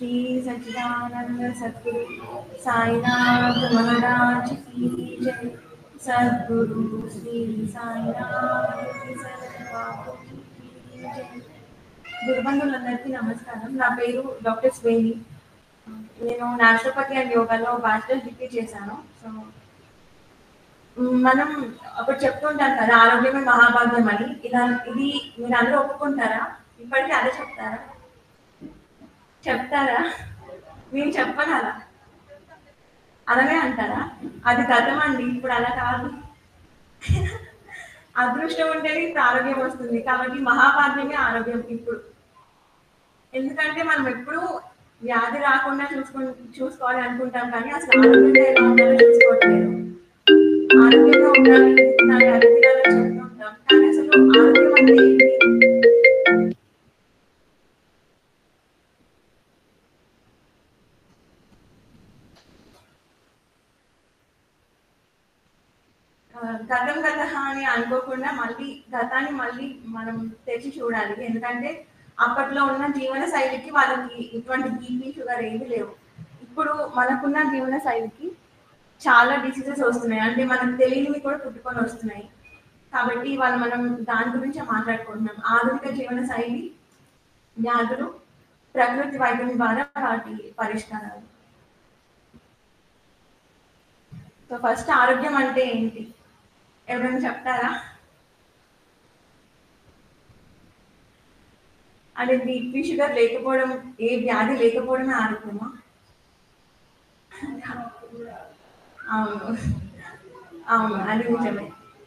श्री सच्चिदानंद सद्गुरु साईनाथ महाराज की जय। सद्गुरु श्री साईनाथ बाबू की जय। గురుబంధువులందరికీ నమస్కారం. నా పేరు డాక్టర్ స్వేని. నేను న్యాచురోపతి అండ్ యోగాలో బ్యాచిలర్ డిగ్రీ చేశాను. సో మనం అప్పుడు చెప్తుంటాం కదా, ఆరోగ్యమే మహాభాగ్యం అని. ఇది మీరు అందరూ ఒప్పుకుంటారా? ఇప్పటికీ అదే చెప్తారా? నేను చెప్పను అలా, అలానే అంటారా? అది గతం అండి, ఇప్పుడు అలా కాదు. అదృష్టం ఉంటేనే ఇప్పుడు ఆరోగ్యం వస్తుంది, కాబట్టి మహాభాగ్యమే ఆరోగ్యం ఇప్పుడు. ఎందుకంటే మనం ఎప్పుడు వ్యాధి రాకుండా చూసుకోవాలి అనుకుంటాం, కానీ అసలు ఆరోగ్యంగా ఎలా ఉండాలో చూసుకోవట్లేదు. ఆరోగ్యంగా ఉండాలి, అది తినాలో చెప్తుంటాం, కానీ అసలు ఆరోగ్యం అంటే ఏంటి? గతం అని అనుకోకుండా గతాన్ని మళ్ళీ మనం తెచ్చి చూడాలి. ఎందుకంటే అప్పట్లో ఉన్న జీవన శైలికి వాళ్ళకి ఇటువంటి బీపీ, షుగర్ ఏమి లేవు. ఇప్పుడు మనకున్న జీవన శైలికి చాలా డిసీజెస్ వస్తున్నాయి, అంటే మనకు తెలియనివి కూడా పుట్టుకొని వస్తున్నాయి. కాబట్టి ఇవాళ మనం దాని గురించే మాట్లాడుకుంటున్నాం. ఆధునిక జీవన శైలి, వ్యాధులు, ప్రకృతి వైద్యం ద్వారా వాటి పరిష్కారాలు. సో ఫస్ట్ ఆరోగ్యం అంటే ఏంటి ఎవరైనా చెప్తారా? అంటే బీపీ, షుగర్ లేకపోవడం, ఏ వ్యాధి లేకపోవడమే ఆరోగ్యమా? అవును, అవును, అది నిజమే.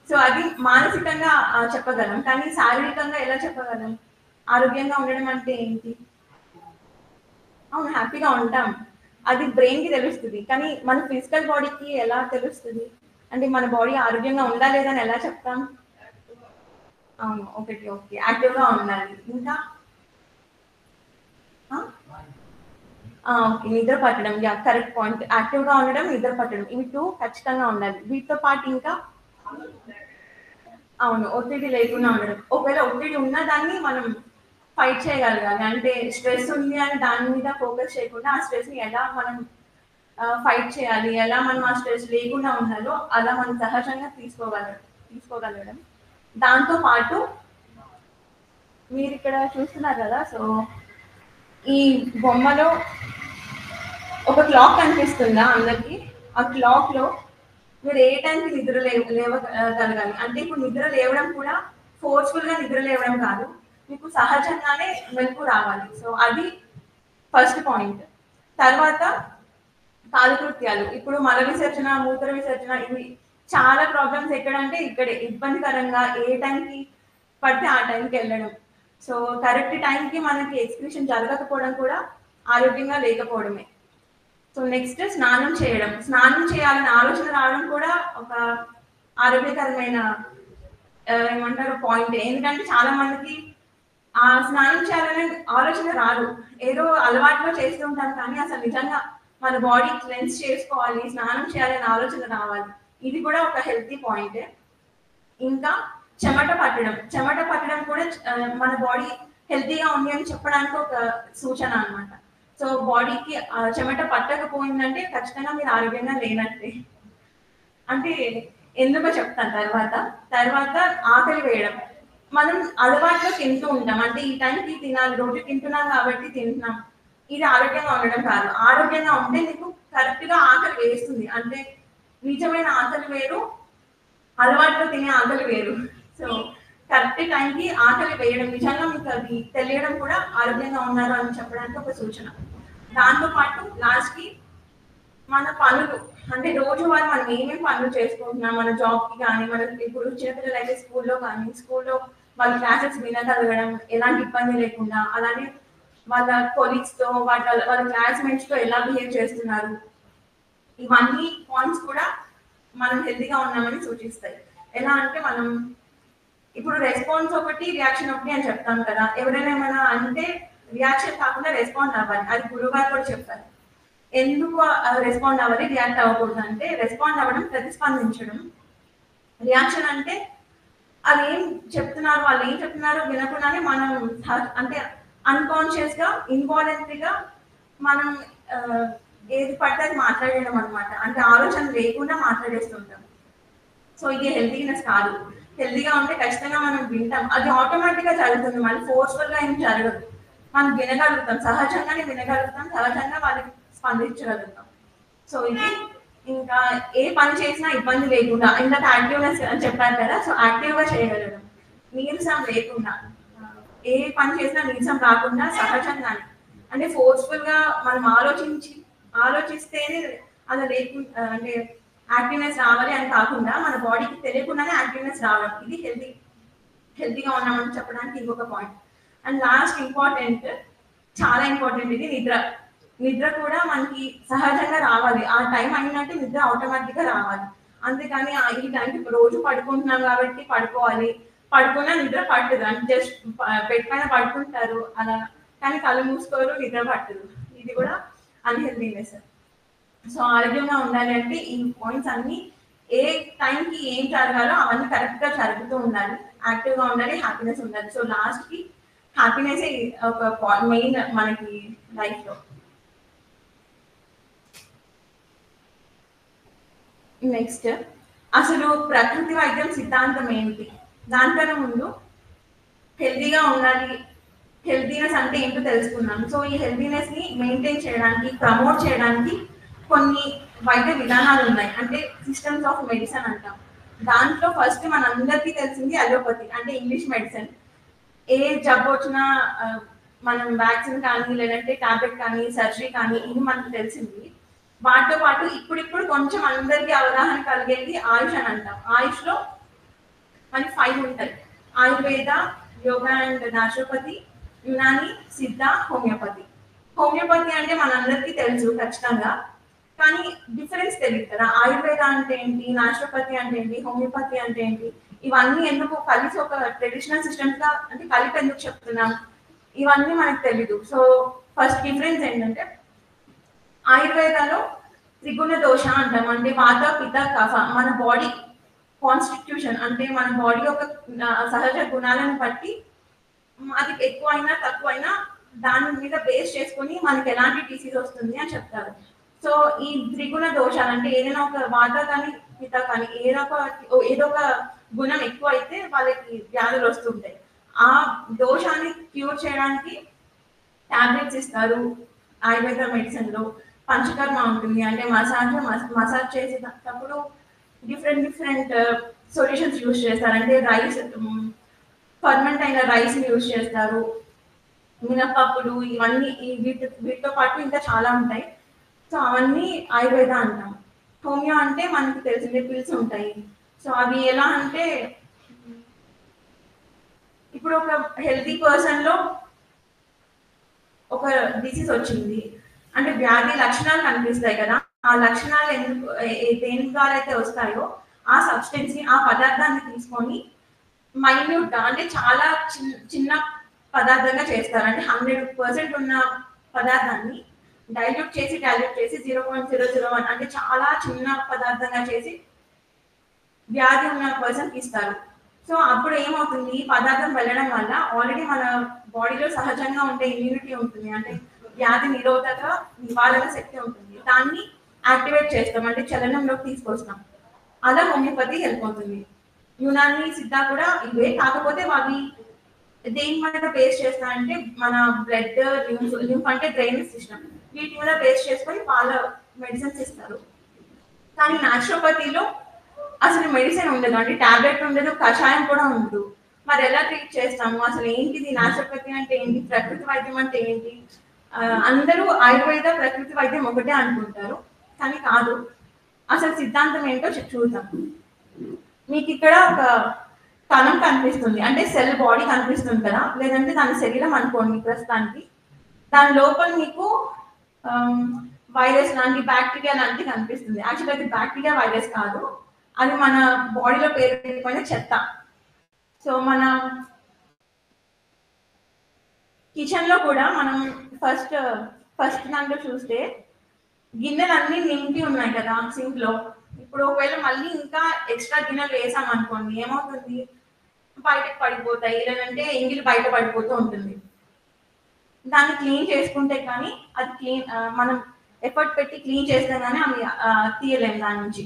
సో అది మానసికంగా చెప్పగలం, కానీ శారీరకంగా ఎలా చెప్పగలం? ఆరోగ్యంగా ఉండడం అంటే ఏంటి? అవును, హ్యాపీగా ఉంటాం, అది బ్రెయిన్ కి తెలుస్తుంది, కానీ మన ఫిజికల్ బాడీకి ఎలా తెలుస్తుంది? అంటే మన బాడీ ఆరోగ్యంగా ఉందా లేదా అని ఎలా చెప్తాం? అవును, ఒకటి ఓకే, యాక్టివ్గా ఉండాలి. ఇంకా ఓకే, నిద్ర పట్టడం, యా కరెక్ట్ పాయింట్. యాక్టివ్గా ఉండడం, నిద్ర పట్టడం, ఇవి టూ ఖచ్చితంగా ఉండాలి. వీటితో పాటు ఇంకా అవును, ఒత్తిడి లేకుండా ఉండడం. ఒకవేళ ఒత్తిడి ఉన్న దాన్ని మనం ఫైట్ చేయగలగాలి. అంటే స్ట్రెస్ ఉంది అని దాని మీద ఫోకస్ చేయకుండా ఆ స్ట్రెస్ని ఎలా మనం ఫైట్ చేయాలి, ఎలా మనం ఆ స్ట్రెస్ లేకుండా ఉండాలో అలా మనం సహజంగా తీసుకోగలగడం. దాంతో పాటు మీరు ఇక్కడ చూస్తున్నారు కదా, సో ఈ బొమ్మలో ఒక క్లాక్ కనిపిస్తుందా అందరికి? ఆ క్లాక్ లో మీరు ఏ టైంకి నిద్ర లేవగలగాలి అంటే, ఇప్పుడు నిద్ర లేవడం కూడా ఫోర్స్ఫుల్ గా నిద్ర లేవడం కాదు, మీకు సహజంగానే మెలకు రావాలి. సో అది ఫస్ట్ పాయింట్. తర్వాత కాలకృత్యాలు, ఇప్పుడు మల విసర్జన, మూత్ర విసర్జన, ఇవి చాలా ప్రాబ్లమ్స్ ఎక్కడంటే ఇక్కడే ఇబ్బందికరంగా ఏ టైంకి పడితే ఆ టైంకి వెళ్ళడం. సో కరెక్ట్ టైంకి మనకి ఎక్స్క్రిషన్ జరగకపోవడం కూడా ఆరోగ్యంగా లేకపోవడమే. సో నెక్స్ట్ స్నానం చేయడం. స్నానం చేయాలని ఆలోచన రావడం కూడా ఒక ఆరోగ్యకరమైన ఏమంటారు పాయింట్. ఎందుకంటే చాలా మందికి ఆ స్నానం చేయాలనే ఆలోచన రాదు, ఏదో అలవాట్లో చేస్తూ ఉంటాం, కానీ అసలు నిజంగా మన బాడీ క్లెన్స్ చేసుకోవాలి, స్నానం చేయాలనే ఆలోచన రావాలి. ఇది కూడా ఒక హెల్తీ పాయింట్. ఇంకా చెమట పట్టడం కూడా మన బాడీ హెల్తీగా ఉంది అని చెప్పడానికి ఒక సూచన అనమాట. సో బాడీకి చెమట పట్టకపోయిందంటే ఖచ్చితంగా మీరు ఆరోగ్యంగా లేనట్టే. అంటే ఎందుకో చెప్తాను తర్వాత ఆకలి వేయడం. మనం అలవాట్లో తింటూ ఉంటాం, అంటే ఈ టైంకి తినాలి, రోజు తింటున్నాం కాబట్టి తింటున్నాం, ఇది ఆరోగ్యంగా ఉండడం కాదు. ఆరోగ్యంగా ఉంటే మీకు కరెక్ట్ గా ఆకలి వేస్తుంది, అంటే నిజమైన ఆకలి వేరు, అలవాట్లో తినే ఆకలి వేరు. సో కరెక్ట్ టైంకి ఆకలి వేయడం, నిజంగా మీకు అది తెలియడం కూడా ఆరోగ్యంగా ఉన్నారు అని చెప్పడానికి ఒక సూచన. దాంతో పాటు లాస్ట్ కి మన పనులు, అంటే రోజువారీ మనం ఏమేమి పనులు చేసుకుంటున్నాం, మన జాబ్ కి కానీ, మన ఇప్పుడు చిన్నపిల్లలు అయితే స్కూల్లో వాళ్ళ క్లాసెస్ వినగలగడం ఎలాంటి ఇబ్బంది లేకుండా, అలానే వాళ్ళ కొలీగ్స్ తో వాళ్ళ క్లాస్మేట్స్ తో ఎలా బిహేవ్ చేస్తున్నారు, ఇవన్నీ పాయింట్స్ కూడా మనం హెల్తీగా ఉన్నామని సూచిస్తాయి. ఎలా అంటే మనం ఇప్పుడు రెస్పాన్స్ ఒకటి, రియాక్షన్ ఒకటి అని చెప్తాం కదా. ఎవరైనా ఏమైనా అంటే రియాక్షన్ కాకుండా రెస్పాండ్ అవ్వాలి, అది గురువుగారు కూడా చెప్పారు. ఎందుకు రెస్పాండ్ అవ్వాలి, రియాక్ట్ అవ్వకూడదు అంటే, రెస్పాండ్ అవ్వడం ప్రతిస్పందించడం, రియాక్షన్ అంటే అది వాళ్ళు ఏం చెప్తున్నారో వినకుండానే మనం అంటే అన్కాన్షియస్ గా, ఇన్వాలంటరీగా మనం ఏది పడితే అది మాట్లాడడం అనమాట. అంటే ఆలోచన లేకుండా మాట్లాడేస్తుంటాం. సో ఇది హెల్తీనెస్ కాదు. హెల్తీగా ఉంటే ఖచ్చితంగా మనం వింటాం. అది ఆటోమేటిక్‌గా జరుగుతుంది. మళ్ళీ ఫోర్స్‌ఫుల్‌గా ఏం జరగదు. మనం వినగలుగుతాం. సహజంగానే వినగలుగుతాం. సహజంగా వాళ్ళకి స్పందించగలుగుతాం. సో ఇది ఇంకా ఏ పని చేసినా ఇబ్బంది లేకుండా ఇందాక యాక్టివ్‌నెస్ అని చెప్పాను కదా! సో యాక్టివ్‌గా చేయగలగడం. నీరసం లేకుండా ఏ పని చేసినా నీరసం రాకుండా సహజంగానే అంటే ఫోర్స్‌ఫుల్‌గా మనం ఆలోచిస్తేనే అలా అంటే యాక్టివ్‌నెస్ రావాలి అని కాకుండా మన బాడీకి తెలియకుండానే యాక్టివ్‌నెస్ రావడం. ఇది హెల్తీగా ఉన్నామని చెప్పడానికి ఇంకొక పాయింట్. అండ్ లాస్ట్ ఇంపార్టెంట్ చాలా ఇంపార్టెంట్ ఇది నిద్ర. నిద్ర కూడా మనకి సహజంగా రావాలి. ఆ టైం అయినట్టు నిద్ర ఆటోమేటిక్‌గా రావాలి. అంతేకాని ఈ టైంకి రోజు పడుకుంటున్నాం కాబట్టి పడుకోవాలి. పడుకున్నా నిద్ర పట్టదు. అంటే జస్ట్ బెడ్ పైన పడుకుంటారు అలా. కానీ కళ్ళు మూసుకోరు, నిద్ర పట్టదు. ఇది కూడా అన్‌హెల్తీనెస్. సో ఆరోగ్యంగా ఉండాలి అంటే ఈ పాయింట్స్ అన్ని ఏ టైంకి ఏం జరగాలో అవన్నీ కరెక్ట్‌గా జరుగుతూ ఉండాలి. యాక్టివ్‌గా ఉండాలి, హ్యాపీనెస్ ఉండాలి. సో లాస్ట్‌కి హ్యాపీనెసే ఒక మెయిన్ మనకి లైఫ్‌లో. నెక్స్ట్ అసలు ప్రకృతి వైద్యం సిద్ధాంతం ఏంటి? దానికన్నా ముందు హెల్తీగా ఉండాలి. హెల్తీనెస్ అంటే ఏంటో తెలుసుకున్నాం. సో ఈ హెల్తీనెస్ ని మెయింటైన్ చేయడానికి, ప్రమోట్ చేయడానికి కొన్ని వైద్య విధానాలు ఉన్నాయి. అంటే సిస్టమ్స్ ఆఫ్ మెడిసిన్ అంటాం. దాంట్లో ఫస్ట్ మనందరికీ తెలిసింది అలోపతి అంటే ఇంగ్లీష్ మెడిసిన్. ఏ జబ్బు వచ్చినా మనం వ్యాక్సిన్ కానీ లేదంటే టాబ్లెట్ కానీ సర్జరీ కానీ ఇది మనకు తెలిసింది. వాటితో పాటు ఇప్పుడిప్పుడు కొంచెం అందరికీ అవగాహన కలిగేది ఆయుష్ అని అంటాం. ఆయుష్‌లో మనకి 5 ఉంటాయి. ఆయుర్వేద, యోగా అండ్ నాచురోపతి, యునాని, సిద్ధ, హోమియోపతి. హోమియోపతి అంటే మనందరికీ తెలుసు ఖచ్చితంగా. కానీ డిఫరెన్స్ తెలియదు కదా! ఆయుర్వేద అంటే ఏంటి? నాచురోపతి అంటే ఏంటి? హోమియోపతి అంటే ఏంటి? ఇవన్నీ ఎందుకు కలిసి ఒక ట్రెడిషనల్ సిస్టమ్స్‌గా అంటే కలిపి ఎందుకు చెప్తున్నాం? ఇవన్నీ మనకు తెలీదు. సో, ఫస్ట్ డిఫరెన్స్ ఏంటంటే ఆయుర్వేదాలో త్రిగుణ దోష అంటాం. అంటే వాత, పిత్త, కఫ మన బాడీ కాన్స్టిట్యూషన్ అంటే మన బాడీ యొక్క సహజ గుణాలను బట్టి అది ఎక్కువైనా తక్కువైనా దాని మీద బేస్ చేసుకొని మనకి ఎలాంటి డిసీజ్ వస్తుంది అని చెప్తారు. సో ఈ త్రిగుణ దోషాలు అంటే ఏదైనా ఒక వాత కానీ పిత కానీ ఏదో ఒక గుణం ఎక్కువ అయితే వాళ్ళకి వ్యాధులు వస్తుంటాయి. ఆ దోషాన్ని క్యూర్ చేయడానికి టాబ్లెట్స్ ఇస్తారు ఆయుర్వేద మెడిసిన్ లో. పంచకర్మ ఉంటుంది అంటే మసాజ్ చేసేటప్పుడు డిఫరెంట్ సొల్యూషన్స్ యూస్ చేస్తారు. అంటే రైస్ ఫర్మెంట్ అయిన రైస్ యూస్ చేస్తారు. మినపప్పులు ఇవన్నీ వీటితో పాటు ఇంకా చాలా ఉంటాయి. సో అవన్నీ ఆయుర్వేద అంటాం. హోమియో అంటే మనకి తెలిసిందే పిల్స్ ఉంటాయి. సో అవి ఎలా అంటే ఇప్పుడు ఒక హెల్తీ పర్సన్ లో ఒక డిసీజ్ వచ్చింది అంటే వ్యాధి లక్షణాలు కనిపిస్తాయి కదా! ఆ లక్షణాలు ఎందుకు దేని ద్వారా అయితే వస్తాయో ఆ సబ్స్టెన్స్ ని ఆ పదార్థాన్ని తీసుకొని మైన్యూట్‌గా అంటే చాలా చిన్న పదార్థంగా చేస్తారు. అంటే 100% ఉన్న పదార్థాన్ని డైల్యూట్ చేసి 0.001 అంటే చాలా చిన్న పదార్థంగా చేసి వ్యాధి ఉన్న పర్సన్‌కి ఇస్తారు. సో అప్పుడు ఏమవుతుంది? ఈ పదార్థం వెళ్ళడం వల్ల ఆల్రెడీ మన బాడీలో సహజంగా ఉండే ఇమ్యూనిటీ ఉంటుంది. అంటే వ్యాధి నిరోధక నివారణ శక్తి ఉంటుంది. దాన్ని యాక్టివేట్ చేస్తాం. అంటే చలనంలోకి తీసుకొస్తాం. అలా హోమియోపతి హెల్ప్ అవుతుంది. యునాని, సిద్ధ కూడా ఇవే. కాకపోతే అవి దేని మీద బేస్ చేస్తారంటే మన బ్లడ్, లింఫ్ అంటే డ్రైనేజ్ సిస్టమ్. వీటి మీద బేస్ చేసుకొని వాళ్ళ మెడిసిన్స్ ఇస్తారు. కానీ నాచురోపతిలో అసలు మెడిసిన్ ఉండదు. అంటే టాబ్లెట్ ఉండదు, కషాయం కూడా ఉండదు. మరి ఎలా ట్రీట్ చేస్తాము? అసలు ఏంటిది నాచురోపతి అంటే ఏంటి? ప్రకృతి వైద్యం అంటే ఏంటి? అందరూ ఆయుర్వేద, ప్రకృతి వైద్యం ఒకటే అనుకుంటారు. కానీ కాదు. అసలు సిద్ధాంతం ఏంటో చూద్దాం. మీకు ఇక్కడ ఒక కణం కనిపిస్తుంది. అంటే సెల్ బాడీ కనిపిస్తుంది కదా! లేదంటే దాని శరీరం అనుకోండి ప్రస్తుతానికి. దాని లోపల మీకు వైరస్ లాంటి, బ్యాక్టీరియా లాంటిది కనిపిస్తుంది. యాక్చువల్లీ అది బ్యాక్టీరియా, వైరస్ కాదు. అది మన బాడీలో పేరుకుపోయిన చెత్త. సో మన కిచెన్ లో కూడా మనం ఫస్ట్ దాంట్లో చూస్తే గిన్నెలన్నీ నింపి ఉన్నాయి కదా సింక్ లో. ఇప్పుడు ఒకవేళ మళ్ళీ ఇంకా ఎక్స్ట్రా గిన్నెలు వేసాం అనుకోండి ఏమవుతుంది? బయటకు పడిపోతాయి. లేదంటే ఎంగిలి బయట పడిపోతూ ఉంటుంది. దాన్ని క్లీన్ చేసుకుంటే కానీ అది క్లీన్ మనం ఎఫర్ట్ పెట్టి క్లీన్ చేస్తే కానీ అవి తీయలేము దాని నుంచి.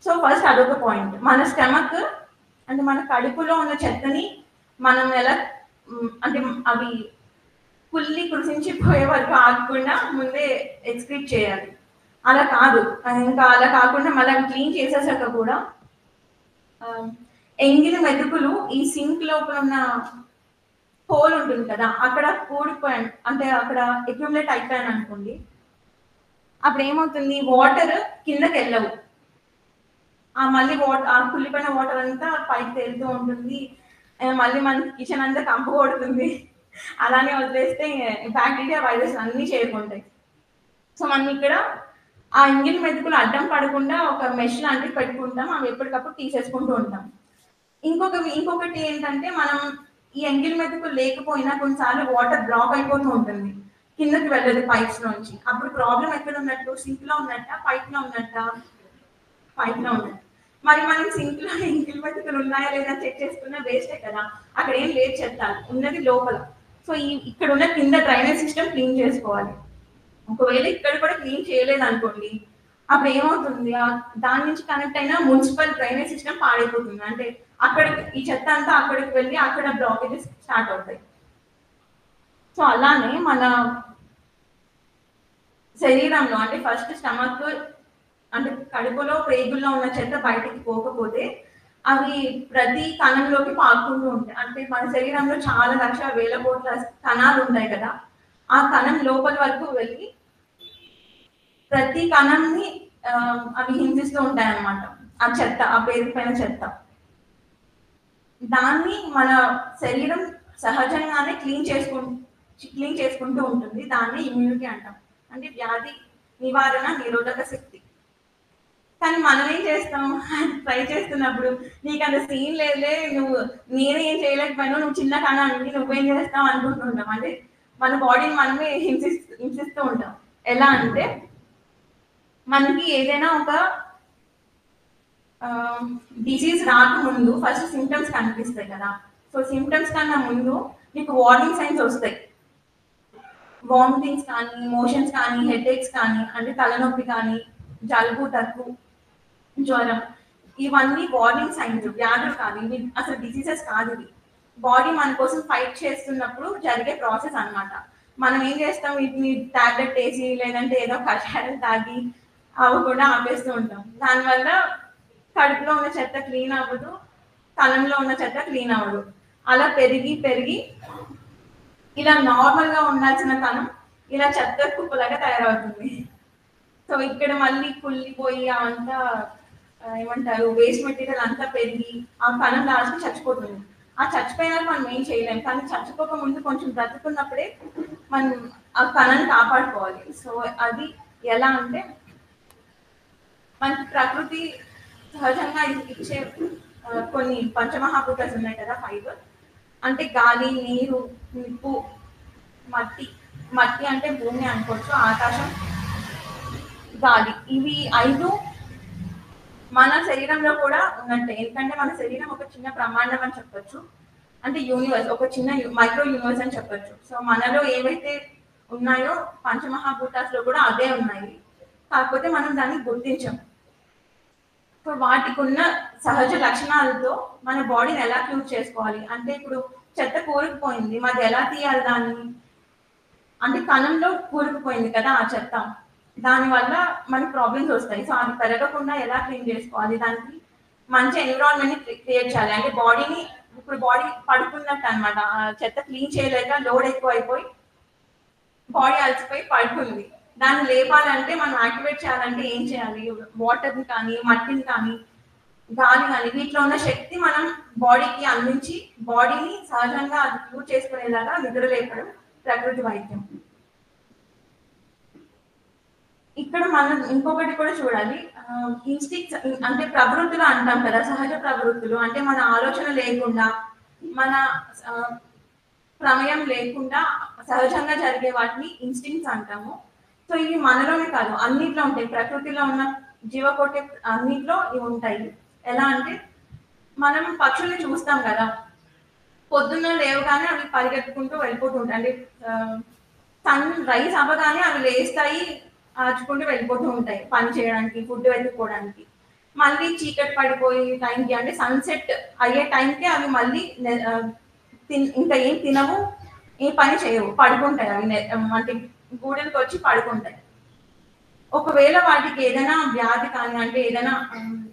సో ఫస్ట్ అదొక పాయింట్. మన స్టమక్ అంటే మన కడుపులో ఉన్న చెత్తని మనం ఎలా అంటే అవి ఫుల్లీ కృషించిపోయే వరకు ఆగకుండా ముందే ఎక్స్క్రీట్ చేయాలి. అలా కాదు, ఇంకా అలా కాకుండా మళ్ళీ క్లీన్ చేసేసాక కూడా ఎంగిలి మెతుకులు ఈ సింక్ లోపల ఉన్న హోల్ ఉంటుంది కదా, అక్కడ కూడిపోయాను అంటే అక్కడ అక్యుములేట్ అయిపోయాను అనుకోండి, అప్పుడు ఏమవుతుంది, వాటర్ కిందకి వెళ్ళవు. మళ్ళీ వాటర్ ఆ కుళ్ళిపోయిన వాటర్ అంతా పైకి తేలుతూ ఉంటుంది, మళ్ళీ మన కిచెన్ అంతా కంపు కొడుతుంది. అలానే వదిలేస్తే బ్యాక్టీరియా వైరస్ అన్నీ చేరుకుంటాయి. సో మనం ఇక్కడ ఆ ఎంగిలి మెతుకులు అడ్డం పడకుండా ఒక మెష్ లాంటివి పెట్టుకుంటాం, అవి ఎప్పటికప్పుడు తీసేసుకుంటూ ఉంటాం. ఇంకొకటి ఏంటంటే మనం ఈ ఎంగిలి మెతుకులు లేకపోయినా కొన్నిసార్లు వాటర్ బ్లాక్ అయిపోతూ ఉంటుంది, కిందకి వెళ్ళదు పైప్స్ నుంచి. అప్పుడు ప్రాబ్లం ఎక్కడ ఉన్నట్టు, సింక్ లో ఉన్నట్ట, పైప్ లో ఉన్నట్ట? పైప్ లో ఉన్నట్టు. మరి మనం సింక్ లో ఎంగిలి మెతుకులు ఉన్నాయా లేదా చెక్ చేసుకున్నా వేస్టే కదా, అక్కడ ఏం లేదు చెత్త, ఉన్నది లోపల. సో ఇక్కడ ఉన్న కింద డ్రైనేజ్ సిస్టమ్ క్లీన్ చేసుకోవాలి. ఒకవేళ ఇక్కడ కూడా క్లీన్ చేయలేదు అనుకోండి, అప్పుడు ఏమవుతుంది, దాని నుంచి కనెక్ట్ అయిన మున్సిపల్ డ్రైనేజ్ సిస్టమ్ పాడైపోతుంది. అంటే అక్కడికి ఈ చెత్త అంతా అక్కడికి వెళ్ళి అక్కడ బ్లాకేజెస్ స్టార్ట్ అవుతాయి. సో అలానే మన శరీరంలో అంటే ఫస్ట్ స్టమక్ అంటే కడుపులో ప్రేగుల్లో ఉన్న చెత్త బయటికి పోకపోతే అవి ప్రతి కణంలోకి పాకుకుంటూ ఉంటాయి. అంటే మన శరీరంలో చాలా లక్షల వేల కోట్ల కణాలు ఉంటాయి కదా, ఆ కణం లోపల వరకు వెళ్ళి ప్రతి కణంని అవి హింసిస్తూ ఉంటాయి అన్నమాట. ఆ చెత్త, ఆ పేరుపైన చెత్త, దాన్ని మన శరీరం సహజంగానే క్లీన్ చేసుకుంటూ ఉంటుంది. దాన్ని ఇమ్యూనిటీ అంటాం, అంటే వ్యాధి నివారణ నిరోధక శక్తి. కానీ మనం ఏం చేస్తాం, ట్రై చేస్తున్నప్పుడు నీకు అంత సీన్ లేదులే, నేనే ఏం చేయలేకపోయాను, నువ్వు చిన్న కణానికి నువ్వేం చేస్తావు అనుకుంటుంటాం. అంటే మన బాడీని మనమే హింసిస్తూ ఉంటాం. ఎలా అంటే మనకి ఏదైనా ఒక డిసీజ్ రాకముందు ఫస్ట్ సిమ్టమ్స్ కనిపిస్తాయి కదా. సో సిమ్టమ్స్ కన్నా ముందు నీకు వార్నింగ్ సైన్స్ వస్తాయి. వామిటింగ్స్ కానీ, మోషన్స్ కానీ, హెడేక్స్ కానీ, అంటే తలనొప్పి కానీ, జలుబు, దగ్గు, జ్వరం, ఇవన్నీ వార్నింగ్ సైన్స్, వ్యాధులు కాదు ఇవి, అసలు డిసీజెస్ కాదు ఇవి. బాడీ మన కోసం ఫైట్ చేస్తున్నప్పుడు జరిగే ప్రాసెస్ అన్నమాట. మనం ఏం చేస్తాం, వీటిని టాబ్లెట్ వేసి లేదంటే ఏదో కషాయం తాగి అవి కూడా ఆపేస్తూ ఉంటాం. దానివల్ల కడుపులో ఉన్న చెత్త క్లీన్ అవ్వదు, కణంలో ఉన్న చెత్త క్లీన్ అవ్వదు. అలా పెరిగి పెరిగి ఇలా నార్మల్గా ఉండాల్సిన కణం ఇలా చెత్త కుప్పలాగా తయారవుతుంది. సో ఇక్కడ మళ్ళీ కుళ్ళిపోయి అంతా ఏమంటారు, వేస్ట్ మెటీరియల్ అంతా పెరిగి ఆ కణం లాస్ట్ చచ్చిపోతుంది. ఆ చచ్చిపోయినాక మనం ఏం చేయలేము, కానీ చచ్చిపోక ముందు కొంచెం బ్రతుకున్నప్పుడే మనం ఆ కణాన్ని కాపాడుకోవాలి. సో అది ఎలా అంటే మనకి ప్రకృతి సహజంగా ఇచ్చే కొన్ని పంచమహాభూతాలు ఉన్నాయి కదా, 5. అంటే గాలి, నీరు, నిప్పు, మట్టి. మట్టి అంటే భూమి అనుకోవచ్చు, ఆకాశం, గాలి. ఇవి 5 మన శరీరంలో కూడా ఉన్నట్టే. ఎందుకంటే మన శరీరం ఒక చిన్న బ్రహ్మాండం అని చెప్పొచ్చు, అంటే యూనివర్స్, ఒక చిన్న మైక్రో యూనివర్స్ అని చెప్పొచ్చు. సో మనలో ఏవైతే ఉన్నాయో పంచమహాభూతాల్లో కూడా అదే ఉన్నాయి, కాకపోతే మనం దాన్ని గుర్తించం. సో వాటికి ఉన్న సహజ లక్షణాలతో మన బాడీని ఎలా క్యూర్ చేసుకోవాలి అంటే, ఇప్పుడు చెత్త కూరుకుపోయింది, మరి ఎలా తీయాలి దాన్ని, అంటే కణంలో కూరుకుపోయింది కదా ఆ చెత్త, దానివల్ల మనకి ప్రాబ్లమ్స్ వస్తాయి. సో అది పెరగకుండా ఎలా క్లీన్ చేసుకోవాలి, దానికి మంచి ఎన్విరాన్మెంట్ ని క్రియేట్ చేయాలి. అంటే బాడీని, ఇప్పుడు బాడీ పడుకున్నట్టు అనమాట, చెత్త క్లీన్ చేయలేక లోడ్ ఎక్కువ అయిపోయి బాడీ అలసిపోయి పడుకుంది. దాన్ని లేపాలంటే మనం యాక్టివేట్ చేయాలంటే ఏం చేయాలి, వాటర్ని కానీ, మట్టిని కానీ, గాలి కానీ, వీటిలో ఉన్న శక్తి మనం బాడీకి అందించి బాడీని సహజంగా అది క్యూర్ చేసుకునేలాగా నిద్రలేపడం ప్రకృతి వైద్యం. ఇక్కడ మనం ఇంకొకటి కూడా చూడాలి, ఇన్స్టింక్ట్స్ అంటే ప్రవృత్తులు అంటాం కదా, సహజ ప్రవృత్తులు అంటే మన ఆలోచన లేకుండా, మన ప్రమేయం లేకుండా సహజంగా జరిగే వాటిని ఇన్స్టింక్ట్స్ అంటాము. సో ఇవి మనలోనే కాదు అన్నిట్లో ఉంటాయి, ప్రకృతిలో ఉన్న జీవకోటి అన్నిట్లో ఇవి ఉంటాయి. ఎలా అంటే మనం పక్షుల్ని చూస్తాం కదా, పొద్దున్న లేవగానే అవి పరిగెత్తుకుంటూ వెళ్ళిపోతుంటాయి. అంటే సన్ రైజ్ అవ్వగానే అవి లేస్తాయి, ఆచుకుంటూ వెళ్ళిపోతూ ఉంటాయి పని చేయడానికి, ఫుడ్ వెతుక్కోవడానికి. మళ్ళీ చీకటి పడిపోయే టైంకి అంటే సన్సెట్ అయ్యే టైంకి అవి మళ్ళీ ఇంకా ఏం తినవు, ఏ పని చేయవు, పడుకుంటాయి అవి. అంటే గూడెలకు వచ్చి పడుకుంటాయి. ఒకవేళ వాటికి ఏదైనా వ్యాధి కానీ అంటే ఏదైనా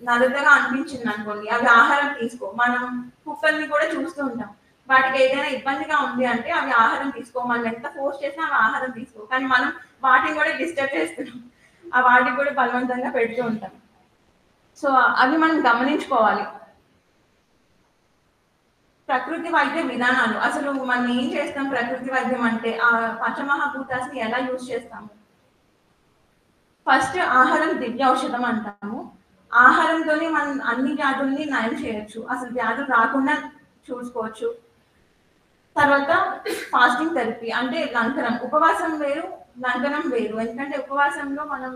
నల్లగా అనిపించింది అనుకోండి, అవి ఆహారం తీసుకో. మనం కుక్కల్ని కూడా చూస్తూ ఉంటాం. వాటికి ఏదైనా ఇబ్బందిగా ఉంది అంటే అవి ఆహారం తీసుకో. మనం ఎంత ఫోర్స్ చేసినా అవి ఆహారం తీసుకో. కానీ మనం వాటిని కూడా డిస్టర్బ్ చేస్తున్నాం, ఆ వాటికి కూడా బలవంతంగా పెడుతూ ఉంటాం. సో అవి మనం గమనించుకోవాలి. ప్రకృతి వైద్య విధానాలు అసలు మనం ఏం చేస్తాం? ప్రకృతి వైద్యం అంటే ఆ పంచమహాభూతాన్ని ఎలా యూజ్ చేస్తాము? ఫస్ట్ ఆహారం దివ్య ఔషధం అంటాము. ఆహారంతోనే మనం అన్ని వ్యాధుల్ని నయం చేయొచ్చు, అసలు వ్యాధులు రాకుండా చూసుకోవచ్చు. తర్వాత ఫాస్టింగ్ థెరపీ అంటే లంకనం. ఉపవాసం వేరు, లంకనం వేరు. ఎందుకంటే ఉపవాసంలో మనం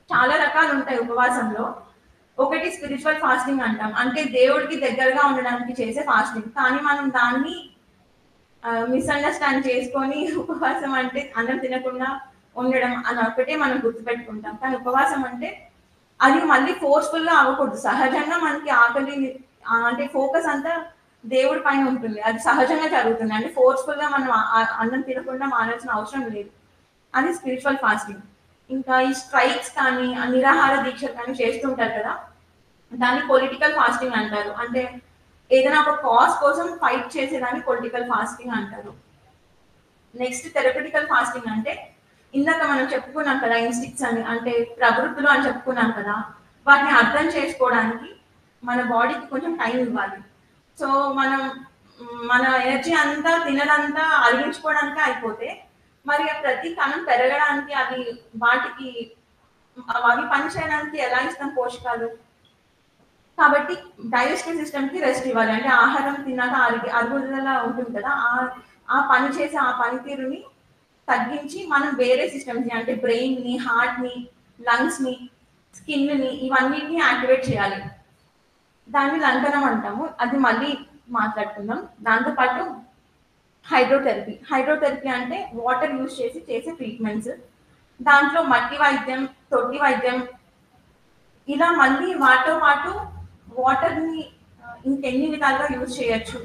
చాలా రకాలు ఉంటాయి. ఉపవాసంలో ఒకటి స్పిరిచువల్ ఫాస్టింగ్ అంటాం, అంటే దేవుడికి దగ్గరగా ఉండడానికి చేసే ఫాస్టింగ్. కానీ మనం దాన్ని మిస్అండర్స్టాండ్ చేసుకొని ఉపవాసం అంటే అన్నం తినకుండా ఉండడం అని ఒక్కటే మనం గుర్తుపెట్టుకుంటాం. కానీ ఉపవాసం అంటే అది మళ్ళీ ఫోర్స్ఫుల్ గా అవ్వకూడదు. సహజంగా మనకి ఆకలి అంటే ఫోకస్ అంతా దేవుడి పైన ఉంటుంది, అది సహజంగా జరుగుతుంది. అంటే ఫోర్స్ఫుల్ గా మనం అన్నం తినకుండా మానాల్సిన అవసరం లేదు. అది స్పిరిచువల్ ఫాస్టింగ్. ఇంకా ఈ స్ట్రైక్స్ కానీ నిరాహార దీక్ష కానీ చేస్తుంటారు కదా, దాన్ని పొలిటికల్ ఫాస్టింగ్ అంటారు. అంటే ఏదైనా ఒక కాజ్ కోసం ఫైట్ చేసేదాన్ని పొలిటికల్ ఫాస్టింగ్ అంటారు. నెక్స్ట్ థెరపటికల్ ఫాస్టింగ్ అంటే ఇందాక మనం చెప్పుకున్నాం కదా, ఇన్స్టిక్ట్స్ అని అంటే ప్రవృత్తులు అని చెప్పుకున్నాం కదా, వాటిని అర్థం చేసుకోవడానికి మన బాడీకి కొంచెం టైం ఇవ్వాలి. సో మనం మన ఎనర్జీ అంతా తినదంతా అరిగించుకోవడానికి అయిపోతే మరి ప్రతి కణం పెరగడానికి అది వాటికి అవి పని చేయడానికి ఎలా ఇస్తాం పోషకాలు? కాబట్టి డైజెస్టివ్ సిస్టమ్ కి రెస్ట్ ఇవ్వాలి. అంటే ఆహారం తిన్నాక అరుగుదల ఉంటుంది కదా, ఆ పని చేసే ఆ పనితీరుని తగ్గించి మనం వేరే సిస్టమ్స్ ని అంటే బ్రెయిన్ ని, హార్ట్ ని, లంగ్స్ ని, స్కిన్ ని ఇవన్నిటిని యాక్టివేట్ చేయాలి. దాన్ని లంకనం అంటాము. అది మళ్ళీ మాట్లాడుకుందాం. దాంతోపాటు హైడ్రోథెరపీ అంటే వాటర్ యూజ్ చేసి చేసే ట్రీట్మెంట్స్. దాంట్లో మట్టి వైద్యం, తొట్టి వైద్యం, ఇలా మళ్ళీ వాటితో పాటు వాటర్ని ఇంకెన్ని విధాలుగా యూజ్ చేయొచ్చు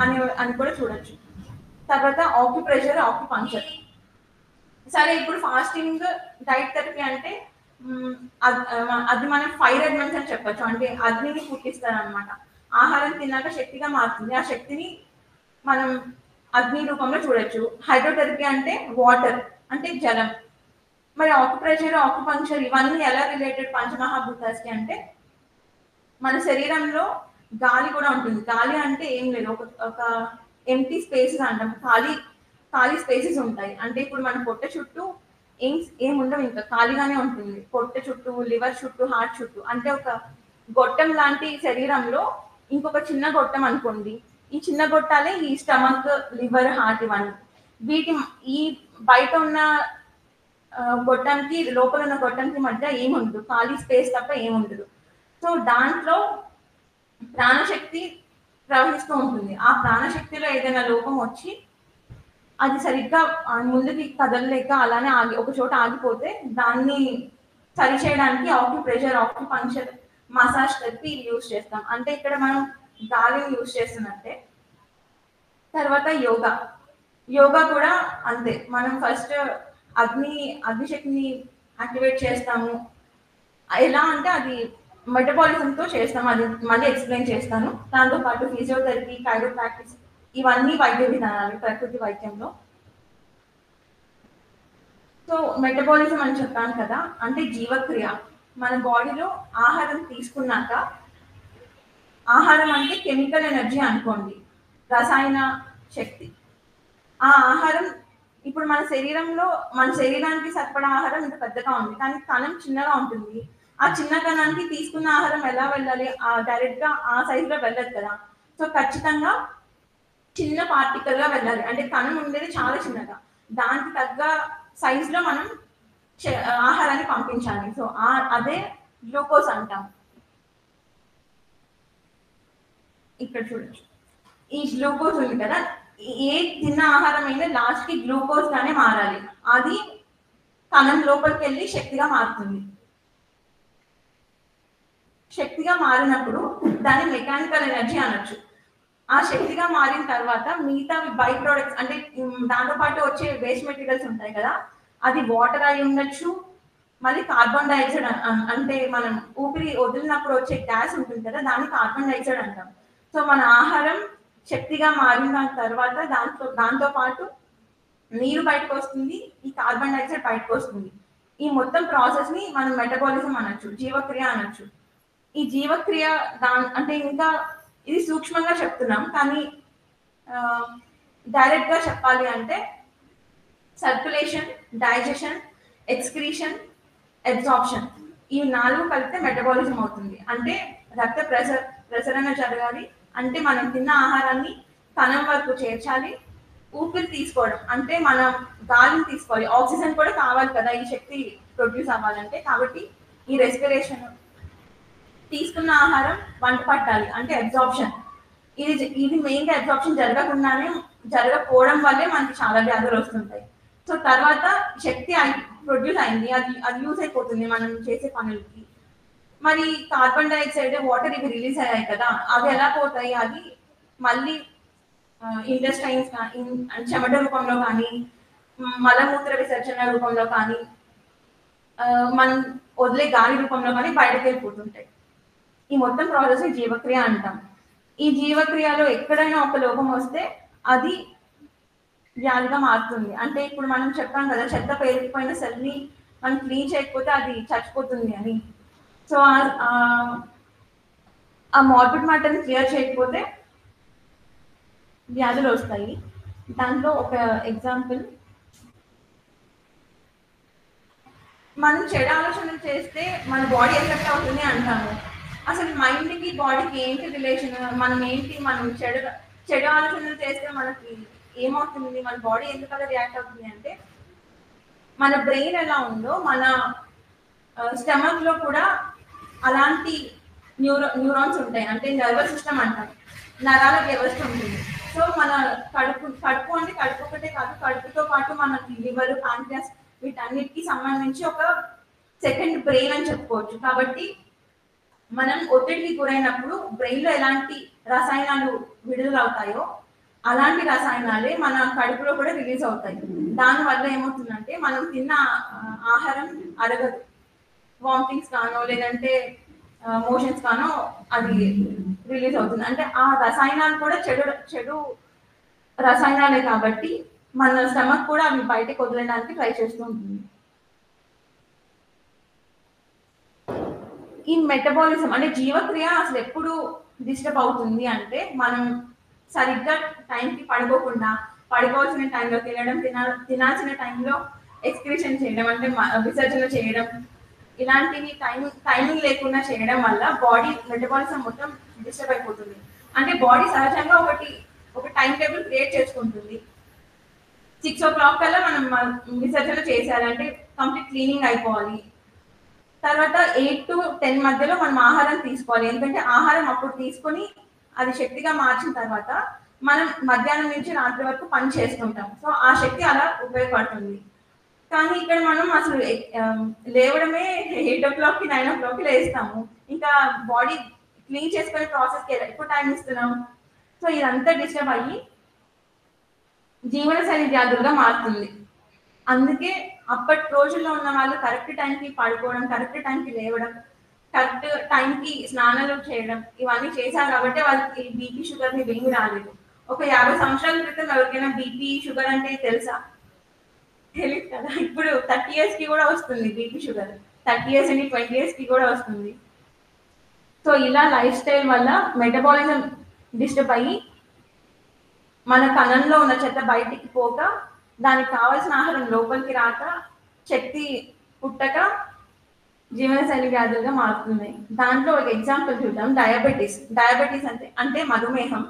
అని కూడా చూడొచ్చు. తర్వాత ఆక్యుప్రెషర్, ఆక్యుపంక్చర్. సరే ఇప్పుడు ఫాస్టింగ్ డైట్ థెరపీ అంటే అది మనం ఫైర్ ఎలిమెంట్స్ అని చెప్పొచ్చు. అంటే అగ్నిని పుట్టిస్తారు అనమాట. ఆహారం తిన్నాక శక్తిగా మారుతుంది, ఆ శక్తిని మనం అగ్ని రూపంలో చూడొచ్చు. హైడ్రోథెరపీ అంటే వాటర్, అంటే జలం. మరి ఆక్యుప్రెషర్, ఆక్యుపంక్చర్ ఇవన్నీ ఎలా రిలేటెడ్ పంచమహాభూతాస్కి అంటే మన శరీరంలో గాలి కూడా ఉంటుంది. గాలి అంటే ఏం లేదు, ఒక ఎంటీ స్పేసెస్ అంటాం, ఖాళీ స్పేసెస్ ఉంటాయి. అంటే ఇప్పుడు మన పొట్ట చుట్టూ ఏం ఉండవు, ఇంకా ఖాళీగానే ఉంటుంది. పొట్ట చుట్టూ, లివర్ చుట్టూ, హార్ట్ చుట్టూ. అంటే ఒక గొట్టం లాంటి శరీరంలో ఇంకొక చిన్న గొట్టం అనుకోండి. ఈ చిన్న గొట్టాలే ఈ స్టమక్, లివర్, హార్ట్ ఇవన్నీ. ఈ బయట ఉన్న గొట్టంకి, లోపల ఉన్న గొట్టంకి మధ్య ఏముండదు, ఖాళీ స్పేస్ తప్ప ఏముండదు. సో దాంట్లో ప్రాణశక్తి ప్రవహిస్తూ ఉంటుంది. ఆ ప్రాణశక్తిలో ఏదైనా లోపం వచ్చి అది సరిగ్గా ముందుకి కదలలేక అలానే ఒక చోట ఆగిపోతే దాన్ని సరిచేయడానికి acupressure, acupuncture, massage therapy use చేస్తాం. అంటే ఇక్కడ మనం గాలిని యూజ్ చేస్తున్నట్టే. తర్వాత యోగా కూడా అంతే. మనం ఫస్ట్ అగ్నిశక్తిని యాక్టివేట్ చేస్తాము. ఎలా అంటే అది మెటబాలిజంతో చేస్తాం, అది మళ్ళీ ఎక్స్ప్లెయిన్ చేస్తాను. దాంతోపాటు ఫిజియోథెరపీ, కైరోప్రాక్టిస్ ఇవన్నీ వైద్య విధానాలు ప్రకృతి వైద్యంలో. సో మెటబాలిజం అని చెప్పాను కదా, అంటే జీవక్రియ. మన బాడీలో ఆహారం తీసుకున్నాక, ఆహారం అంటే కెమికల్ ఎనర్జీ అనుకోండి, రసాయన శక్తి. ఆ ఆహారం ఇప్పుడు మన శరీరానికి సరిపడా ఆహారం ఇంత పెద్దగా ఉంది, కానీ కణం చిన్నగా ఉంటుంది. ఆ చిన్న కణానికి తీసుకున్న ఆహారం ఎలా వెళ్ళాలి? డైరెక్ట్ గా ఆ సైజ్ లో వెళ్ళదు కదా. సో ఖచ్చితంగా చిన్న పార్టికల్ గా వెళ్ళాలి. అంటే కణం ఉండేది చాలా చిన్నగా, దానికి తగ్గ సైజ్ లో మనం ఆహారాన్ని పంపించాలి. సో అదే గ్లూకోజ్ అంటాం. ఇక్కడ చూడొచ్చు. ఈ గ్లూకోజ్ ఉంది కదా, ఏ తిన్న ఆహారం అయినా లాస్ట్ కి గ్లూకోజ్ గానే మారాలి. అది కణం లోపలికి వెళ్ళి శక్తిగా మారుతుంది. శక్తిగా మారినప్పుడు దాన్ని మెకానికల్ ఎనర్జీ అనొచ్చు. ఆ శక్తిగా మారిన తర్వాత మిగతా బై ప్రొడక్ట్స్ అంటే దాంతో పాటు వచ్చే వేస్ట్ మెటీరియల్స్ ఉంటాయి కదా, అది వాటర్ అయి ఉండొచ్చు, మళ్ళీ కార్బన్ డైఆక్సైడ్ అంటే మనం ఊపిరి వదిలినప్పుడు వచ్చే గ్యాస్ ఉంటుంది కదా, దాన్ని కార్బన్ డైఆక్సైడ్ అంటాం. సో మన ఆహారం శక్తిగా మారిన తర్వాత దాంతో పాటు నీరు బయటకు వస్తుంది, ఈ కార్బన్ డైఆక్సైడ్ బయటకు వస్తుంది. ఈ మొత్తం ప్రాసెస్ ని మనం మెటబాలిజం అనొచ్చు, జీవక్రియ అనొచ్చు. ఈ జీవక్రియ అంటే ఇంకా ఇది సూక్ష్మంగా చెప్తున్నాం, కానీ డైరెక్ట్ గా చెప్పాలి అంటే సర్క్యులేషన్, డైజెషన్, ఎక్స్క్రీషన్, అబ్జార్ప్షన్, ఈ 4 కలిపితే మెటబాలిజం అవుతుంది. అంటే రక్త ప్రసరణ జరగాలి, అంటే మనం తిన్న ఆహారాన్ని కణం వరకు చేర్చాలి. ఊపిరి తీసుకోవడం అంటే మనం గాలిని తీసుకోవాలి, ఆక్సిజన్ కూడా కావాలి కదా ఈ శక్తి ప్రొడ్యూస్ అవ్వాలంటే. కాబట్టి ఈ రెస్పిరేషన్, తీసుకున్న ఆహారం వంట పట్టాలి అంటే అబ్జార్ప్షన్. ఇది మెయిన్ గా అబ్జార్ప్షన్ జరగకపోవడం వల్లే మనకి చాలా వ్యాధులు వస్తుంటాయి. సో తర్వాత శక్తి ప్రొడ్యూస్ అయింది, అది యూజ్ అయిపోతుంది మనం చేసే పనులకి. మరి కార్బన్ డైఆక్సైడ్, వాటర్ ఇవి రిలీజ్ అయ్యాయి కదా, అవి ఎలా పోతాయి? అది మళ్ళీ ఇండస్ట్రైన్స్ చెమట రూపంలో కానీ, మలమూత్ర విసర్జన రూపంలో కానీ, మనం వదిలే గాలి రూపంలో కానీ బయటకు వెళ్ళిపోతుంటాయి. ఈ మొత్తం ప్రాసెస్ జీవక్రియ అంటాం. ఈ జీవక్రియలో ఎక్కడైనా ఒక లోపం వస్తే అది వ్యాధిగా మారుతుంది. అంటే ఇప్పుడు మనం చెప్పాం కదా, చెత్త పేరుకుపోయిన సెల్ ని మనం క్లీన్ చేయకపోతే అది చచ్చిపోతుంది అని. సో ఆ మార్బిడ్ మ్యాటర్ని క్లియర్ చేయకపోతే వ్యాధులు వస్తాయి. దాంట్లో ఒక ఎగ్జాంపుల్, మనం చెడు ఆలోచనలు చేస్తే మన బాడీ ఎఫెక్ట్ అవుతుంది అంటాము. అసలు మైండ్కి బాడీకి ఏంటి రిలేషన్? మనం చెడు ఆలోచనలు చేస్తే మనకి ఏమవుతుంది? మన బాడీ ఎందుకలా రియాక్ట్ అవుతుంది అంటే, మన బ్రెయిన్ ఎలా ఉందో మన స్టమక్ లో కూడా అలాంటి న్యూరాన్స్ ఉంటాయి. అంటే నర్వస్ సిస్టమ్ అంటాం, నరాల వ్యవస్థ ఉంటుంది. సో మన కడుపు అంటే కడుపు ఒకటే కాదు, కడుపుతో పాటు మనకి లివర్, ప్యాంక్రియాస్ వీటన్నిటికి సంబంధించి ఒక సెకండ్ బ్రెయిన్ అని చెప్పుకోవచ్చు. కాబట్టి మనం ఒత్తిడికి గురైనప్పుడు బ్రెయిన్ లో ఎలాంటి రసాయనాలు విడుదల అవుతాయో అలాంటి రసాయనాలే మన కడుపులో కూడా రిలీజ్ అవుతాయి. దానివల్ల ఏమవుతుందంటే మనం తిన్న ఆహారం అరగదు, వామిటింగ్స్ కానో లేదంటే మోషన్స్ కానో అది రిలీజ్ అవుతుంది. అంటే ఆ రసాయనాలు కూడా చెడు రసాయనాలే కాబట్టి మన స్టమక్ కూడా అవి బయటకు వదిలేయడానికి ట్రై చేస్తూ ఉంటుంది. ఈ మెటబాలిజం అంటే జీవక్రియ అసలు ఎప్పుడు డిస్టర్బ్ అవుతుంది అంటే, మనం సరిగ్గా టైంకి పడుకోవాల్సిన టైంలో తినడం, తినాల్సిన టైంలో ఎక్స్క్రీషన్ చేయడం అంటే విసర్జన చేయడం, ఇలాంటివి టైమింగ్ లేకుండా చేయడం వల్ల బాడీ మెటబాలిజం మొత్తం డిస్టర్బ్ అయిపోతుంది. అంటే బాడీ సహజంగా ఒక టైం టేబుల్ క్రియేట్ చేసుకుంటుంది. 6 o'clock కల్లా మనం విసర్జన చేసేయాలంటే కంప్లీట్ క్లీనింగ్ అయిపోవాలి. తర్వాత 8 to 10 మధ్యలో మనం ఆహారం తీసుకోవాలి. ఎందుకంటే ఆహారం అప్పుడు తీసుకొని అది శక్తిగా మార్చిన తర్వాత మనం మధ్యాహ్నం నుంచి రాత్రి వరకు పని చేస్తుంటాం. సో ఆ శక్తి అలా ఉపయోగపడుతుంది. కానీ ఇక్కడ మనం అసలు లేవడమే 8 o'clock, 9 o'clock లేస్తాము. ఇంకా బాడీ క్లీన్ చేసుకునే ప్రాసెస్కి ఎక్కువ టైం ఇస్తున్నాం. సో ఇదంతా డిస్టర్బ్ అయ్యి జీవనశైలి వ్యాధులుగా మారుతుంది. అందుకే అప్పటి రోజుల్లో ఉన్న వాళ్ళు కరెక్ట్ టైంకి పడుకోవడం, కరెక్ట్ టైంకి లేవడం, కరెక్ట్ టైంకి స్నానాలు చేయడం ఇవన్నీ చేశారు కాబట్టి వాళ్ళకి బీపీ, షుగర్ ఏమీ రాలేదు. ఒక 50 సంవత్సరాల క్రితం ఎవరికైనా బీపీ, షుగర్ అంటే తెలుసా? తెలియదు కదా. ఇప్పుడు 30 years కి కూడా వస్తుంది బీపీ, షుగర్. 30 years అని 20 years కి కూడా వస్తుంది. సో ఇలా లైఫ్ స్టైల్ వల్ల మెటబాలిజం డిస్టర్బ్ అయ్యి మన కణంలో ఉన్న చెత్త బయటికి పోక, దానికి కావాల్సిన ఆహారం లోపలికి రాక, శక్తి పుట్టక జీవనశైలి వ్యాధులుగా మారుతున్నాయి. దాంట్లో ఒక ఎగ్జాంపుల్ చూద్దాం, డయాబెటీస్. డయాబెటీస్ అంటే మధుమేహం.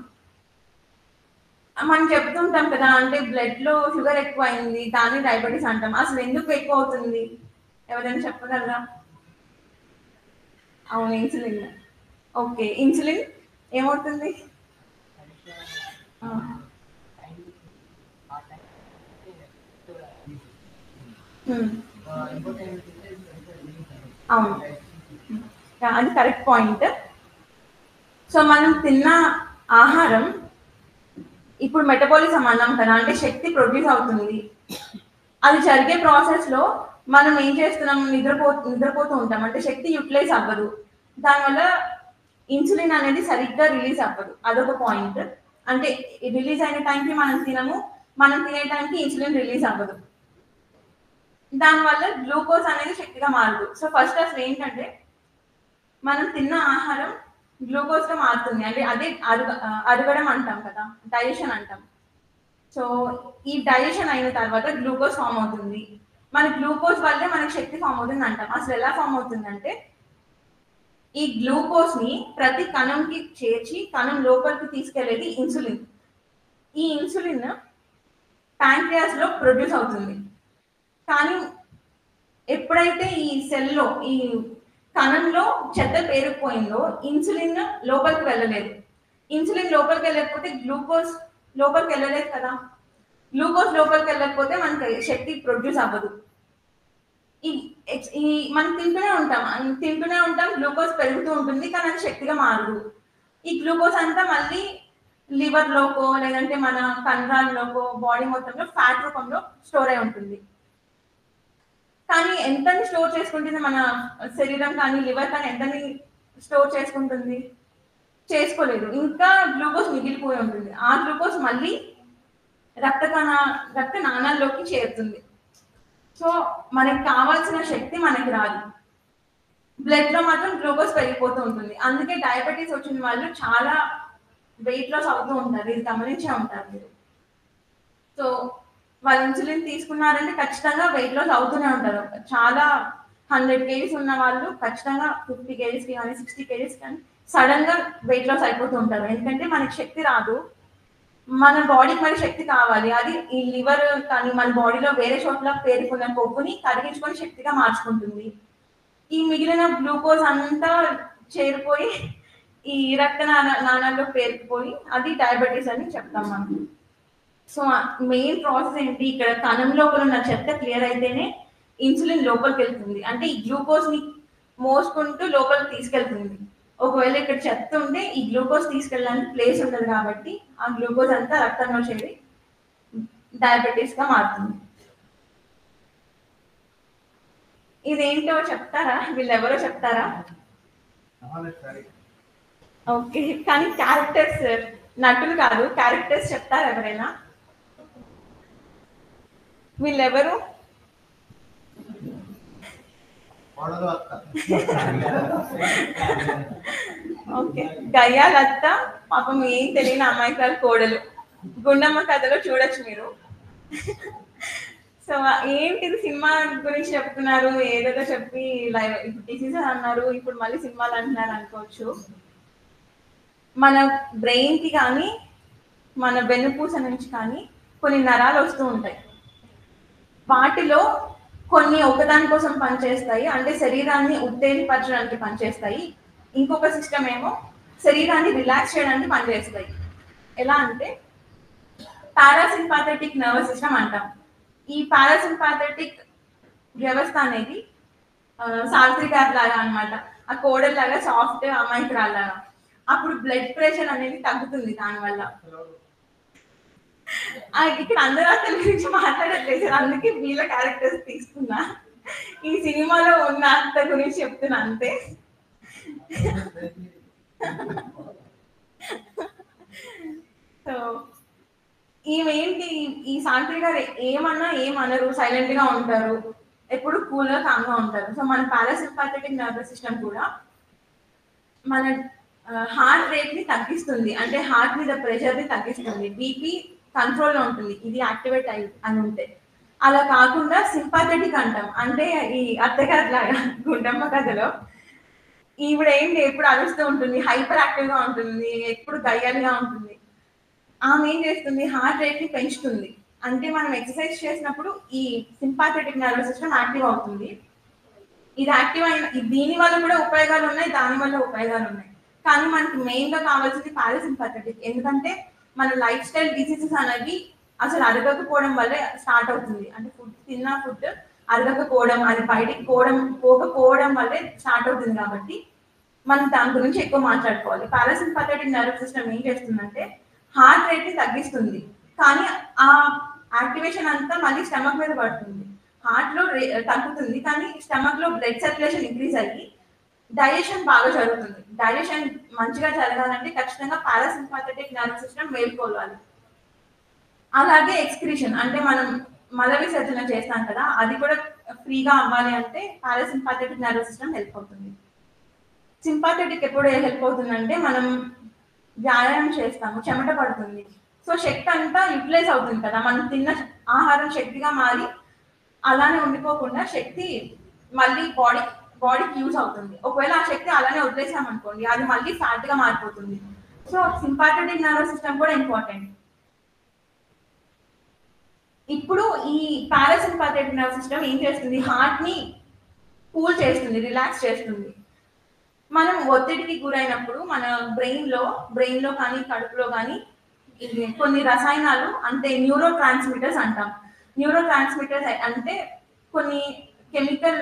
మనం చెప్తుంటాం కదా, అంటే బ్లడ్ లో షుగర్ ఎక్కువ అయింది, దాన్ని డయాబెటీస్ అంటాం. అసలు ఎందుకు ఎక్కువ అవుతుంది ఎవరైనా చెప్పగలరా? అవును, ఇన్సులిన్. ఓకే, ఇన్సులిన్ ఏమవుతుంది? అవును, అది కరెక్ట్ పాయింట్. సో మనం తిన్న ఆహారం ఇప్పుడు మెటబాలిజం అన్నాం కదా, అంటే శక్తి ప్రొడ్యూస్ అవుతుంది. అది జరిగే ప్రాసెస్లో మనం ఏం చేస్తున్నాం, నిద్రపోతూ ఉంటాం, అంటే శక్తి యూటిలైజ్ అవ్వదు. దానివల్ల ఇన్సులిన్ అనేది సరిగ్గా రిలీజ్ అవ్వదు, అదొక పాయింట్. అంటే రిలీజ్ అయిన టైంకి మనం తినము, మనం తినే టైంకి ఇన్సులిన్ రిలీజ్ అవ్వదు. దానివల్ల గ్లూకోజ్ అనేది శక్తిగా మారదు. సో ఫస్ట్ అసలు ఏంటంటే మనం తిన్న ఆహారం గ్లూకోజ్గా మారుతుంది, అంటే అదే అరగడం అంటాం కదా, డైజెషన్ అంటాం. సో ఈ డైజెషన్ అయిన తర్వాత గ్లూకోజ్ ఫామ్ అవుతుంది. మన గ్లూకోజ్ వల్లే మనకి శక్తి ఫామ్ అవుతుంది అంటాం. అసలు ఎలా ఫామ్ అవుతుందంటే ఈ గ్లూకోజ్ ని ప్రతి కణంకి చేర్చి కణం లోపలికి తీసుకెళ్లేది ఇన్సులిన్. ఈ ఇన్సులిన్ ప్యాంక్రియాస్ లో ప్రొడ్యూస్ అవుతుంది. కానీ ఎప్పుడైతే ఈ సెల్లో ఈ కణంలో చెత్త పేరుకుపోయిందో ఇన్సులిన్ లోపలికి వెళ్ళలేదు. ఇన్సులిన్ లోపలికి వెళ్ళకపోతే గ్లూకోజ్ లోపలికి వెళ్ళలేదు కదా, గ్లూకోజ్ లోపలికి వెళ్ళకపోతే మనకి శక్తి ప్రొడ్యూస్ అవ్వదు. ఈ మనం తింటూనే ఉంటాం, గ్లూకోజ్ పెరుగుతూ ఉంటుంది, కానీ అది శక్తిగా మారదు. ఈ గ్లూకోజ్ అంతా మళ్ళీ లివర్ లోకో లేదంటే మన కండరాల్లోకో బాడీ మొత్తంలో ఫ్యాట్ రూపంలో స్టోర్ అయి ఉంటుంది. కానీ ఎంతని స్టోర్ చేసుకుంటుంది మన శరీరం కానీ లివర్ కానీ, ఎంతని స్టోర్ చేసుకుంటుంది? చేసుకోలేదు. ఇంకా గ్లూకోజ్ మిగిలిపోయి ఉంటుంది. ఆ గ్లూకోజ్ మళ్ళీ రక్త నాళాల్లోకి చేరుతుంది. సో మనకి కావాల్సిన శక్తి మనకి రాదు. బ్లడ్ లో మాత్రం గ్లూకోజ్ పెరిగిపోతూ ఉంటుంది. అందుకే డయాబెటీస్ వచ్చిన వాళ్ళు చాలా వెయిట్ లాస్ అవుతూ ఉంటారు, ఇది గమనించే ఉంటారు మీరు. సో వాళ్ళు ఇన్సులిన్ తీసుకున్నారంటే ఖచ్చితంగా వెయిట్ లాస్ అవుతూనే ఉంటారు. చాలా 100 kgs ఉన్న వాళ్ళు ఖచ్చితంగా 50 kgs కానీ 60 kgs కానీ సడన్ గా వెయిట్ లాస్ అయిపోతూ ఉంటారు. ఎందుకంటే మనకి శక్తి రాదు, మన బాడీకి మరి శక్తి కావాలి. అది ఈ లివర్ కానీ మన బాడీలో వేరే చోట్ల పేరుకున్న కొవ్వుని కరిగించుకొని శక్తిగా మార్చుకుంటుంది. ఈ మిగిలిన గ్లూకోజ్ అంతా చేరిపోయి ఈ నాళాల్లో పేరుకుపోయి అది డయాబెటీస్ అని చెప్తాం మనం. సో మెయిన్ ప్రాసెస్ ఏంటి, ఇక్కడ కణం లోపల ఉన్న చెత్త క్లియర్ అయితేనే ఇన్సులిన్ లోపలికి వెళ్తుంది, అంటే ఈ గ్లూకోజ్ ని మోసుకుంటూ లోపలికి తీసుకెళ్తుంది. ఒకవేళ ఇక్కడ చెత్త ఉంటే ఈ గ్లూకోజ్ తీసుకెళ్ళడానికి ప్లేస్ ఉండదు, కాబట్టి ఆ గ్లూకోజ్ అంతా రక్తంలో చేరి డయాబెటీస్ గా మారుతుంది. ఇదేంటో చెప్తారా, వీళ్ళెవరో చెప్తారా? ఓకే, కానీ క్యారెక్టర్స్, నటులు కాదు, క్యారెక్టర్స్ చెప్తారా ఎవరైనా? వీళ్ళెవరు? ఓకే, గయ్యాలత్త, పాపం ఏం తెలియని అమాయకాల కోడలు, గుండమ్మ కథలో చూడొచ్చు మీరు. సో ఏంటిది సినిమా గురించి చెప్తున్నారు, ఏదేదో చెప్పి ఇప్పుడు డిసీజెస్ అన్నారు, ఇప్పుడు మళ్ళీ సినిమాలు అంటున్నారు అనుకోవచ్చు. మన బ్రెయిన్ కి కానీ మన వెన్నుపూస నుంచి కానీ కొన్ని నరాలు వస్తూ ఉంటాయి. వాటిలో కొన్ని ఒకదాని కోసం పనిచేస్తాయి, అంటే శరీరాన్ని ఉత్తేజపరచడానికి పనిచేస్తాయి. ఇంకొక సిస్టమ్ ఏమో శరీరాన్ని రిలాక్స్ చేయడానికి పనిచేస్తాయి. ఎలా అంటే పారాసింపాథెటిక్ నర్వస్ సిస్టమ్ అంటాం. ఈ పారాసింపాథెటిక్ వ్యవస్థ అనేది సావిత్రి గారి లాగా అనమాట, ఆ కోడల్ లాగా సాఫ్ట్ అమాయకురాలాగా. అప్పుడు బ్లడ్ ప్రెషర్ అనేది తగ్గుతుంది దానివల్ల. ఇక్కడ అందరూ అతని గురించి మాట్లాడట్లేదు, అందుకే వీళ్ళ క్యారెక్టర్స్ తీసుకున్నా. ఈ సినిమాలో ఉన్న అత్త గురించి చెప్తున్నా అంతే. సో ఈమెంటి, ఈ సావిత్రి గారు ఏమన్నా ఏమనరు, సైలెంట్ గా ఉంటారు, ఎప్పుడు కూల్ గా కామ్ గా ఉంటారు. సో మన పారాసింపాథెటిక్ నర్వస్ సిస్టమ్ కూడా మన హార్ట్ రేట్ ని తగ్గిస్తుంది, అంటే హార్ట్ మీద ప్రెషర్ ని తగ్గిస్తుంది, బీపీ కంట్రోల్ లో ఉంటుంది ఇది యాక్టివేట్ అని ఉంటే. అలా కాకుండా సింపాథెటిక్ అంటాం, అంటే ఈ అత్తగారి లాగా గుండమ్మ కథలో ఈవిడ ఏంటి ఎప్పుడు అరుస్తూ ఉంటుంది, హైపర్ యాక్టివ్ గా ఉంటుంది, ఎప్పుడు గయ్యాలుగా ఉంటుంది. ఆమె ఏం చేస్తుంది, హార్ట్ రేట్ ని పెంచుతుంది. అంటే మనం ఎక్సర్సైజ్ చేసినప్పుడు ఈ సింపాథెటిక్ నర్వస్ సిస్టమ్ యాక్టివ్ అవుతుంది. ఇది యాక్టివ్ అయిన దీని వల్ల కూడా ఉపయోగాలు ఉన్నాయి, దాని వల్ల ఉపయోగాలు ఉన్నాయి. కానీ మనకి మెయిన్ గా కావాల్సింది పారాసింపాథెటిక్, ఎందుకంటే మన లైఫ్ స్టైల్ డిసీజెస్ అనేవి అసలు అరగకపోవడం వల్లే స్టార్ట్ అవుతుంది. అంటే తిన్న ఫుడ్ అరగకపోవడం, అది బయటికి పోకపోవడం వల్లే స్టార్ట్ అవుతుంది కాబట్టి మనం దాని గురించి ఎక్కువ మాట్లాడుకోవాలి. పారాసింపాథెటిక్ నర్వస్ సిస్టమ్ ఏం చేస్తుందంటే హార్ట్ రేట్ ని తగ్గిస్తుంది, కానీ ఆ యాక్టివేషన్ అంతా మళ్ళీ స్టమక్ మీద పడుతుంది. హార్ట్ లో తగ్గుతుంది, కానీ స్టమక్ లో బ్లడ్ సర్క్యులేషన్ ఇంక్రీజ్ అయ్యి డైజెషన్ బాగా జరుగుతుంది. డైజెషన్ మంచిగా జరగాలంటే ఖచ్చితంగా పారాసింపాథెటిక్ నర్వస్ సిస్టమ్ మేల్కోవాలి. అలాగే ఎక్స్క్రీషన్ అంటే మనం మల విసర్జన చేస్తాం కదా, అది కూడా ఫ్రీగా అవ్వాలి అంటే పారాసింపాథెటిక్ నర్వస్ సిస్టమ్ హెల్ప్ అవుతుంది. సింపాథెటిక్ ఎప్పుడు హెల్ప్ అవుతుందంటే మనం వ్యాయామం చేస్తాము, చెమట పడుతుంది, సో శక్తి అంతా యూటిలైజ్ అవుతుంది కదా, మనం తిన్న ఆహారం శక్తిగా మారి అలానే ఉండిపోకుండా శక్తి మళ్ళీ బాడీకి యూజ్ అవుతుంది. ఒకవేళ ఆ శక్తి అలానే వదిలేసామనుకోండి, అది మళ్ళీ ఫ్యాట్ గా మారిపోతుంది. సో సింపాథెటిక్ నర్వస్ సిస్టమ్ కూడా ఇంపార్టెంట్. ఇప్పుడు ఈ పారాసింపాథెటిక్ నర్వస్ సిస్టమ్ ఏం చేస్తుంది, హార్ట్ ని కూల్ చేస్తుంది, రిలాక్స్ చేస్తుంది. మనం ఒత్తిడికి గురైనప్పుడు మన బ్రెయిన్ లో కానీ కడుపులో కానీ కొన్ని రసాయనాలు అంటే న్యూరో ట్రాన్స్మిటర్స్ అంటాం. న్యూరో ట్రాన్స్మిటర్స్ అంటే కొన్ని కెమికల్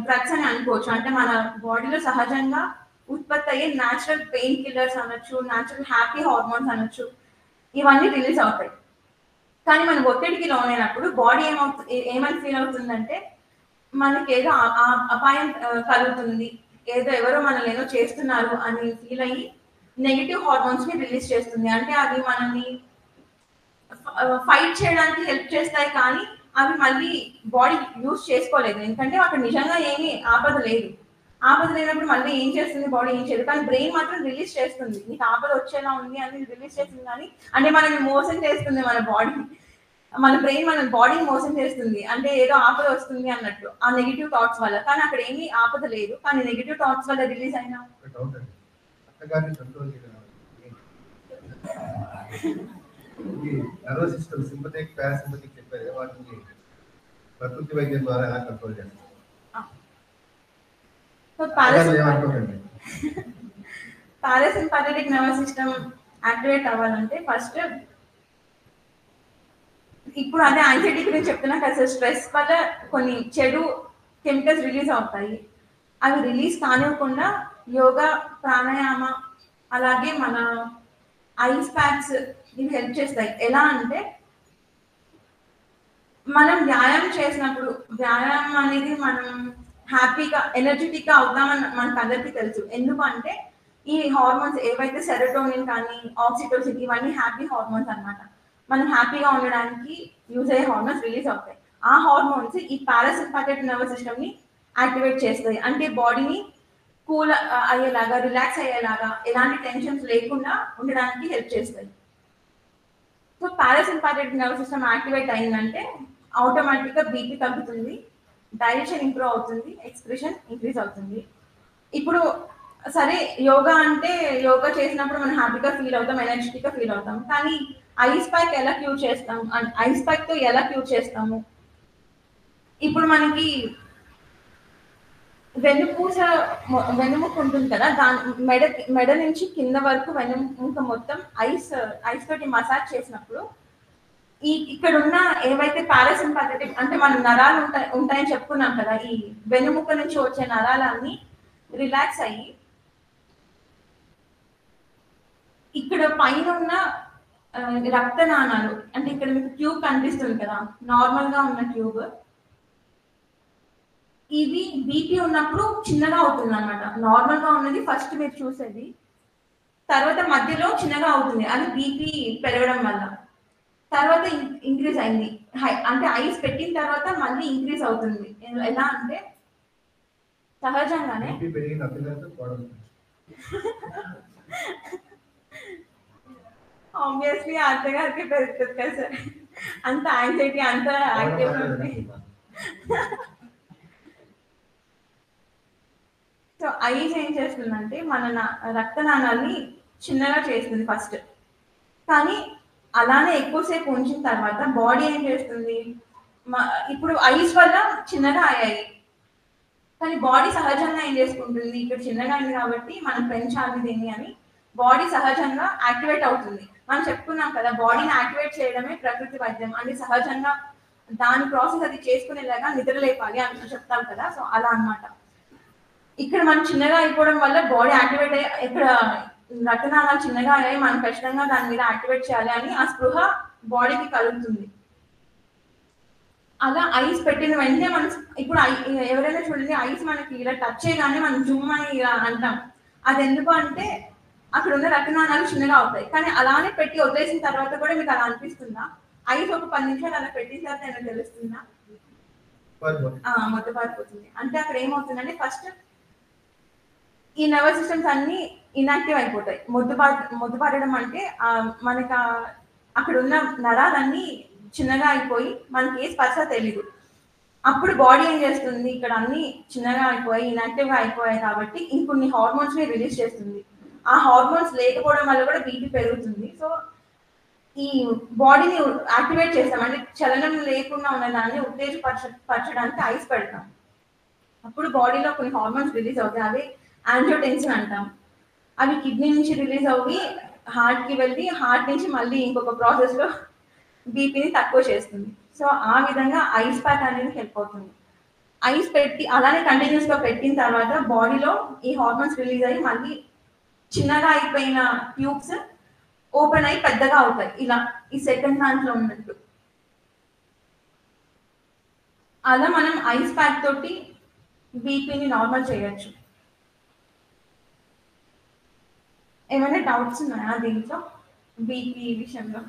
డ్రగ్స్ అని అనుకోవచ్చు. అంటే మన బాడీలో సహజంగా ఉత్పత్తి అయ్యే న్యాచురల్ పెయిన్ కిల్లర్స్ అనొచ్చు, న్యాచురల్ హ్యాపీ హార్మోన్స్ అనొచ్చు, ఇవన్నీ రిలీజ్ అవుతాయి. కానీ మనం ఒత్తిడికి లోనైనప్పుడు బాడీ ఏమని ఫీల్ అవుతుందంటే మనకి ఏదో అపాయం కలుగుతుంది, ఏదో ఎవరో మనల్ని ఏదో చేస్తున్నారు అని ఫీల్ అయ్యి నెగిటివ్ హార్మోన్స్ ని రిలీజ్ చేస్తుంది. అంటే అవి మనల్ని ఫైట్ చేయడానికి హెల్ప్ చేస్తాయి, కానీ అవి మళ్ళీ బాడీ యూజ్ చేసుకోలేదు, ఎందుకంటే అక్కడ నిజంగా ఏమీ ఆపద లేదు. ఆపద లేనప్పుడు మళ్ళీ ఏం చేస్తుంది బాడీ, ఏం చేయదు, కానీ బ్రెయిన్ మాత్రం రిలీజ్ చేస్తుంది, నీకు ఆపద వచ్చేలా ఉంది అని రిలీజ్ చేస్తుంది. కానీ అంటే మనల్ని మోసం చేస్తుంది మన బ్రెయిన్ మన బాడీని మోసం చేస్తుంది, అంటే ఏదో ఆపద వస్తుంది అన్నట్టు ఆ నెగిటివ్ థాట్స్ వల్ల. కానీ అక్కడ ఏమీ ఆపద లేదు, కానీ నెగిటివ్ థాట్స్ వల్ల రిలీజ్ అయినా నర్వస్ సిస్టమ్ సింపథెటిక్ పారాసింపథెటిక్ చెప్పారు, వాటిని ప్రకృతి వైద్యం ద్వారా ఎలా కంట్రోల్ చేస్తారు? పారాసింపాథెటిక్ నర్వస్ సిస్టమ్ యాక్టివేట్ అవ్వాలంటే ఫస్ట్ ఇప్పుడు అదే యాంగ్జైటీ గురించి చెప్తున్నా కదా, స్ట్రెస్ వల్ల కొన్ని చెడు కెమికల్స్ రిలీజ్ అవుతాయి. అవి రిలీజ్ కానివ్వకుండా యోగా, ప్రాణాయామ, అలాగే మన ఐస్ ప్యాక్స్ ఇవి హెల్ప్ చేస్తాయి. ఎలా అంటే మనం వ్యాయామం చేసినప్పుడు, వ్యాయామం అనేది మనం హ్యాపీగా ఎనర్జెటిక్ గా అవుతామని మనకు అందరికీ తెలుసు. ఎందుకంటే ఈ హార్మోన్స్ ఏవైతే సెరోటోనిన్ కానీ ఆక్సిటోసిన్ ఇవన్నీ హ్యాపీ హార్మోన్స్ అన్నమాట. మనం హ్యాపీగా ఉండడానికి యూజ్ అయ్యే హార్మోన్స్ రిలీజ్ అవుతాయి. ఆ హార్మోన్స్ ఈ పారాసింపాథెటిక్ నర్వస్ సిస్టమ్ ని యాక్టివేట్ చేస్తాయి, అంటే బాడీని కూల్ అయ్యేలాగా, రిలాక్స్ అయ్యేలాగా, ఎలాంటి టెన్షన్స్ లేకుండా ఉండడానికి హెల్ప్ చేస్తాయి. So parasympathetic nervous system activate అయిందంటే ఆటోమేటిక్ గా బీపీ తగ్గుతుంది, డైజెషన్ ఇంప్రూవ్ అవుతుంది, ఎక్స్ప్రెషన్ ఇంక్రీజ్ అవుతుంది. ఇప్పుడు సరే యోగా అంటే యోగా చేసినప్పుడు మనం హ్యాపీగా ఫీల్ అవుతాం, ఎనర్జెటిక్ గా ఫీల్ అవుతాం, కానీ ఐస్ ప్యాక్ ఎలా క్యూర్ చేస్తాం, ఐస్ ప్యాక్ తో ఎలా క్యూర్ చేస్తాము? ఇప్పుడు మనకి వెన్నుముక ఉంటుంది కదా, దాని మెడ నుంచి కింద వరకు వెన్నుముక మొత్తం ఐస్ తోటి మసాజ్ చేసినప్పుడు ఇక్కడ ఉన్న ఏవైతే పారాసింపాథెటిక్ అంటే మన నరాలు ఉంటాయని చెప్పుకున్నాం కదా, ఈ వెన్నుముక నుంచి వచ్చే నరాలన్నీ రిలాక్స్ అయ్యి ఇక్కడ పైన ఉన్న రక్తనాళాలు, అంటే ఇక్కడ మీకు ట్యూబ్ కనిపిస్తుంది కదా, నార్మల్ గా ఉన్న ట్యూబ్, ఇది బీపీ ఉన్నప్పుడు చిన్నగా అవుతుంది అనమాట. నార్మల్ గా ఉన్నది ఫస్ట్ మీరు చూసేది, తర్వాత మధ్యలో చిన్నగా అవుతుంది, అది బీపీ పెరగడం వల్ల. తర్వాత ఇంక్రీజ్ అయింది, అంటే ఐస్ పెట్టిన తర్వాత మళ్ళీ ఇంక్రీజ్ అవుతుంది. ఎలా అంటే సహజంగానే ఆబ్వియస్లీ అత్తగారికి పెరుగుతుంది కదా సార్, అంత యాంగ్జైటీ అంత యాక్టివ్ ఉంది. సో ఐస్ ఏం చేస్తుందంటే మన రక్తనాళాన్ని చిన్నగా చేస్తుంది ఫస్ట్, కానీ అలానే ఎక్కువసేపు ఉంచిన తర్వాత బాడీ ఏం చేస్తుంది, ఇప్పుడు ఐస్ వల్ల చిన్నగా అయ్యాయి, కానీ బాడీ సహజంగా ఏం చేసుకుంటుంది, ఇక్కడ చిన్నగా అయింది కాబట్టి మనం పెంచాలి దీన్ని అని బాడీ సహజంగా యాక్టివేట్ అవుతుంది. మనం చెప్పుకున్నాం కదా, బాడీని యాక్టివేట్ చేయడమే ప్రకృతి వైద్యం, అంటే సహజంగా దాని ప్రాసెస్ అది చేసుకునేలాగా నిద్ర లేపాలి అని చెప్తాం కదా. సో అలా అన్నమాట. ఇక్కడ మనం చిన్నగా అయిపోవడం వల్ల బాడీ యాక్టివేట్ అయ్యి ఇక్కడ రక్తనాళాలు చిన్నగా అయ్యాయి, మనం ఖచ్చితంగా దాని మీద యాక్టివేట్ చేయాలి అని ఆ స్పృహ బాడీకి కలుగుతుంది. అలా ఐస్ పెట్టిన వెంటనే మనం ఇప్పుడు ఎవరైనా చూడండి, ఐస్ మనకి ఇలా టచ్ చేయగానే మనం జుమ్ అని ఇలా అంటాం. అది ఎందుకు అంటే అక్కడ ఉన్న రక్తనాళాలు చిన్నగా అవుతాయి. కానీ అలానే పెట్టి వదిలేసిన తర్వాత కూడా మీకు అలా అనిపిస్తుందా? ఐస్ ఒక 10 నిమిషాలు అలా పెట్టిన తర్వాత ఏమైనా తెలుస్తుందా? మొత్తపారిపోతుంది. అంటే అక్కడ ఏమవుతుందంటే ఫస్ట్ ఈ నర్వస్ సిస్టమ్స్ అన్ని ఇన్యాక్టివ్ అయిపోతాయి. మొద్దుపారడం అంటే మనకి అక్కడ ఉన్న నరాలన్నీ చిన్నగా అయిపోయి మనకి ఏ స్పర్శ తెలీదు. అప్పుడు బాడీ ఏం చేస్తుంది, ఇక్కడ అన్ని చిన్నగా అయిపోయి ఇన్యాక్టివ్ గా అయిపోయాయి కాబట్టి ఇంకొన్ని హార్మోన్స్ ని రిలీజ్ చేస్తుంది. ఆ హార్మోన్స్ లేకపోవడం వల్ల కూడా బీపీ పెరుగుతుంది. సో ఈ బాడీని యాక్టివేట్ చేస్తాం, అంటే చలనం లేకుండా ఉన్న దాన్ని ఉత్తేజపరచడానికి ఐస్ పెడతాం. అప్పుడు బాడీలో కొన్ని హార్మోన్స్ రిలీజ్ అవుతాయి, అవి యాంజియోటెన్సిన్ అంటాం. అవి కిడ్నీ నుంచి రిలీజ్ అవ్వి హార్ట్ కి వెళ్ళి హార్ట్ నుంచి మళ్ళీ ఇంకొక ప్రాసెస్ లో బీపీని తక్కువ చేస్తుంది. సో ఆ విధంగా ఐస్ ప్యాక్ అనేది హెల్ప్ అవుతుంది. ఐస్ పెట్టి అలానే కంటిన్యూస్ గా పెట్టిన తర్వాత బాడీలో ఈ హార్మోన్స్ రిలీజ్ అయ్యి మళ్ళీ చిన్నగా అయిపోయిన ట్యూబ్స్ ఓపెన్ అయ్యి పెద్దగా అవుతాయి, ఇలా ఈ సెకండ్ దాంట్లో ఉన్నట్టు. అలా మనం ఐస్ ప్యాక్ తోటి బీపీని నార్మల్ చేయొచ్చు. ఏమైనా డౌట్స్ ఉన్నాయా దీంట్లో బీపీ విషయంలో?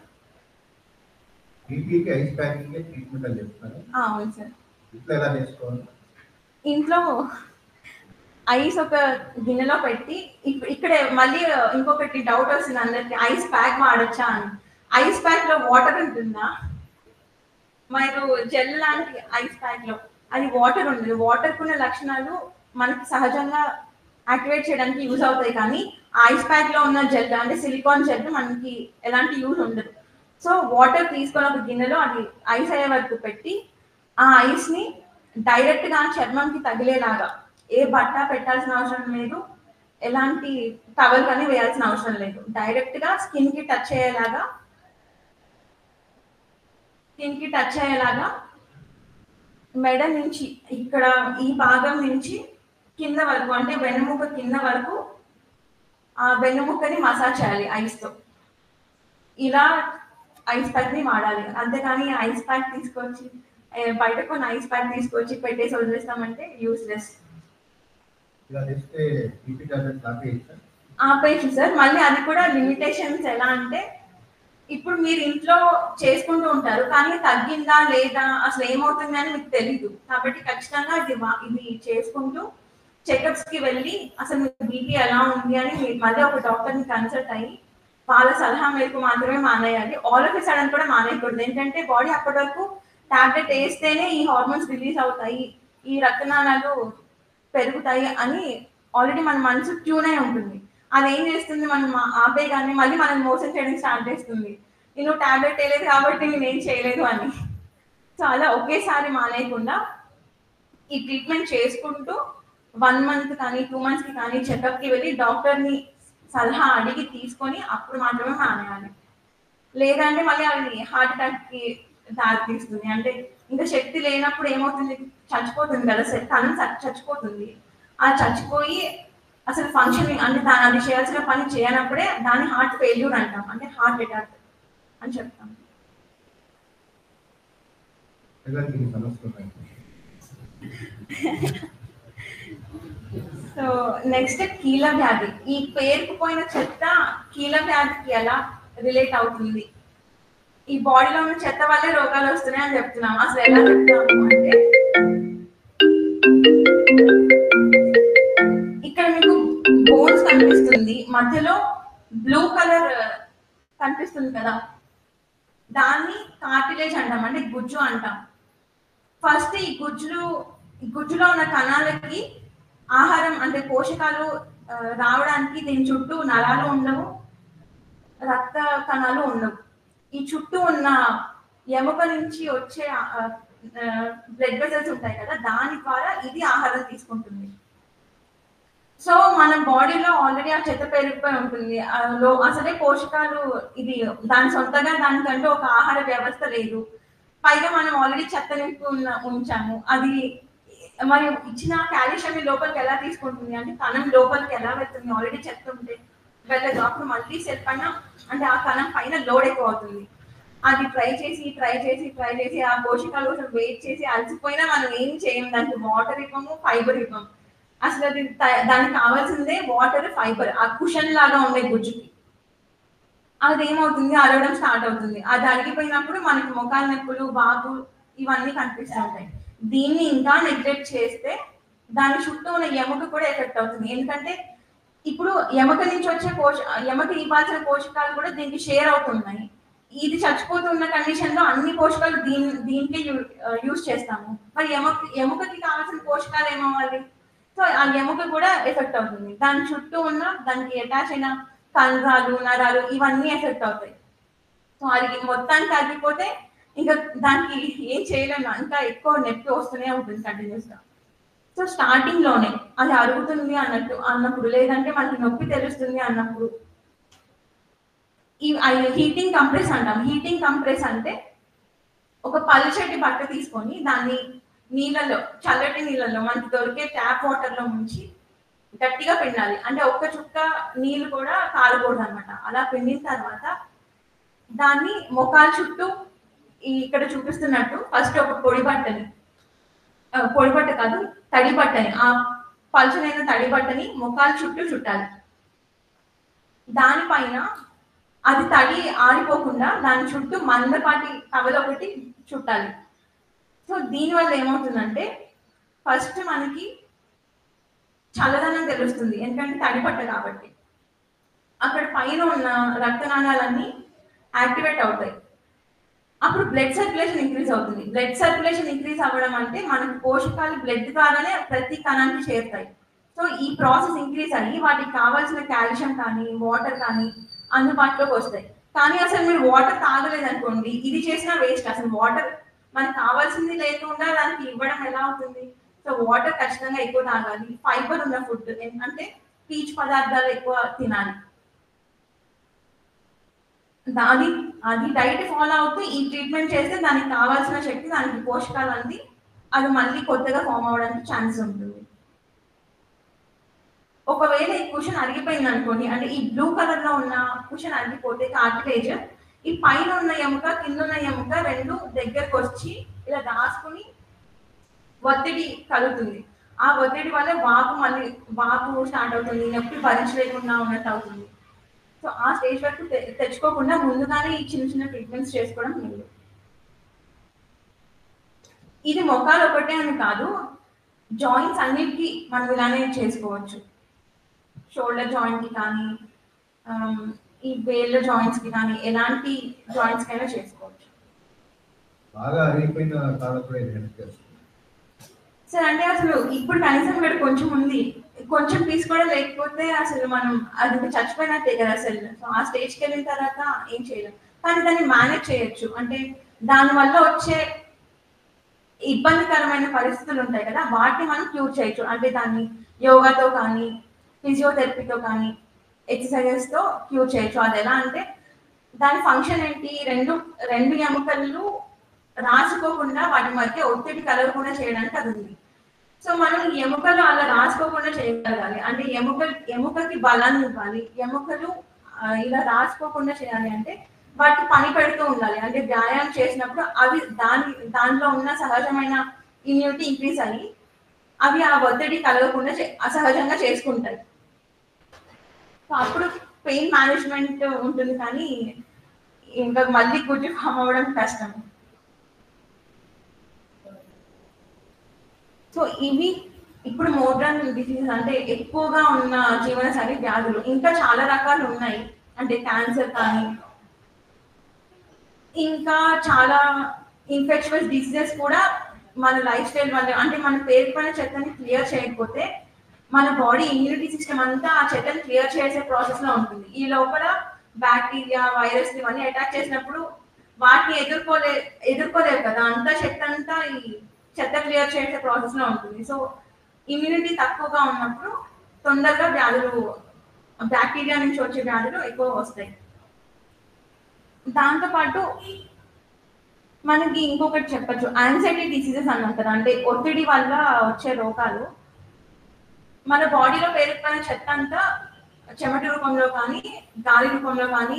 బీపీకి ఐస్ ప్యాకింగ్ ట్రీట్మెంట్ అని చెప్తారు. అవును సార్. ఇంట్లో ఎలా చేసుకోవాలి? ఇంట్లో ఐస్ ఒక గిన్నెలో పెట్టి, ఇక్కడ మళ్ళీ ఇంకొకటి డౌట్ వస్తుంది అందరికి, ఐస్ ప్యాక్ వాడచ్చా అని. ఐస్ ప్యాక్ లో వాటర్ ఉంటుందా? మీరు జెల్ లాంటి ఐస్ ప్యాక్ లో అది వాటర్ ఉండదు. వాటర్ కున్న లక్షణాలు మనకి సహజంగా యాక్టివేట్ చేయడానికి యూజ్ అవుతాయి, కానీ ఐస్ ప్యాక్ లో ఉన్న జెల్ అంటే సిలికాన్ జెల్ మనకి ఎలాంటి యూజ్ ఉండదు. సో వాటర్ తీసుకొని ఒక గిన్నెలో అది ఐస్ అయ్యే వరకు పెట్టి ఆ ఐస్ ని డైరెక్ట్ గా చర్మంకి తగిలేలాగా, ఏ బట్ట పెట్టాల్సిన అవసరం లేదు, ఎలాంటి టవల్ కానీ వేయాల్సిన అవసరం లేదు, డైరెక్ట్ గా స్కిన్ కి టచ్ అయ్యేలాగా మెడ నుంచి ఇక్కడ ఈ భాగం నుంచి కింద వరకు, అంటే వెన్నుముక కింద వరకు ఆ వెన్నుముకని మసాజ్ చేయాలి ఐస్ తో. ఇలా ఐస్ ప్యాక్ ని వాడాలి. అంతేకాని ఐస్ ప్యాక్ తీసుకొచ్చి బయట కొన్ని ఐస్ ప్యాక్ తీసుకొచ్చి పెట్టేసి వదిలేస్తామంటే యూస్లెస్. ఆపేయచ్చు సార్. మళ్ళీ అది కూడా లిమిటేషన్స్ ఎలా అంటే, ఇప్పుడు మీరు ఇంట్లో చేసుకుంటూ ఉంటారు కానీ తగ్గిందా లేదా అసలు ఏమవుతుంది అని మీకు తెలీదు. కాబట్టి ఖచ్చితంగా ఇది చేసుకుంటూ చెకప్స్ కి వెళ్ళి అసలు మీకు బీపీ ఎలా ఉంది అని మళ్ళీ ఒక డాక్టర్ ని కన్సల్ట్ అయ్యి వాళ్ళ సలహా మేరకు మాత్రమే మానేయాలి. ఆల్ ఆఫ్ ఎ సడన్ కూడా మానేయకూడదు. ఏంటంటే బాడీ అప్పటి వరకు టాబ్లెట్ వేస్తేనే ఈ హార్మోన్స్ రిలీజ్ అవుతాయి, ఈ రక్తనాళాలు పెరుగుతాయి అని ఆల్రెడీ మన మనసు ట్యూన్ అయి ఉంటుంది. అది ఏం చేస్తుంది, మనం ఆపే కానీ మళ్ళీ మనం మోసం చేయడం స్టార్ట్ చేస్తుంది, నేను టాబ్లెట్ వేయలేదు కాబట్టి నేనేం చేయలేదు అని. సో అలా ఒకేసారి మానేయకుండా ఈ ట్రీట్మెంట్ చేసుకుంటూ 1 month కానీ 2 months కి కానీ చెకప్ కి వెళ్ళి డాక్టర్ని సలహా అడిగి తీసుకొని అప్పుడు మాత్రమే మానేయాలి. లేదంటే మళ్ళీ అది హార్ట్ అటాక్ కి దారి తీస్తుంది. అంటే ఇంకా శక్తి లేనప్పుడు ఏమవుతుంది, చచ్చిపోతుంది కదా, కణం చచ్చిపోతుంది. ఆ చచ్చిపోయి అసలు ఫంక్షనింగ్ అంటే అది చేయాల్సిన పని చేయనప్పుడే దాన్ని హార్ట్ ఫెయిల్యూర్ అంటాం, అంటే హార్ట్ అటాక్ అని చెప్తాం. సో నెక్స్ట్ కీళ్ళ వ్యాధి. ఈ పేరుకుపోయిన చెత్త కీళ్ళ వ్యాధికి ఎలా రిలేట్ అవుతుంది? ఈ బాడీలో ఉన్న చెత్త వల్లే రోగాలు వస్తున్నాయి అని చెప్తున్నాం. అసలు ఎలా చెప్తున్నాము అంటే, ఇక్కడ మీకు బోన్స్ కనిపిస్తుంది, మధ్యలో బ్లూ కలర్ కనిపిస్తుంది కదా, దాన్ని కార్టిలేజ్ అంటాం, అంటే గుజ్జు అంటాం. ఫస్ట్ ఈ గుజ్జులో ఉన్న కణాలకి ఆహారం అంటే పోషకాలు రావడానికి దీని చుట్టూ నరాలు ఉండవు, రక్త కణాలు ఉండవు. ఈ చుట్టూ ఉన్న ఎముక నుంచి వచ్చే బ్లడ్ వెసల్స్ ఉంటాయి కదా, దాని ద్వారా ఇది ఆహారం తీసుకుంటుంది. సో మన బాడీలో ఆల్రెడీ ఆ చెత్త పెరిగిపోయి ఉంటుంది, అసలే పోషకాలు ఇది దాని సొంతగా దానికంటూ ఒక ఆహార వ్యవస్థ లేదు, పైగా మనం ఆల్రెడీ చెత్త నింపి ఉంచాము. అది మరి ఇచ్చిన కాల్షియం లోపలికి ఎలా తీసుకుంటుంది అంటే కణం లోపలికి ఎలా వెళ్తుంది? ఆల్రెడీ చెత్త ఉంటే వెళ్ళదు. అప్పుడు మళ్ళీ సెల్ పైన అంటే ఆ కణం పైన లోడ్ ఎక్కువ అవుతుంది. అది ట్రై చేసి ఆ పోషకాల కోసం వెయిట్ చేసి అలసిపోయినా మనం ఏం చేయం. దానికి వాటర్ ఇవ్వము, ఫైబర్ ఇవ్వము. అసలు అది దానికి కావాల్సిందే వాటర్, ఫైబర్. ఆ కుషన్ లాగా ఉండే గుజ్జుకి అది ఏమవుతుంది, అరవడం స్టార్ట్ అవుతుంది. అది అరిగిపోయినప్పుడు మనకి మొఖాల నొప్పులు, వాపు ఇవన్నీ కనిపిస్తుంటాయి. దీన్ని ఇంకా నెగ్లెక్ట్ చేస్తే దాని చుట్టూ ఉన్న ఎముక కూడా ఎఫెక్ట్ అవుతుంది. ఎందుకంటే ఇప్పుడు ఎముక నుంచి వచ్చే ఎముక ఇవ్వాల్సిన పోషకాలు కూడా దీనికి షేర్ అవుతున్నాయి. ఇది చచ్చిపోతున్న కండిషన్ లో అన్ని పోషకాలు దీనికే యూజ్ చేస్తాము. మరి ఎముకకి కావాల్సిన పోషకాలు ఏమవ్వాలి? సో ఆ ఎముక కూడా ఎఫెక్ట్ అవుతుంది. దాని చుట్టూ ఉన్న దానికి అటాచ్ అయిన కండరాలు, నరాలు ఇవన్నీ ఎఫెక్ట్ అవుతాయి. సో అది మొత్తానికి అరిగిపోతే ఇంకా దానికి ఏం చేయలేము. ఇంకా ఎక్కువ నొప్పి వస్తూనే ఉంటుంది కంటిన్యూస్ గా. సో స్టార్టింగ్ లోనే అది అరుగుతుంది అన్నప్పుడు లేదంటే మనకి నొప్పి తెలుస్తుంది అన్నప్పుడు ఈ హీటింగ్ కంప్రెస్ అంటాం. హీటింగ్ కంప్రెస్ అంటే ఒక పల్చటి బట్ట తీసుకొని దాన్ని నీళ్ళలో, చల్లటి నీళ్ళలో మనకి దొరికే ట్యాప్ వాటర్ లో ముంచి గట్టిగా పిండాలి. అంటే ఒక్క చుక్క నీళ్ళు కూడా కారకూడదు అనమాట. అలా పిండిన తర్వాత దాన్ని మొఖాల చుట్టూ ఇక్కడ చూపిస్తున్నట్టు ఫస్ట్ ఒక పొడి బట్ట కాదు, తడి బట్టని, ఆ పల్చనైన తడి బట్టని మొఖాల చుట్టూ చుట్టాలి. దానిపైన అది తడి ఆరిపోకుండా దాని చుట్టూ మందపాటి కవల ఒకటి చుట్టాలి. సో దీనివల్ల ఏమవుతుందంటే ఫస్ట్ మనకి చల్లదనం తెలుస్తుంది, ఎందుకంటే తడిపట్ట కాబట్టి. అక్కడ పైన ఉన్న రక్తనాళాలన్నీ యాక్టివేట్ అవుతాయి. అప్పుడు బ్లడ్ సర్క్యులేషన్ ఇంక్రీజ్ అవుతుంది. బ్లడ్ సర్క్యులేషన్ ఇంక్రీజ్ అవ్వడం అంటే మనకు పోషకాలు బ్లడ్ ద్వారానే ప్రతి కణానికి చేరుతాయి. సో ఈ ప్రాసెస్ ఇంక్రీజ్ అయ్యి వాటికి కావాల్సిన కాల్షియం కానీ, వాటర్ కానీ అందుబాటులోకి వస్తాయి. కానీ అసలు మీరు వాటర్ తాగలేదు అనుకోండి, ఇది చేసినా వేస్ట్. అసలు వాటర్ మనకు కావాల్సింది లేకుండా దానికి ఇవ్వడం ఎలా అవుతుంది? సో వాటర్ ఖచ్చితంగా ఎక్కువ తాగాలి. ఫైబర్ ఉన్న ఫుడ్, అంటే పీచు పదార్థాలు ఎక్కువ తినాలి. అది డైట్ ఫాలో అవుతూ ఈ ట్రీట్మెంట్ చేస్తే దానికి కావాల్సిన శక్తి, దానికి పోషకాలు అంది అది మళ్ళీ కొత్తగా ఫామ్ అవ్వడానికి ఛాన్స్ ఉంటుంది. ఒకవేళ ఈ కుషన్ అరిగిపోయింది అనుకోండి, అంటే ఈ బ్లూ కలర్ లో ఉన్న కుషన్ అరిగిపోతే కార్టిలేజ్, ఈ పైన ఉన్న ఎముక, కింద ఉన్న ఎముక రెండు దగ్గరకు వచ్చి ఇలా రాసుకుని ఒత్తిడి కలుగుతుంది. ఆ ఒత్తిడి వల్ల వాపు స్టార్ట్ అవుతుంది, నొప్పి భరించలేకుండా ఉన్నట్టు అవుతుంది. సో ఆ స్టేజ్ వరకు తెచ్చుకోకుండా ముందుగానే ఈ చిన్న ట్రీట్మెంట్స్ చేసుకోవడం లేదు. ఇది మొఖాలు ఒకటే అని కాదు, జాయింట్స్ అన్నిటికీ మనం ఇలానే చేసుకోవచ్చు. షోల్డర్ జాయింట్ కి కానీ, ఈ వేళ్ళ జాయింట్స్ కి కానీ, ఎలాంటి జాయింట్స్ కైనా చేసుకోవచ్చు. బాగా అరిగిపోయిన సార్ అంటే అసలు ఇప్పుడు కనీసం ఇక్కడ కొంచెం ఉంది, కొంచెం పీస్ కూడా లేకపోతే అసలు మనం అది చచ్చిపోయినట్టే కదా అసలు. సో ఆ స్టేజ్కి వెళ్ళిన తర్వాత ఏం చేయలేం. కానీ దాన్ని మేనేజ్ చేయొచ్చు. అంటే దానివల్ల వచ్చే ఇబ్బందికరమైన పరిస్థితులు ఉంటాయి కదా, వాటిని మనం క్యూర్ చేయొచ్చు. అంటే దాన్ని యోగాతో కానీ, ఫిజియోథెరపీతో కానీ, ఎక్సర్సైజెస్ తో క్యూర్ చేయొచ్చు. అది ఎలా అంటే దాని ఫంక్షన్ ఏంటి, రెండు ఎముకలు రాసుకోకుండా వాటి మధ్య ఒత్తిడి కలగకుండా చేయడానికి అది ఉంది. సో మనం ఎముకలు అలా రాసుకోకుండా చేయగలగాలి. అంటే ఎముకకి బలాన్ని ఇవ్వాలి. ఎముకలు ఇలా రాసుకోకుండా చేయాలి అంటే వాటికి పని పెడుతూ ఉండాలి. అంటే వ్యాయామం చేసినప్పుడు అవి దానిలో ఉన్న సహజమైన ఇమ్యూనిటీ ఇంక్రీజ్ అయ్యి అవి ఆ ఒత్తిడి కలగకుండా అసహజంగా చేసుకుంటాయి. సో అప్పుడు పెయిన్ మేనేజ్మెంట్ ఉంటుంది, కానీ ఇంకా మళ్ళీ గుడ్డి ఫామ్ అవ్వడం కష్టం. సో ఇవి ఇప్పుడు మోడ్రన్ డిసీజ్ అంటే ఎక్కువగా ఉన్న జీవనశైలి వ్యాధులు. ఇంకా చాలా రకాలు ఉన్నాయి, అంటే క్యాన్సర్ కానీ, ఇంకా చాలా ఇన్ఫెక్షన్స్ డిసీజెస్ కూడా మన లైఫ్ స్టైల్ వల్ల, అంటే మన పేరుకున్న చెత్తని క్లియర్ చేయకపోతే మన బాడీ ఇమ్యూనిటీ సిస్టమ్ అంతా ఆ చెత్తని క్లియర్ చేసే ప్రాసెస్ లో ఉంటుంది. ఈ లోపల బ్యాక్టీరియా, వైరస్ ఇవన్నీ అటాక్ చేసినప్పుడు వాటిని ఎదుర్కోలేవు కదా, అంతా చెత్త అంతా ఈ చెత్త క్లియర్ చేసే ప్రాసెస్ లో ఉంటుంది. సో ఇమ్యూనిటీ తక్కువగా ఉన్నప్పుడు తొందరగా వ్యాధులు, బ్యాక్టీరియా నుంచి వచ్చే వ్యాధులు ఎక్కువ వస్తాయి. దాంతోపాటు మనకి ఇంకొకటి చెప్పొచ్చు, యాంగ్జైటీ డిసీజెస్ అన్నాం కదా, అంటే ఒత్తిడి వల్ల వచ్చే రోగాలు. మన బాడీలో పేరుకున్న చెత్త అంతా చెమట రూపంలో కానీ, గాలి రూపంలో కానీ,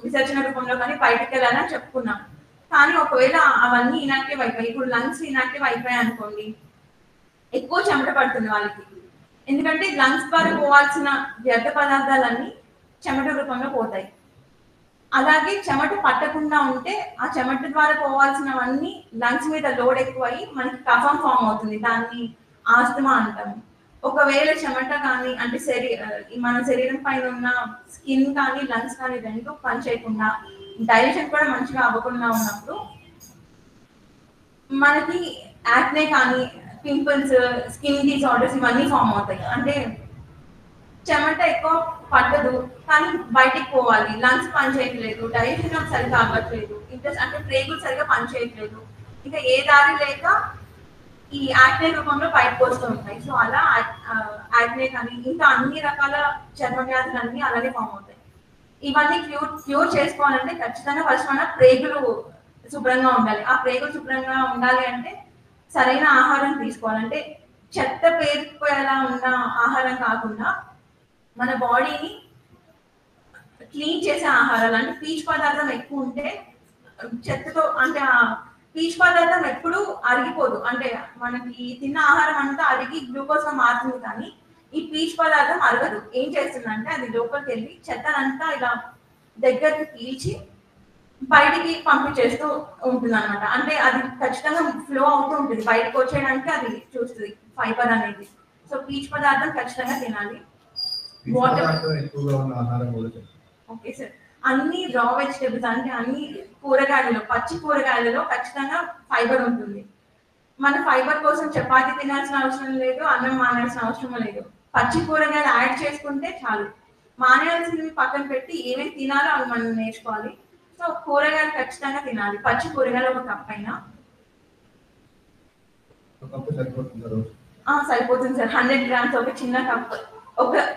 విసర్జన రూపంలో కానీ బయటకు వెళ్ళాలని చెప్పుకున్నాం. కానీ ఒకవేళ అవన్నీ ఇనాక్టివ్ అయిపోయి, ఇప్పుడు లంగ్స్ ఇనాక్టివ్ అయిపోయాయి అనుకోండి, ఎక్కువ చెమట పడుతుంది వాళ్ళకి. ఎందుకంటే లంగ్స్ ద్వారా పోవాల్సిన వ్యర్థ పదార్థాలన్నీ చెమట రూపంలో పోతాయి. అలాగే చెమట పట్టకుండా ఉంటే ఆ చెమట ద్వారా పోవాల్సినవన్నీ లంగ్స్ మీద లోడ్ ఎక్కువయ్యి మనకి కఫం ఫామ్ అవుతుంది. దాన్ని ఆస్తమా అంటాము. ఒకవేళ చెమట కానీ అంటే మన శరీరం పైన ఉన్న స్కిన్ కానీ లంగ్స్ కానీ రెండు పనిచేయకుండా, డైజెషన్ కూడా మంచిగా అవ్వకుండా ఉన్నప్పుడు మనకి యాక్నే కానీ, పింపుల్స్, స్కిన్ డిజార్డర్స్ ఇవన్నీ ఫామ్ అవుతాయి. అంటే చెమట ఎక్కువ పట్టదు కానీ బయటికి పోవాలి, లంగ్స్ పని చేయట్లేదు, డైజెషన్ సరిగ్గా అవ్వట్లేదు, ఇంట్రెస్ట్ అంటే ప్రేగులు సరిగ్గా పని చేయట్లేదు, ఇంకా ఏ దారి లేక ఈ యాక్నే రూపంలో బయటకు వస్తూ ఉంటాయి. సో అలా యాక్నే కానీ ఇంకా అన్ని రకాల చర్మ వ్యాధులన్నీ అలాగే ఫామ్ అవుతాయి. ఇవన్నీ క్యూర్ చేసుకోవాలంటే ఖచ్చితంగా ఫస్ట్ మన ప్రేగులు శుభ్రంగా ఉండాలి. ఆ ప్రేగులు శుభ్రంగా ఉండాలి అంటే సరైన ఆహారం తీసుకోవాలంటే చెత్త పేరుకుపోయేలా ఉన్న ఆహారం కాకుండా మన బాడీని క్లీన్ చేసే ఆహారాలు, అంటే పీచు పదార్థం ఎక్కువ ఉంటే చెత్తతో, అంటే ఆ పీచు పదార్థం ఎప్పుడు అరిగిపోదు, అంటే మనకి తిన్న ఆహారం అంతా అరిగి గ్లూకోజ్ గా మారుతుంది కానీ ఈ పీచు పదార్థం అరగదు. ఏం చేస్తుందంటే అది లోపలికి వెళ్ళి చెత్తనంతా ఇలా దగ్గరికి పీల్చి బయటికి పంపించేస్తూ ఉంటుంది అనమాట. అంటే అది ఖచ్చితంగా ఫ్లో అవుతూ ఉంటుంది, బయటకు వచ్చేయడానికి అది చూస్తుంది ఫైబర్ అనేది. సో పీచు పదార్థం ఖచ్చితంగా తినాలి. ఓకే సార్, అన్ని రా వెజిటేబుల్స్ అంటే అన్ని కూరగాయలలో, పచ్చి కూరగాయలలో ఖచ్చితంగా ఫైబర్ ఉంటుంది. మన ఫైబర్ కోసం చపాతీ తినాల్సిన అవసరం లేదు, అన్నం మానాల్సిన అవసరం లేదు. పచ్చి కూరగాయలు యాడ్ చేసుకుంటే చాలు. మానేయాల్సినవి పక్కన పెట్టి ఏమేమి తినాలో అవి మనం నేర్చుకోవాలి. సో కూరగాయలు ఖచ్చితంగా తినాలి. పచ్చి కూరగాయలు ఒక కప్ అయినా సరిపోతుంది సార్. 100 గ్రామ్స్ ఒక చిన్న కప్.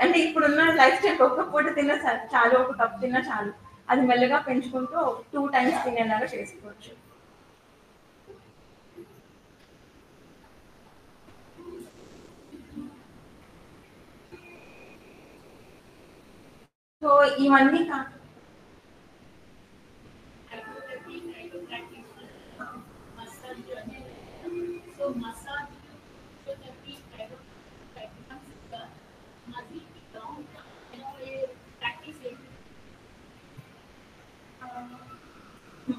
అంటే ఇప్పుడున్న లైఫ్ స్టైల్ ఒక్క పూట తిన్నా చాలు, ఒక కప్ తిన్నా చాలు. అది మెల్లగా పెంచుకుంటూ 2 టైమ్స్ తినేలాగా చేసుకోవచ్చు. సో ఇవన్నీ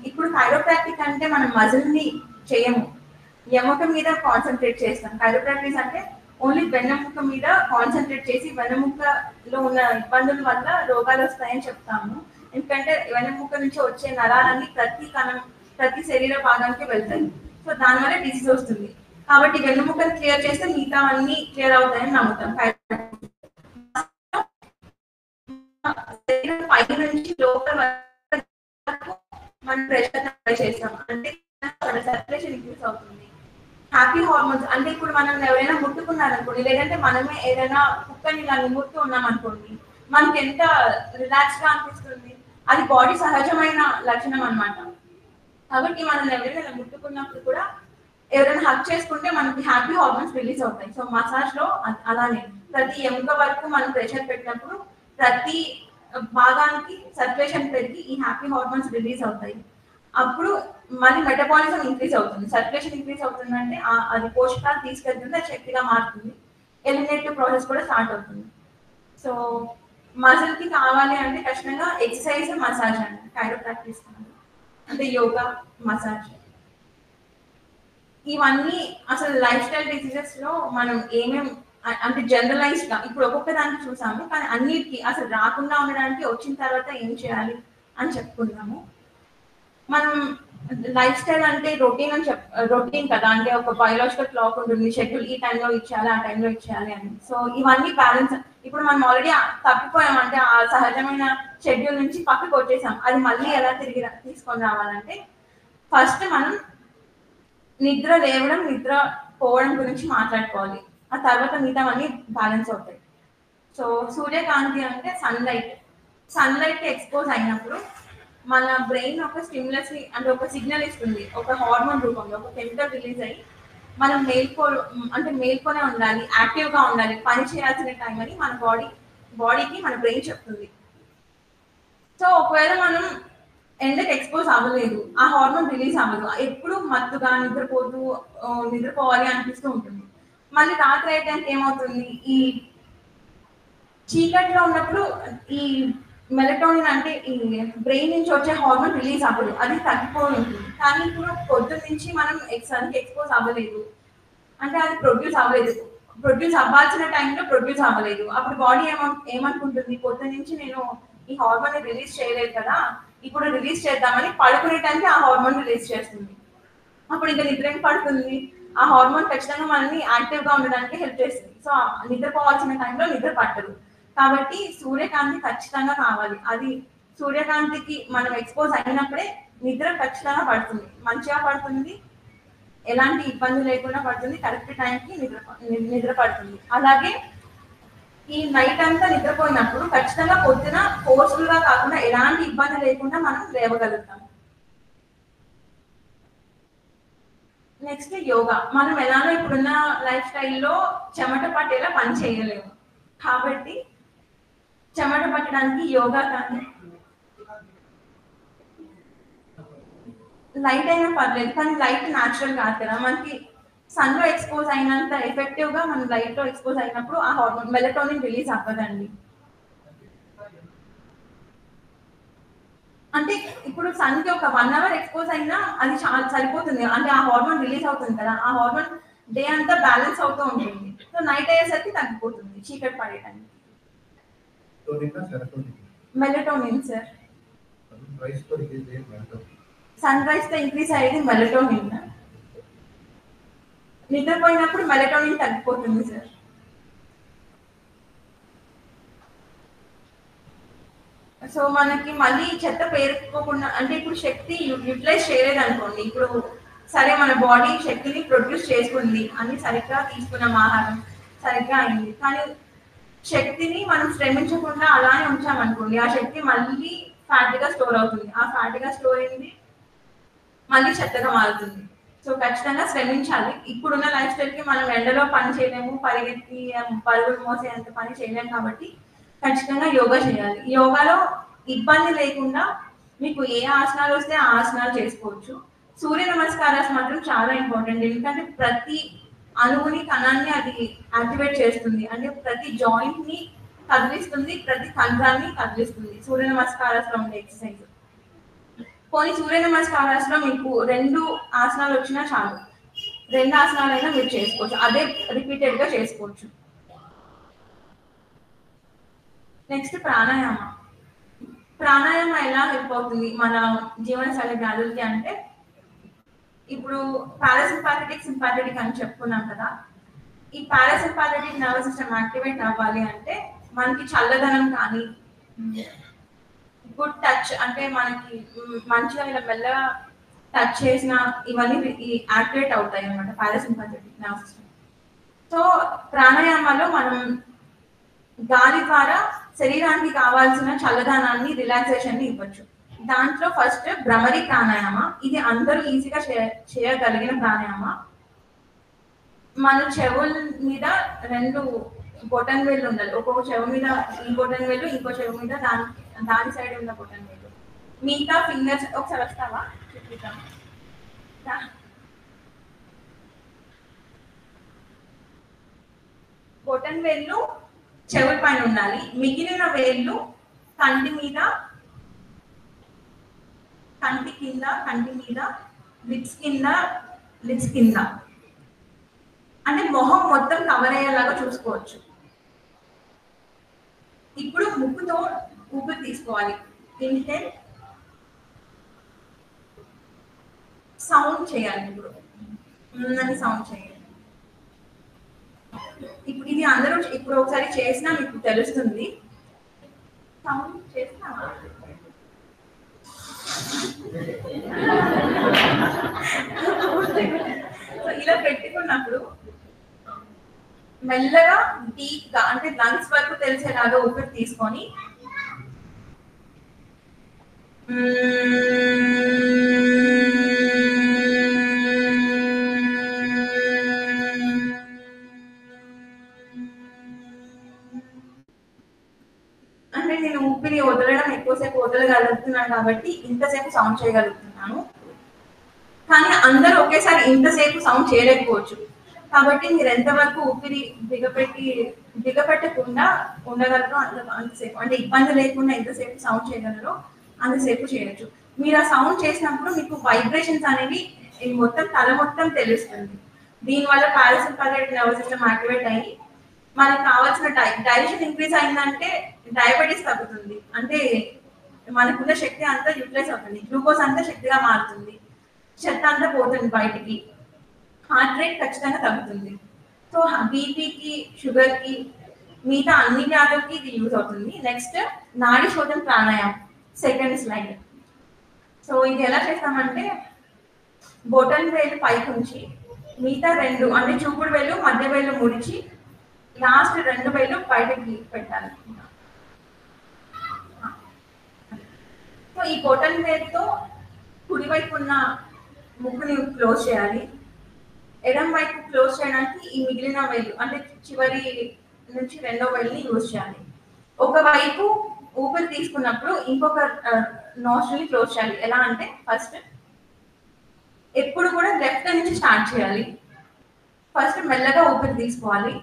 ఇప్పుడు కైరోప్రాక్టిక్ అంటే మనం మజిల్ ని చేయము, ఎముక మీద కాన్సన్ట్రేట్ చేస్తాం. కైరోప్రాక్టిక్స్ అంటే ఓన్లీ వెన్నెముక మీద కాన్సన్ట్రేట్ చేసి వెన్నెముకలో ఉన్న ఇబ్బందుల వల్ల రోగాలు వస్తాయని చెప్తాము. ఎందుకంటే వెన్నెముక నుంచి వచ్చే నరాలన్నీ ప్రతి శరీర భాగానికి వెళ్తాయి. సో దానివల్ల డిసీజ్ వస్తుంది. కాబట్టి వెన్నెముకను క్లియర్ చేస్తే మిగతా అన్ని క్లియర్ అవుతాయని నమ్ముతాం. పై నుంచి లోపల మనం ప్రెషర్ అప్లై చేస్తాం, అంటే సర్క్యులేషన్ ఇంక్రీజ్ అవుతుంది. హ్యాపీ హార్మోన్స్ అంటే ఇప్పుడు మనం ఎవరైనా ముట్టుకున్నారనుకోండి, లేదంటే మనమే ఏదైనా కుక్కని ఇలా నిమురుతూ ఉన్నాం అనుకోండి, మనకి ఎంత రిలాక్స్ గా అనిపిస్తుంది. అది బాడీ సహజమైన లక్షణం అనమాట. కాబట్టి మనం ఎవరైనా ముట్టుకున్నప్పుడు కూడా, ఎవరైనా హక్ చేసుకుంటే మనకి హ్యాపీ హార్మోన్స్ రిలీజ్ అవుతాయి. సో మసాజ్ లో అలానే ప్రతి ఎముక వరకు మనం ప్రెషర్ పెట్టినప్పుడు ప్రతి భాగానికి సర్క్యులేషన్ పెరిగి ఈ హ్యాపీ హార్మోన్స్ రిలీజ్ అవుతాయి. అప్పుడు మళ్ళీ మెటబాలిజం ఇంక్రీజ్ అవుతుంది. సర్క్యులేషన్ ఇంక్రీజ్ అవుతుందంటే అది పోషకాలు తీసుకెళ్తుంది, అది శక్తిగా మారుతుంది. ఎలిమినేటివ్ ప్రాసెస్ కూడా స్టార్ట్ అవుతుంది. సో మజిల్ కి కావాలి అంటే ఖచ్చితంగా ఎక్సర్సైజ్, మసాజ్ అండి. కైరోప్రాక్టిస్ అంటే యోగా, మసాజ్. ఇవన్నీ అసలు లైఫ్ స్టైల్ డిసీజెస్ లో మనం ఏమేమి అంటే జనరలైజ్ గా ఇప్పుడు ఒక్కొక్క దానికి చూసాము, కానీ అన్నిటికీ అసలు రాకుండా ఉండడానికి వచ్చిన తర్వాత ఏం చేయాలి అని చెప్పుకున్నాము. మనం లైఫ్ స్టైల్ అంటే రొటీన్ కదా, అంటే ఒక బయోలాజికల్ క్లాక్ ఉంటుంది, షెడ్యూల్ ఈ టైంలో ఇచ్చేయాలి, ఆ టైంలో ఇచ్చేయాలి అని. సో ఇవన్నీ బ్యాలెన్స్. ఇప్పుడు మనం ఆల్రెడీ తప్పిపోయాం, అంటే ఆ సహజమైన షెడ్యూల్ నుంచి పక్కకు వచ్చేసాం. అది మళ్ళీ ఎలా తిరిగి తీసుకొని రావాలంటే ఫస్ట్ మనం నిద్ర లేవడం, నిద్ర పోవడం గురించి మాట్లాడుకోవాలి. ఆ తర్వాత మిగతావన్నీ బ్యాలెన్స్ అవుతాయి. సో సూర్యకాంతి అంటే సన్లైట్ కి ఎక్స్పోజ్ అయినప్పుడు మన బ్రెయిన్ ఒక స్టిమ్యులస్ ని అంటే ఒక సిగ్నల్ ఇస్తుంది, ఒక హార్మోన్ రూపంలో ఒక కెమికల్ రిలీజ్ అయ్యి మనం మేల్కొనే ఉండాలి, యాక్టివ్ గా ఉండాలి, పని చేయాల్సిన టైం అని మన బాడీకి మన బ్రెయిన్ చెప్తుంది. సో ఒకవేళ మనం ఎండకి ఎక్స్పోజ్ అవ్వలేదు, ఆ హార్మోన్ రిలీజ్ అవ్వదు, ఎప్పుడు మత్తుగా నిద్రపోవాలి అనిపిస్తూ ఉంటుంది. మళ్ళీ రాత్రి అయ్యే టైంకి ఏమవుతుంది, ఈ చీకట్లో ఉన్నప్పుడు ఈ మెలటోనిన్ అంటే ఈ బ్రెయిన్ నుంచి వచ్చే హార్మోన్ రిలీజ్ అవ్వదు, అది తగ్గిపోయి ఉంటుంది. కానీ ఇప్పుడు పొద్దున్న నుంచి మనం సన్కి ఎక్స్పోజ్ అవ్వలేదు అంటే అది ప్రొడ్యూస్ అవ్వాల్సిన టైంలో ప్రొడ్యూస్ అవ్వలేదు. అప్పుడు బాడీ ఏమనుకుంటుంది, పొద్దున్న నుంచి నేను ఈ హార్మోన్ రిలీజ్ చేయలేదు కదా, ఇప్పుడు రిలీజ్ చేద్దామని పడుకునే టైంకి ఆ హార్మోన్ రిలీజ్ చేస్తుంది. అప్పుడు ఇంకా నిద్ర ఏం పడుతుంది, ఆ హార్మోన్ ఖచ్చితంగా మనల్ని యాక్టివ్ గా ఉండడానికి హెల్ప్ చేస్తుంది. సో నిద్రపోవాల్సిన టైంలో నిద్ర పట్టదు. కాబట్టి సూర్యకాంతి ఖచ్చితంగా కావాలి. అది సూర్యకాంతికి మనం ఎక్స్పోజ్ అయినప్పుడే నిద్ర ఖచ్చితంగా పడుతుంది, మంచిగా పడుతుంది, ఎలాంటి ఇబ్బంది లేకుండా పడుతుంది, కరెక్ట్ టైంకి నిద్ర పడుతుంది. అలాగే ఈ నైట్ అంతా నిద్రపోయినప్పుడు ఖచ్చితంగా పొద్దున ఫోర్స్ఫుల్ గా కాకుండా ఎలాంటి ఇబ్బంది లేకుండా మనం లేవగలుగుతాం. నెక్స్ట్ యోగా. మనం ఎలానో ఇప్పుడున్న లైఫ్ స్టైల్లో చెమట పట్టేలా పని చేయలేము, కాబట్టి చెమట పట్టడానికి యోగా కానీ లైట్ అయినా పర్లేదు, కానీ లైట్ న్యాచురల్ కాదు కదా, మనకి సన్ లో ఎక్స్పోజ్ అయినంత ఎఫెక్టివ్ గా మనం లైట్ లో ఎక్స్పోజ్ అయినప్పుడు ఆ హార్మోన్ మెలటోనిన్ రిలీజ్ అవ్వదండి. అంటే ఇప్పుడు సన్ కి ఒక 1 hour ఎక్స్పోజ్ అయినా అది చాలా సరిపోతుంది, అంటే ఆ హార్మోన్ రిలీజ్ అవుతుంది కదా, ఆ హార్మోన్ డే అంతా బ్యాలెన్స్ అవుతూ ఉంటుంది. సో నైట్ అయ్యేసరికి తగ్గిపోతుంది, చీకటి పడేయడానికి. మెలటోనిన్ సార్, సన్ రైజ్ తో ఇంక్రీజ్ అయ్యేది మెలటోనిన్. నిద్రపోయినప్పుడు మెలటోనిన్ తగ్గిపోతుంది సార్. సో మనకి మళ్ళీ చెత్త పేరుకోకుండా, అంటే ఇప్పుడు శక్తి యూటిలైజ్ చేయలేదు అనుకోండి, ఇప్పుడు సరే మన బాడీ శక్తిని ప్రొడ్యూస్ చేసుకుంది, అన్ని సరిగ్గా తీసుకున్నాం, ఆహారం సరిగ్గా అయింది, కానీ శక్తిని మనం శ్రమించకుండా అలానే ఉంచామనుకోండి, ఆ శక్తి మళ్ళీ ఫ్యాట్ గా స్టోర్ అవుతుంది, ఆ ఫ్యాట్ గా స్టోర్ అయింది మళ్ళీ చెత్తగా మారుతుంది. సో ఖచ్చితంగా శ్రమించాలి. ఇప్పుడున్న లైఫ్ స్టైల్ కి మనం ఎండలో పని చేయలేము, పరిగెత్తి బరువులు మోసే అంత పని చేయలేము, కాబట్టి ఖచ్చితంగా యోగా చేయాలి. యోగాలో ఇబ్బంది లేకుండా మీకు ఏ ఆసనాలు వస్తే ఆ ఆసనాలు చేసుకోవచ్చు. సూర్య నమస్కారాలు మాత్రం చాలా ఇంపార్టెంట్, ఎందుకంటే ప్రతి అణువుని కణాన్ని అది యాక్టివేట్ చేస్తుంది, అంటే ప్రతి జాయింట్ ని కదిలిస్తుంది, ప్రతి కండరాన్ని కదిలిస్తుంది సూర్య నమస్కారాలు ఉండే ఎక్సర్సైజ్. కొన్ని సూర్య నమస్కారాల్లో మీకు 2 ఆసనాలు వచ్చినా చాలు, 2 ఆసనాలైనా మీరు చేసుకోవచ్చు, అదే రిపీటెడ్ గా చేసుకోవచ్చు. నెక్స్ట్ ప్రాణాయామ. ప్రాణాయామ ఎలా హెల్ప్ అవుతుంది మన జీవనశైలి వ్యాధులకి అంటే, ఇప్పుడు పారాసింపాథెటిక్ సింపాథెటిక్ అని చెప్పుకున్నాం కదా, ఈ పారాసింపాథెటిక్ నర్వస్ సిస్టమ్ యాక్టివేట్ అవ్వాలి అంటే మనకి చల్లదనం కానీ, గుడ్ టచ్, అంటే మనకి మంచిగా ఇలా మెల్లగా టచ్ చేసిన ఇవన్నీ యాక్టివేట్ అవుతాయి అన్నమాట పారాసింపాథెటిక్ నర్వస్ సిస్టమ్. సో ప్రాణాయామాలో మనం గాలి ద్వారా శరీరానికి కావాల్సిన చల్లదనాన్ని, రిలాక్సేషన్ ని ఇవ్వచ్చు. దాంట్లో ఫస్ట్ భ్రమరి ప్రాణాయామ, ఇది అందరూ ఈజీగా చేయగలిగిన ప్రాణాయామ. మన చెవుల మీద 2 బొటన్ వేళ్ళు ఉండాలి, ఒక్కొక్క చెవు మీద ఈ బొటన్ వేళ్ళు, ఇంకో చెవు మీద దాని సైడ్ ఉన్న బొటన్ వేళ్ళు, మిగతా ఫింగర్స్ ఒకసారి వస్తావా చూపిద్దాం. బొటన్ వేళ్ళు చెవుల పైన ఉండాలి, మిగిలిన వేళ్ళు కంటి మీద, కంటి కింద, కంటి మీద, లిప్స్ కింద, అంటే మొహం మొత్తం కవర్ అయ్యేలాగా చూసుకోవచ్చు. ఇప్పుడు ముక్కుతో ఊపిరి తీసుకోవాలి, ఇన్హేల్, సౌండ్ చేయాలి, ఇప్పుడు సౌండ్ చేయాలి. ఇప్పుడు ఇది అందరూ ఇప్పుడు ఒకసారి చేసినా మీకు తెలుస్తుంది. సౌండ్ చేస్తావా? ఇలా పెట్టుకున్నప్పుడు మెల్లగా డీప్ గా, అంటే లంగ్స్ వరకు తెలిసేలాగా ఊపిరి తీసుకొని అంటే నేను ఊపిరి వదలడం ఎక్కువసేపు వదలగలుగుతున్నాను కాబట్టి ఇంతసేపు సౌండ్ చేయగలుగుతున్నాను. కానీ అందరూ ఒకేసారి ఇంతసేపు సౌండ్ చేయలేకపోవచ్చు. కాబట్టి మీరు ఎంతవరకు ఊపిరి బిగపెట్టకుండా ఉండగలరో అంతసేపు, అంటే ఇబ్బంది లేకుండా ఎంతసేపు సౌండ్ చేయగలరో అంతసేపు చేయొచ్చు. మీరు ఆ సౌండ్ చేసినప్పుడు మీకు వైబ్రేషన్స్ అనేవి ఈ మొత్తం తల మొత్తం తెలుస్తుంది. దీనివల్ల పారాసింపాథటిక్ నర్వస్ సిస్టమ్ యాక్టివేట్ అయ్యి మనకు కావాల్సిన డైజెషన్ ఇంక్రీజ్ అయిందంటే డయాబెటీస్ తగ్గుతుంది. అంటే మనకున్న శక్తి అంతా యూటిలైజ్ అవుతుంది, గ్లూకోజ్ అంతా శక్తిగా మారుతుంది, చెత్త అంతా పోతుంది బయటికి, హార్ట్ రేట్ ఖచ్చితంగా తగ్గుతుంది. సో బీపీకి, షుగర్కి, మిగతా అన్ని వ్యాధులకి ఇది యూజ్ అవుతుంది. నెక్స్ట్ నాడి శోధన ప్రాణాయామం, సెకండ్ స్లైడ్. సో ఇది ఎలా చేస్తామంటే బొటన్ వేలు పైకి ఉంచి మిగతా రెండు అంటే చూపుడు వేలు మధ్య వేలు ముడిచి లాస్ట్ రెండు వేలు బయటకి పెట్టాలి. సో ఈ బొటన్ వేలుతో కుడివైపు ఉన్న ముక్కుని క్లోజ్ చేయాలి. ఎడం వైపు క్లోజ్ చేయడానికి ఈ మిగిలిన వేలు అంటే చివరి నుంచి రెండో వేలుని యూజ్ చేయాలి. ఒకవైపు ఊపిరి తీసుకున్నప్పుడు ఇంకొక నోస్ట్రిల్ని క్లోజ్ చేయాలి. ఎలా అంటే ఫస్ట్ ఎప్పుడు కూడా లెఫ్ట్ నుంచి స్టార్ట్ చేయాలి. ఫస్ట్ మెల్లగా ఊపిరి తీసుకోవాలి,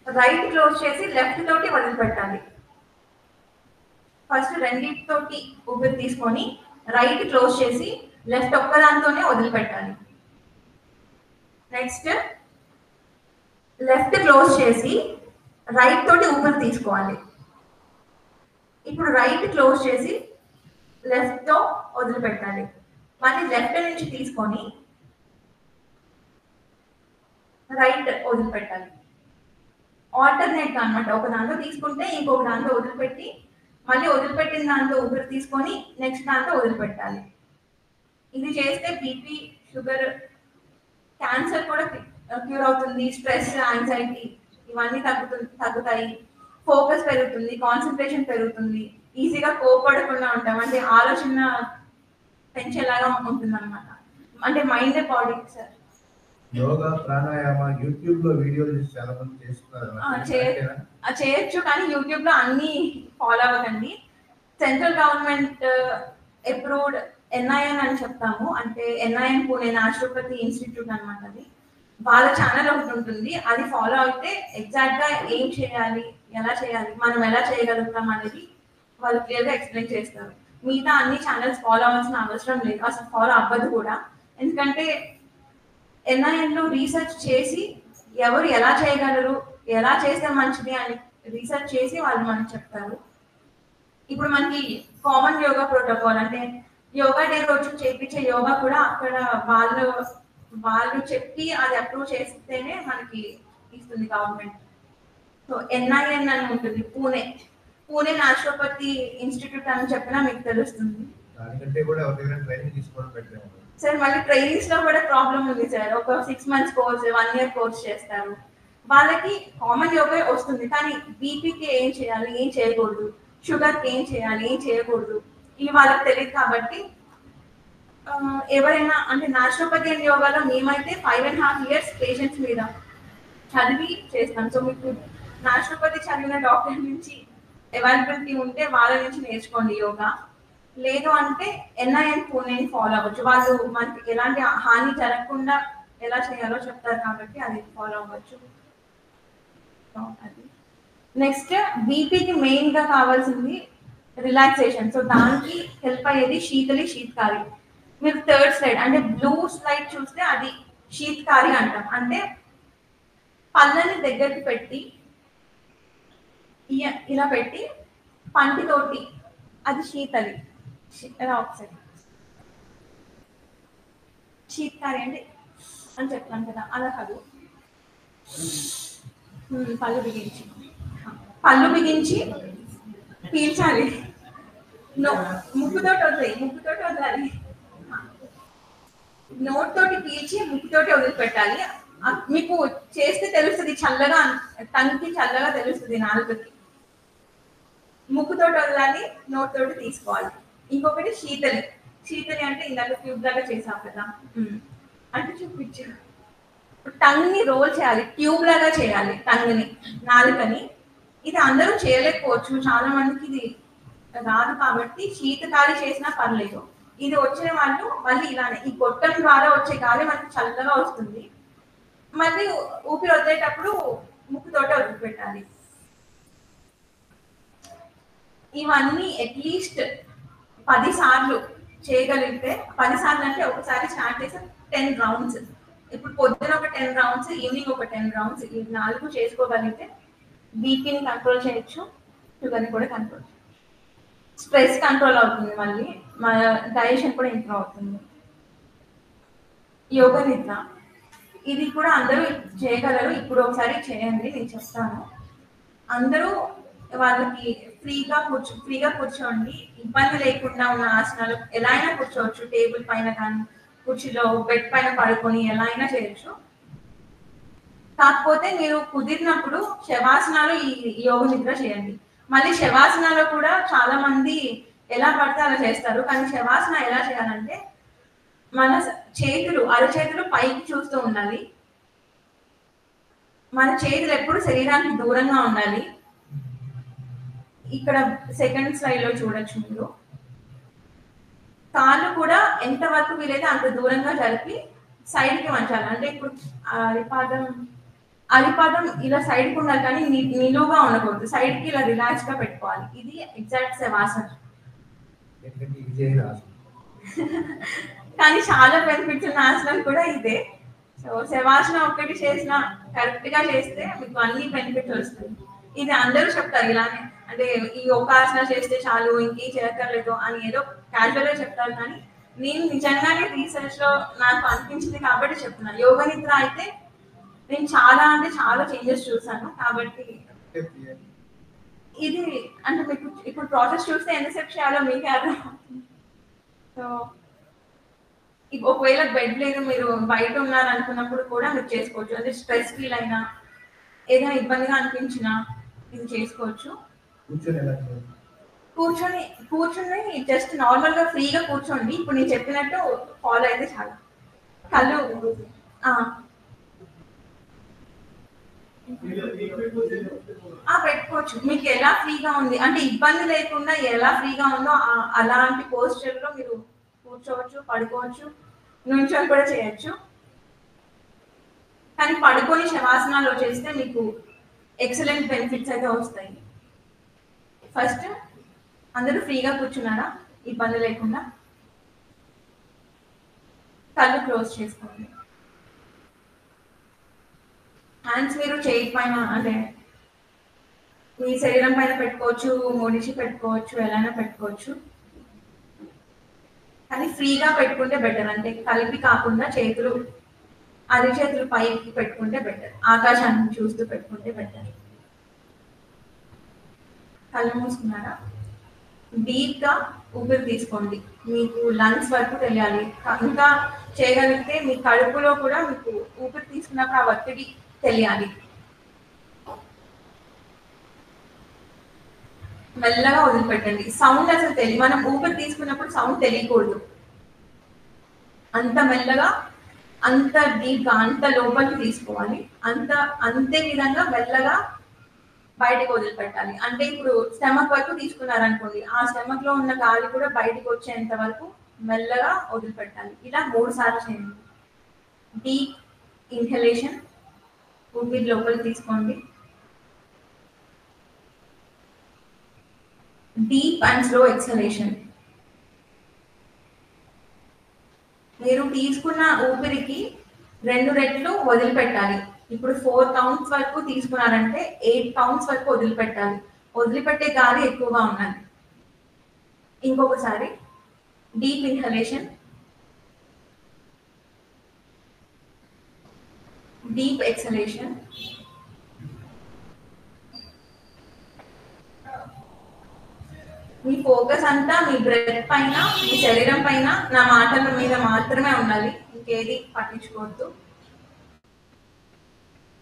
రైట్ క్లోజ్ చేసి లెఫ్ట్ తోటి వదిలిపెట్టాలి. ఫస్ట్ రెండింటితోటి ఊపిరి తీసుకొని రైట్ క్లోజ్ చేసి లెఫ్ట్ ఒక్కదాంతోనే వదిలిపెట్టాలి. నెక్స్ట్ లెఫ్ట్ క్లోజ్ చేసి రైట్ తోటి ఊపిరి తీసుకోవాలి. ఇప్పుడు రైట్ క్లోజ్ చేసి లెఫ్ట్ తో వదిలిపెట్టాలి. మళ్ళీ లెఫ్ట్ నుంచి తీసుకొని రైట్ వదిలిపెట్టాలి. ఆల్టర్నేట్ అనమాట, ఒక దాంట్లో తీసుకుంటే ఇంకొక దాంట్లో వదిలిపెట్టి మళ్ళీ వదిలిపెట్టిన దాంట్లో ఊపిరి తీసుకొని నెక్స్ట్ దాంట్లో వదిలిపెట్టాలి. ఇది చేస్తే బీపీ, షుగర్, క్యాన్సర్ కూడా క్యూర్ అవుతుంది. స్ట్రెస్, యాంగ్జైటీ ఇవన్నీ తగ్గుతాయి. ఫోకస్ పెరుగుతుంది, కాన్సన్ట్రేషన్ పెరుగుతుంది, ఈజీగా కోపడకుండా ఉంటాం, అంటే ఆలోచన పెంచేలాగా ఉంటుంది అనమాట. అంటే mind body. Sir yoga pranayama YouTube లో వీడియోలు చాలా మంది చేస్తున్నారు, చేయొచ్చు, కానీ యూట్యూబ్ లో అన్ని ఫాలో అవ్వకండి. సెంట్రల్ గవర్నమెంట్ అప్రూవ్డ్ ఎన్ఐఎన్ అని చెప్తాము, అంటే ఎన్ఐఎన్ పూణే నాచురోపతి ఇన్స్టిట్యూట్ అనమాట. అది వాళ్ళ ఛానల్ ఒకటి ఉంటుంది, అది ఫాలో అయితే ఎగ్జాక్ట్ గా ఏం చేయాలి, ఎలా చేయాలి, మనం ఎలా చేయగలుగుతాం అనేది వాళ్ళు క్లియర్ గా ఎక్స్ప్లెయిన్ చేస్తారు. మిగతా అన్ని ఛానల్స్ ఫాలో అవ్వాల్సిన అవసరం లేదు, అసలు ఫాలో అవ్వదు కూడా. ఎందుకంటే ఎన్ఐఎన్ లో రీసెర్చ్ చేసి ఎవరు ఎలా చేయగలరు, ఎలా చేస్తే మంచిది అని రీసెర్చ్ చేసి వాళ్ళు మనకు చెప్తారు. ఇప్పుడు మనకి కామన్ యోగా ప్రోటోకాల్, అంటే యోగా డే రోజు చేయించే యోగా కూడా అక్కడ వాళ్ళు చెప్పి అది అప్రూవ్ చేస్తేనే మనకి ఇస్తుంది గవర్నమెంట్. సో ఎన్ఐఎన్ అని ఉంటుంది, పూణే నాచురోపతి ఇన్స్టిట్యూట్ అని చెప్పినా మీకు తెలుస్తుంది. సార్ మళ్ళీ ట్రైనింగ్స్ లో కూడా ప్రాబ్లం ఉంది సార్. ఒక 6 months కోర్స్, 1 year కోర్స్ చేస్తారు. వాళ్ళకి కామన్ యోగా వస్తుంది, కానీ బీపీకి ఏం చేయాలి, ఏం చేయకూడదు, షుగర్కి ఏం చేయాలి, ఏం చేయకూడదు, ఇవి వాళ్ళకి తెలియదు. కాబట్టి ఎవరైనా అంటే నాచురోపతి అండ్ యోగాలో మేమైతే 5.5 years పేషెంట్స్ మీద చదివి చేస్తాం. సో మీకు నాచురోపతి చదివిన డాక్టర్ నుంచి అవైలబిలిటీ ఉంటే వాళ్ళ నుంచి నేర్చుకోండి యోగా. లేదు అంటే ఎన్ఐఎన్ పూణేని ఫాలో అవ్వచ్చు, వాళ్ళు మనకి ఎలాంటి హాని జరగకుండా ఎలా చేయాలో చెప్తారు కాబట్టి అది ఫాలో అవ్వచ్చు. అది నెక్స్ట్ బీపీకి మెయిన్ గా కావాల్సింది రిలాక్సేషన్. సో దానికి హెల్ప్ అయ్యేది శీతకారి. మీరు థర్డ్ స్లైడ్ అంటే బ్లూ స్లైడ్ చూస్తే అది శీతకారి అంటాం. అంటే పళ్ళని దగ్గరికి పెట్టి ఇలా పెట్టి పంటితోటి, అది శీతలి. ఒకసారి శీతకారి అంటే అని చెప్తాను కదా, అలా కాదు. పళ్ళు బిగించి పీల్చాలి, ముక్కుతోటి వదలాలి, నోట్ తోటి పీల్చి ముక్కుతోటి వదిలిపెట్టాలి. మీకు చేస్తే తెలుస్తుంది, చల్లగా టంగ్కి చల్లగా తెలుస్తుంది నాలుగుకి. ముక్కుతోటి వదలాలి, నోటితోటి తీసుకోవాలి. ఇంకొకటి శీతలి. శీతలి అంటే ఇందాక ట్యూబ్ లాగా చేసాం కదా, అంటే చూపించు. టంగ్ ని రోల్ చేయాలి, ట్యూబ్ లాగా చేయాలి టంగ్ ని, నాలుకని. ఇది అందరూ చేయలేకపోవచ్చు, చాలా మందికి ఇది రాదు, కాబట్టి శీతకాలి చేసినా పర్లేదు. ఇది వచ్చిన వాళ్ళు మళ్ళీ ఇలానే ఈ గొట్టం ద్వారా వచ్చే గాలి మనకి చల్లగా వస్తుంది. మళ్ళీ ఊపిరి వదిలేటప్పుడు ముక్కుతోటి వదిలిపెట్టాలి. ఇవన్నీ అట్లీస్ట్ 10 సార్లు చేయగలిగితే, 10 సార్లు అంటే ఒకసారి స్టార్ట్ చేస్తే 10 రౌండ్స్. ఇప్పుడు పొద్దున ఒక 10 రౌండ్స్, ఈవినింగ్ ఒక 10 రౌండ్స్, ఈ 4 చేసుకోగలిగితే బీపీని కంట్రోల్ చేయొచ్చు, షుగర్ని కూడా కంట్రోల్ చేయొచ్చు. స్ట్రెస్ కంట్రోల్ అవుతుంది, మళ్ళీ మన డైజెషన్ కూడా ఇంప్రూవ్ అవుతుంది. యోగ నిద్ర, ఇది కూడా అందరూ చేయగలరు. ఇప్పుడు ఒకసారి చేయండి, నేను చెప్తాను. అందరూ వాళ్ళకి ఫ్రీగా కూర్చోండి, ఇబ్బంది లేకుండా ఉన్న ఆసనాలు ఎలా అయినా కూర్చోవచ్చు. టేబుల్ పైన కానీ, కుర్చీలో, బెడ్ పైన పడుకొని ఎలా అయినా చేయొచ్చు. కాకపోతే మీరు కుదిరినప్పుడు శవాసనాలు ఈ యోగ నిద్ర చేయండి. మళ్ళీ శవాసనాలు కూడా చాలా మంది ఎలా పడితే అలా చేస్తారు, కానీ శవాసన ఎలా చేయాలంటే మన అరచేతులు పైకి చూస్తూ ఉండాలి. మన చేతులు ఎప్పుడు శరీరానికి దూరంగా ఉండాలి. ఇక్కడ సెకండ్ స్లైడ్ లో చూడొచ్చు మీరు. కాళ్ళు కూడా ఎంత వరకు వీలైతే అంత దూరంగా జరిపి సైడ్ కి వంచాలి. అంటే ఇప్పుడు అరిపాదం ఇలా సైడ్ కి ఉండాలి, కానీ నిలువుగా ఉండకూడదు, సైడ్ కి ఇలా రిలాక్స్ గా పెట్టుకోవాలి. ఇది ఎగ్జాక్ట్ శవాసన. కానీ చాలా బెనిఫిట్స్ ఉన్న ఆసనం కూడా ఇదే. సో శవాసనం ఒక్కటి చేసినా, కరెక్ట్ గా చేస్తే మీకు అన్ని బెనిఫిట్స్ వస్తాయి. ఇది అందరూ చెప్తారు ఇలానే, అంటే ఈ ఒక ఆసనం చేస్తే చాలు, ఇంకేం చేయక్కర్లేదు అని ఏదో క్యాజువల్ గా చెప్తారు. కానీ నేను నిజంగానే రీసెర్చ్ లో నాకు అనిపించింది కాబట్టి చెప్తున్నాను. యోగ నిద్ర అయితే నేను చాలా చేంజెస్ చూసాను. కాబట్టి ఇది అంటే మీకు ఇప్పుడు ప్రాసెస్ చూస్తే ఎంతసేపు చేయాలో మీకే అర్థం. సో ఒకవేళ బెడ్ లేదు, మీరు బయట ఉన్నారనుకున్నప్పుడు కూడా మీరు చేసుకోవచ్చు. అంటే స్ట్రెస్ ఫీల్ అయినా, ఏదైనా ఇబ్బందిగా అనిపించినా ఇది చేసుకోవచ్చు. కూర్చొని జస్ట్ నార్మల్ గా ఫ్రీగా కూర్చోండి. ఇప్పుడు నేను చెప్పినట్టు ఫాలో అయితే చాలు. కళ్ళు పెట్టుకోవచ్చు, మీకు ఎలా ఫ్రీగా ఉంది, అంటే ఇబ్బంది లేకుండా ఎలా ఫ్రీగా ఉందో అలాంటి పోస్చర్ లో మీరు కూర్చోవచ్చు, పడుకోవచ్చు, నుంచొని కూడా చేయొచ్చు. కానీ పడుకొని శవాసనాలు చేస్తే మీకు ఎక్సలెంట్ బెనిఫిట్స్ అయితే వస్తాయి. ఫస్ట్ అందరూ ఫ్రీగా కూర్చున్నారా, ఇబ్బంది లేకుండా? కళ్ళు క్లోజ్ చేసుకోండి. హ్యాండ్స్ మీరు చేయి పైన, అంటే మీ శరీరం పైన పెట్టుకోవచ్చు, ముడిచి పెట్టుకోవచ్చు, ఎలా పెట్టుకోవచ్చు. కానీ ఫ్రీగా పెట్టుకుంటే బెటర్, అంటే కలిపి కాకుండా అరిచేతులు పైకి పెట్టుకుంటే బెటర్, ఆకాశాన్ని చూస్తూ పెట్టుకుంటే బెటర్. కళ్ళు మూసుకున్నారా? డీప్ గా ఊపిరి తీసుకోండి, మీకు లంగ్స్ వరకు తెలియాలి. ఇంకా చేయగలిగితే మీ కడుపులో కూడా మీకు ఊపిరి తీసుకున్నప్పుడు ఆ ఒత్తిడి తెలియాలి. మెల్లగా వదిలిపెట్టండి. సౌండ్ అసలు మనం ఊపిరి తీసుకున్నప్పుడు సౌండ్ తెలియకూడదు. అంత మెల్లగా, అంత డీప్ గా, అంత లోపలికి తీసుకోవాలి. అంతే విధంగా మెల్లగా బయటకు వదిలిపెట్టాలి. అంటే ఇప్పుడు స్టమక్ వరకు తీసుకున్నారనుకోండి, ఆ స్టమక్ లో ఉన్న గాలి కూడా బయటకు వచ్చేంత వరకు మెల్లగా వదిలిపెట్టాలి. ఇలా 3 సార్లు చేయండి. డీప్ ఇన్హలేషన్, ఊపిరి లోపలికి తీసుకోండి. Deep and slow exhalation. మీరు తీసుకున్న ఊపిరికి 2 రెట్లు వదిలిపెట్టాలి. ఇప్పుడు 4 కౌంట్స్ వరకు తీసుకున్నారంటే 8 కౌంట్స్ వరకు వదిలిపెట్టాలి. వదిలిపెట్టే గాలి ఎక్కువగా ఉండాలి. ఇంకొకసారి డీప్ ఇన్హలేషన్, డీప్ ఎక్సలేషన్. మీ ఫోకస్ అంతా మీ బ్రెత్ పైన, మీ శరీరం పైన, నా మాటల మీద మాత్రమే ఉండాలి, ఇంకేది పట్టించుకోవద్దు.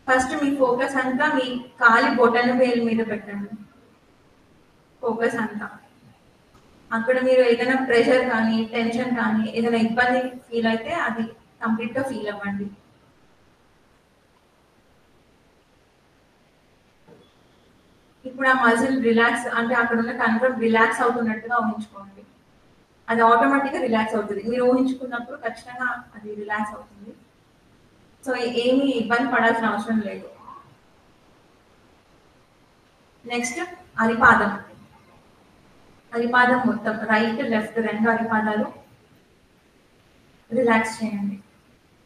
ఫస్ట్ మీ ఫోకస్ అంతా మీ కాలి బొటన వేలు మీద పెట్టండి. ఫోకస్ అంతా. అక్కడ మీరు ఏదైనా ప్రెషర్ కానీ టెన్షన్ కానీ ఏదైనా ఇబ్బంది ఫీల్ అయితే అది కంప్లీట్గా ఫీల్ అవ్వండి. ఇప్పుడు ఆ మజిల్ రిలాక్స్ అంటే అక్కడ ఉన్న కంట్రోల్ రిలాక్స్ అవుతున్నట్టుగా ఊహించుకోండి. అది ఆటోమేటిక్గా రిలాక్స్ అవుతుంది. మీరు ఊహించుకున్నప్పుడు ఖచ్చితంగా అది రిలాక్స్ అవుతుంది. సో ఏమీ ఇబ్బంది పడాల్సిన అవసరం లేదు. నెక్స్ట్ అరిపాదం. అరిపాదం మొత్తం రైట్ లెఫ్ట్ 2 అరిపాదాలు రిలాక్స్ చేయండి.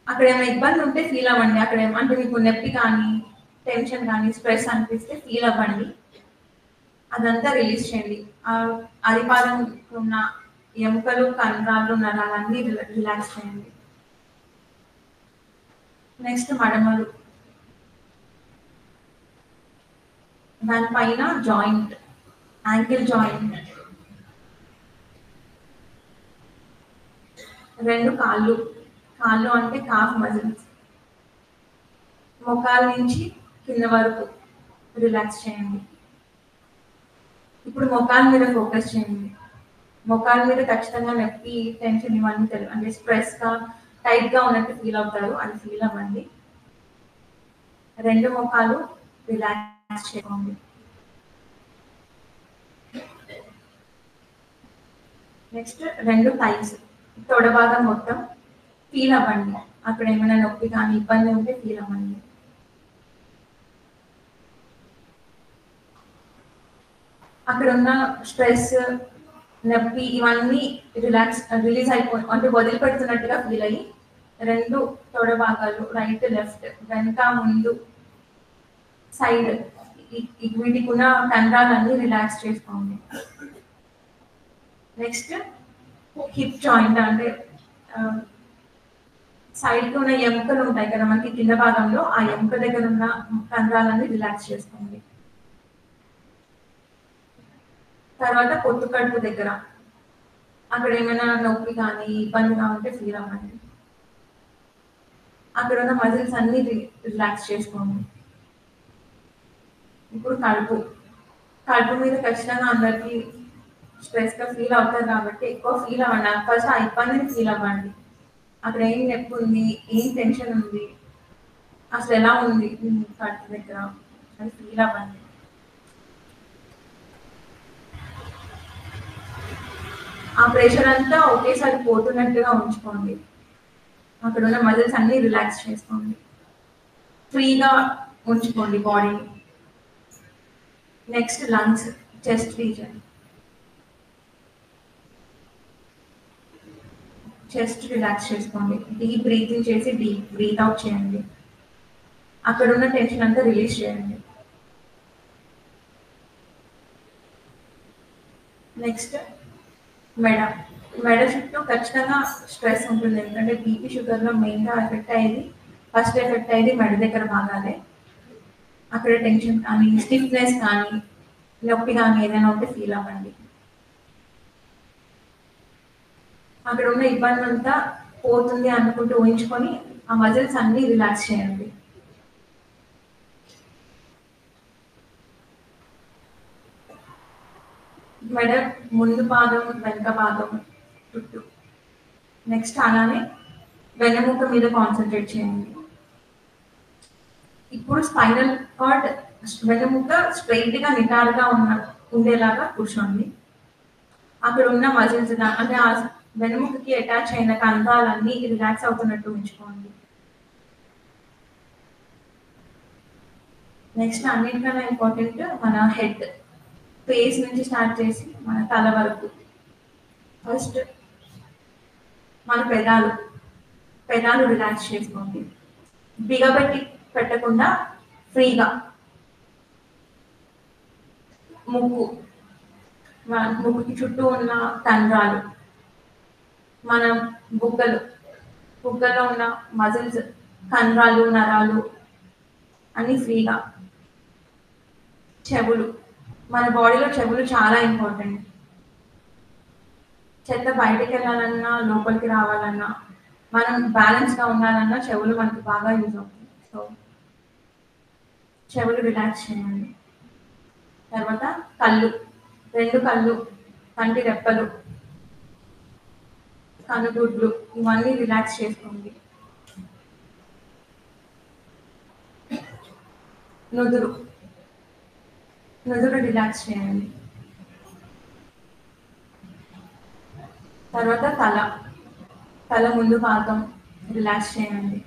అక్కడ ఏమైనా ఇబ్బంది ఉంటే ఫీల్ అవ్వండి. అక్కడ అంటే మీకు నొప్పి కానీ టెన్షన్ కానీ స్ట్రెస్ అనిపిస్తే ఫీల్ అవ్వండి. అదంతా రిలీజ్ చేయండి. అరిపాదం ఉన్న ఎముకలు కండరాలు నరాలన్నీ రిలాక్స్ చేయండి. నెక్స్ట్ మడమలు, దానిపైన జాయింట్ యాంకిల్ జాయింట్, 2 కాళ్ళు, కాళ్ళు అంటే కాఫ్ మజిల్స్, మోకాల నుంచి కింద వరకు రిలాక్స్ చేయండి. ఇప్పుడు మోకాల మీద ఫోకస్ చేయండి. మోకాల మీద ఖచ్చితంగా నొప్పి టెన్షన్ ఇవన్నీ అంటే స్ట్రెస్గా టైట్గా ఉన్నట్టు ఫీల్ అవుతారు. అది ఫీల్ అవ్వండి. 2 మోకాలు రిలాక్స్ చేసుకోండి. నెక్స్ట్ 2 థైస్, తొడ భాగం మొత్తం ఫీల్ అవ్వండి. అక్కడ ఏమైనా నొప్పి కానీ ఇబ్బంది ఉంటే ఫీల్ అవ్వండి. అక్కడ ఉన్న స్ట్రెస్ నొప్పి ఇవన్నీ రిలీజ్ అయిపోయి అంటే వదిలిపెడుతున్నట్టుగా ఫీల్ అయ్యి 2 తొడ భాగాలు రైట్ లెఫ్ట్ వెనక ముందు సైడ్ వీటికి ఉన్న కండరాలన్నీ రిలాక్స్ చేసుకోండి. నెక్స్ట్ హిప్ జాయింట్ అంటే సైడ్కి ఉన్న ఎముకలు ఉంటాయి కదా మనకి కింద భాగంలో, ఆ ఎముక దగ్గర ఉన్న కండరాలన్నీ రిలాక్స్ చేసుకోండి. తర్వాత పొత్తు కడుపు దగ్గర అక్కడ ఏమైనా నొప్పి కానీ ఇబ్బందిగా ఉంటే ఫీల్ అవ్వండి. అక్కడ ఉన్న మజిల్స్ అన్ని రిలాక్స్ చేసుకోండి. ఇప్పుడు కడుపు మీద ఖచ్చితంగా అందరికీ స్ట్రెస్గా ఫీల్ అవుతారు కాబట్టి ఎక్కువ ఫీల్ అవ్వండి. ఫస్ట్ ఆ ఇబ్బందిని ఫీల్ అవ్వండి. అక్కడ ఏం నొప్పి ఉంది, ఏం టెన్షన్ ఉంది, అసలు ఎలా ఉంది కడుపు దగ్గర అది ఫీల్ అవ్వండి. ఆ ప్రెషర్ అంతా ఒకేసారి పోతున్నట్టుగా ఉంచుకోండి. అక్కడ ఉన్న మజిల్స్ అన్ని రిలాక్స్ చేసుకోండి. ఫ్రీగా ఉంచుకోండి బాడీని. Next lungs, chest reason, chest relax చేసుకోండి. డీప్ బ్రీతింగ్ చేసి డీప్ బ్రీత్ అవుట్ చేయండి. అక్కడ ఉన్న టెన్షన్ అంతా రిలీజ్ చేయండి. నెక్స్ట్ మెడ చుట్టూ ఖచ్చితంగా స్ట్రెస్ ఉంటుంది. ఎందుకంటే బీపీ షుగర్లో మెయిన్గా ఫస్ట్ ఎఫెక్ట్ అయ్యేది మెడ దగ్గర భాగాలే. అక్కడ టెన్షన్ కానీ స్టిఫ్నెస్ కానీ నొప్పి కానీ ఏదైనా ఉంటే ఫీల్ అవ్వండి. అక్కడ ఉన్న ఇబ్బంది అంతా పోతుంది అనుకుంటూ ఊహించుకొని ఆ మజిల్స్ అన్ని రిలాక్స్ చేయండి. మెడ ముందు పాదం వెనక పాదం చుట్టూ. నెక్స్ట్ అలానే వెన్నెముక మీద కాన్సన్ట్రేట్ చేయండి. ఇప్పుడు స్పైనల్ కార్డ్ వెన్నెముక స్ట్రైట్గా నిటారుగా ఉండేలాగా కూర్చోండి. అక్కడ ఉన్న మజిల్స్ అంటే ఆ వెన్నెముకకి అటాచ్ అయిన కండరాలన్నీ రిలాక్స్ అవుతున్నట్టు ఉంచుకోండి. నెక్స్ట్ అన్నిటికన్నా ఇంపార్టెంట్ మన హెడ్, ఫేస్ నుంచి స్టార్ట్ చేసి మన తల వరకు. ఫస్ట్ మన పెదాలు రిలాక్స్ చేసుకోండి. బిగబెట్టి పెట్టకుండా ఫ్రీగా. ముక్కుకి చుట్టూ ఉన్న కండరాలు, మన బుగ్గలో ఉన్న మజిల్స్ కండరాలు నరాలు అన్ని ఫ్రీగా. చెవులు, మన బాడీలో చెవులు చాలా ఇంపార్టెంట్. చెత్త బయటకు వెళ్ళాలన్నా లోపలికి రావాలన్నా మనం బ్యాలెన్స్గా ఉండాలన్నా చెవులు మనకి బాగా యూజ్ అవుతుంది. సో చెవులు రిలాక్స్ చేయండి. తర్వాత రెండు కళ్ళు, కంటి రెప్పలు, కనుగుడ్లు ఇవన్నీ రిలాక్స్ చేసుకోండి. నుదురు నుదురు రిలాక్స్ చేయండి. తర్వాత తల ముందు భాగం రిలాక్స్ చేయండి.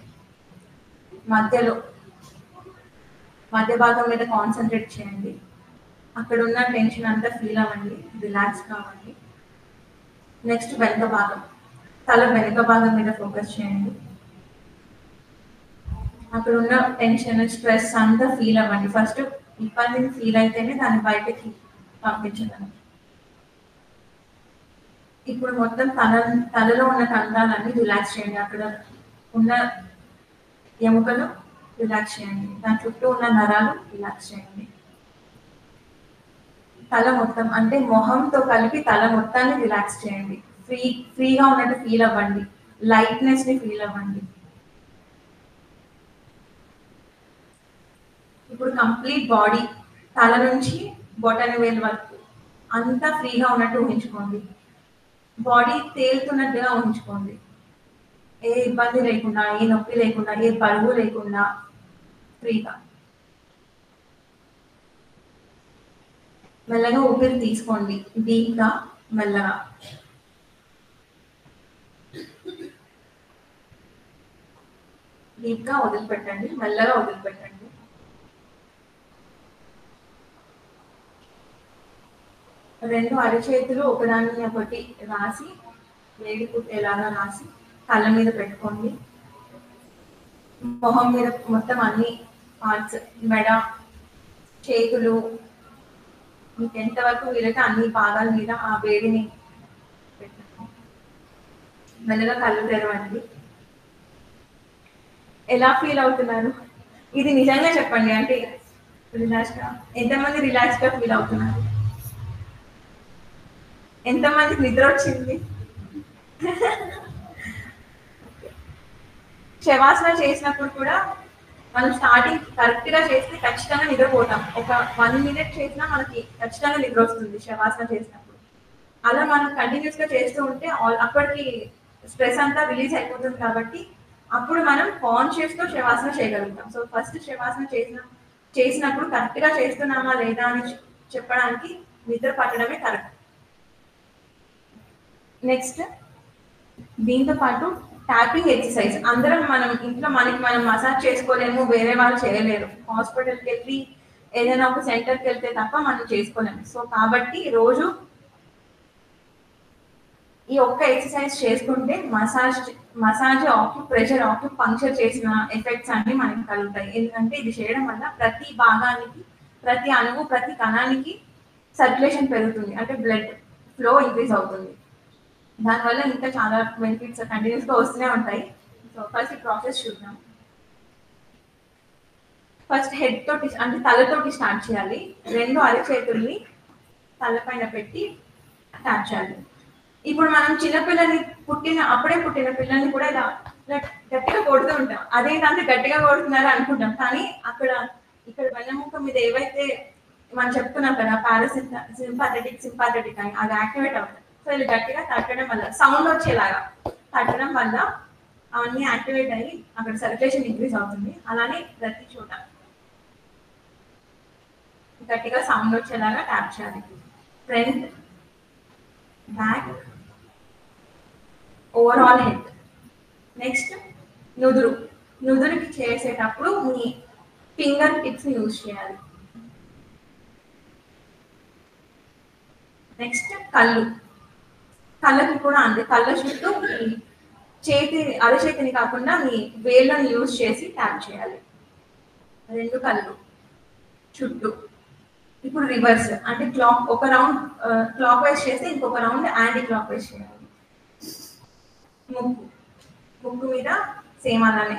మధ్య భాగం మీద కాన్సన్ట్రేట్ చేయండి. అక్కడ ఉన్న టెన్షన్ అంతా ఫీల్ అవ్వండి, రిలాక్స్ కావండి. నెక్స్ట్ తల వెనుక భాగం మీద ఫోకస్ చేయండి. అక్కడ ఉన్న టెన్షన్, స్ట్రెస్ అంతా ఫీల్ అవ్వండి. ఫస్ట్ ఇబ్బందిని ఫీల్ అయితేనే దాన్ని బయటకి పంపించగలం. ఇప్పుడు మొత్తం తలలో ఉన్న కండరాలన్నీ రిలాక్స్ చేయండి. అక్కడ ఉన్న ఎముకలు రిలాక్స్ చేయండి. దాని చుట్టూ ఉన్న నరాలు రిలాక్స్ చేయండి. తల మొత్తం అంటే మొహంతో కలిపి తల మొత్తాన్ని రిలాక్స్ చేయండి. ఫ్రీగా ఉన్నట్టు ఫీల్ అవ్వండి, లైట్నెస్ ని ఫీల్ అవ్వండి. ఇప్పుడు కంప్లీట్ బాడీ తల నుంచి బొటన వేలు వరకు అంతా ఫ్రీగా ఉన్నట్టు ఊహించుకోండి. బాడీ తేలుతున్నట్టుగా ఊహించుకోండి. ఏ ఇబ్బంది లేకుండా, ఏ నొప్పి లేకుండా, ఏ బరువు లేకుండా ఫ్రీగా. మెల్లగా ఊపిరి తీసుకోండి, డీప్గా, మెల్లగా. డీప్గా వదిలిపెట్టండి, మెల్లగా వదిలిపెట్టండి. రెండు అరిచేతులు ఒకదాన్ని ఒకటి రాసి, వేడి పుట్టేలాగా రాసి కళ్ళ మీద పెట్టుకోండి. మొహం మీద మొత్తం అన్ని పార్ట్స్, మెడ, చేతులు, మీకు ఎంతవరకు వీలైతే అన్ని భాగాల మీద ఆ వేడిని పెట్టుకోండి. మెల్లగా కళ్ళు తెరవండి. ఎలా ఫీల్ అవుతున్నారు? ఇది నిజంగా చెప్పండి. అంటే రిలాక్స్గా ఎంతమంది రిలాక్స్గా ఫీల్ అవుతున్నారు? ఎంతమందికి నిద్ర వచ్చింది? శవాసన చేసినప్పుడు కూడా మనం స్టార్టింగ్ కరెక్ట్గా చేస్తే ఖచ్చితంగా నిద్రపోతాం. ఒక 1 minute చేసినా మనకి ఖచ్చితంగా నిద్ర వస్తుంది శవాసన చేసినప్పుడు. అలా మనం కంటిన్యూస్గా చేస్తూ ఉంటే అప్పటికి స్ట్రెస్ అంతా రిలీజ్ అయిపోతుంది కాబట్టి అప్పుడు మనం కాన్షియస్తో శవాసన చేయగలుగుతాం. సో ఫస్ట్ శవాసన చేసినప్పుడు కరెక్ట్గా చేస్తున్నామా లేదా అని చెప్పడానికి నిద్ర పట్టడమే కరెక్ట్. నెక్స్ట్ దీంతో పాటు ట్యాపింగ్ ఎక్సర్సైజ్. అందరం మనం ఇంట్లో మనం మసాజ్ చేసుకోలేము, వేరే వాళ్ళు చేయలేరు. హాస్పిటల్కి వెళ్ళి ఏదైనా ఒక సెంటర్కి వెళ్తే తప్ప మనం చేసుకోలేము. సో కాబట్టి రోజు ఈ ఒక్క ఎక్సర్సైజ్ చేసుకుంటే మసాజ్ ఆక్యుప్రెషర్, ఆక్యుపంక్చర్ చేసిన ఎఫెక్ట్స్ అన్ని మనకి కలుగుతాయి. ఎందుకంటే ఇది చేయడం వల్ల ప్రతి భాగానికి, ప్రతి అణువు, ప్రతి కణానికి సర్క్యులేషన్ పెరుగుతుంది. అంటే బ్లడ్ ఫ్లో ఇంక్రీజ్ అవుతుంది. దానివల్ల ఇంకా చాలా బెనిఫిట్స్ కంటిన్యూస్గా వస్తూనే ఉంటాయి. సో ఫస్ట్ ఈ ప్రాసెస్ చూద్దాం. ఫస్ట్ హెడ్ తోటి అంటే తలతోటి స్టార్ట్ చేయాలి. రెండు అరచేతుల్ని తలపైన పెట్టి ట్యాప్ చేయాలి. ఇప్పుడు మనం చిన్నపిల్లని అప్పుడే పుట్టిన పిల్లల్ని కూడా ఇలా గట్టిగా కొడుతూ ఉంటాం. అదేంటంటే గట్టిగా కొడుతున్నారా అనుకుంటాం, కానీ ఇక్కడ వెన్నెముక మీద ఏవైతే మనం చెప్తున్నాం కదా, సింపాథెటిక్ అని, అది యాక్టివేట్ అవుతాయి. సో ఇది గట్టిగా తట్టడం వల్ల, సౌండ్ వచ్చేలాగా తట్టడం వల్ల అవన్నీ యాక్టివేట్ అయ్యి అక్కడ సర్క్యులేషన్ ఇంక్రీజ్ అవుతుంది. అలానే ప్రతి చోట గట్టిగా సౌండ్ వచ్చేలాగా ట్యాప్ చేయాలి. Front, back, overall head. Next నుదురుకి చేసేటప్పుడు మీ ఫింగర్ టిప్స్ యూజ్ చేయాలి. నెక్స్ట్ కళ్ళకి కూడా అంతే. కళ్ళ చుట్టూ అరచేతిని కాకుండా మీ వేళ్ళని యూజ్ చేసి ట్యాప్ చేయాలి. రెండు కళ్ళు చుట్టూ. ఇప్పుడు రివర్స్ అంటే ఒక రౌండ్ క్లాక్ వైజ్ చేస్తే ఇంకొక రౌండ్ యాంటీ క్లాక్ వైజ్ చేయాలి. ముక్కు మీద సేమ్ అలానే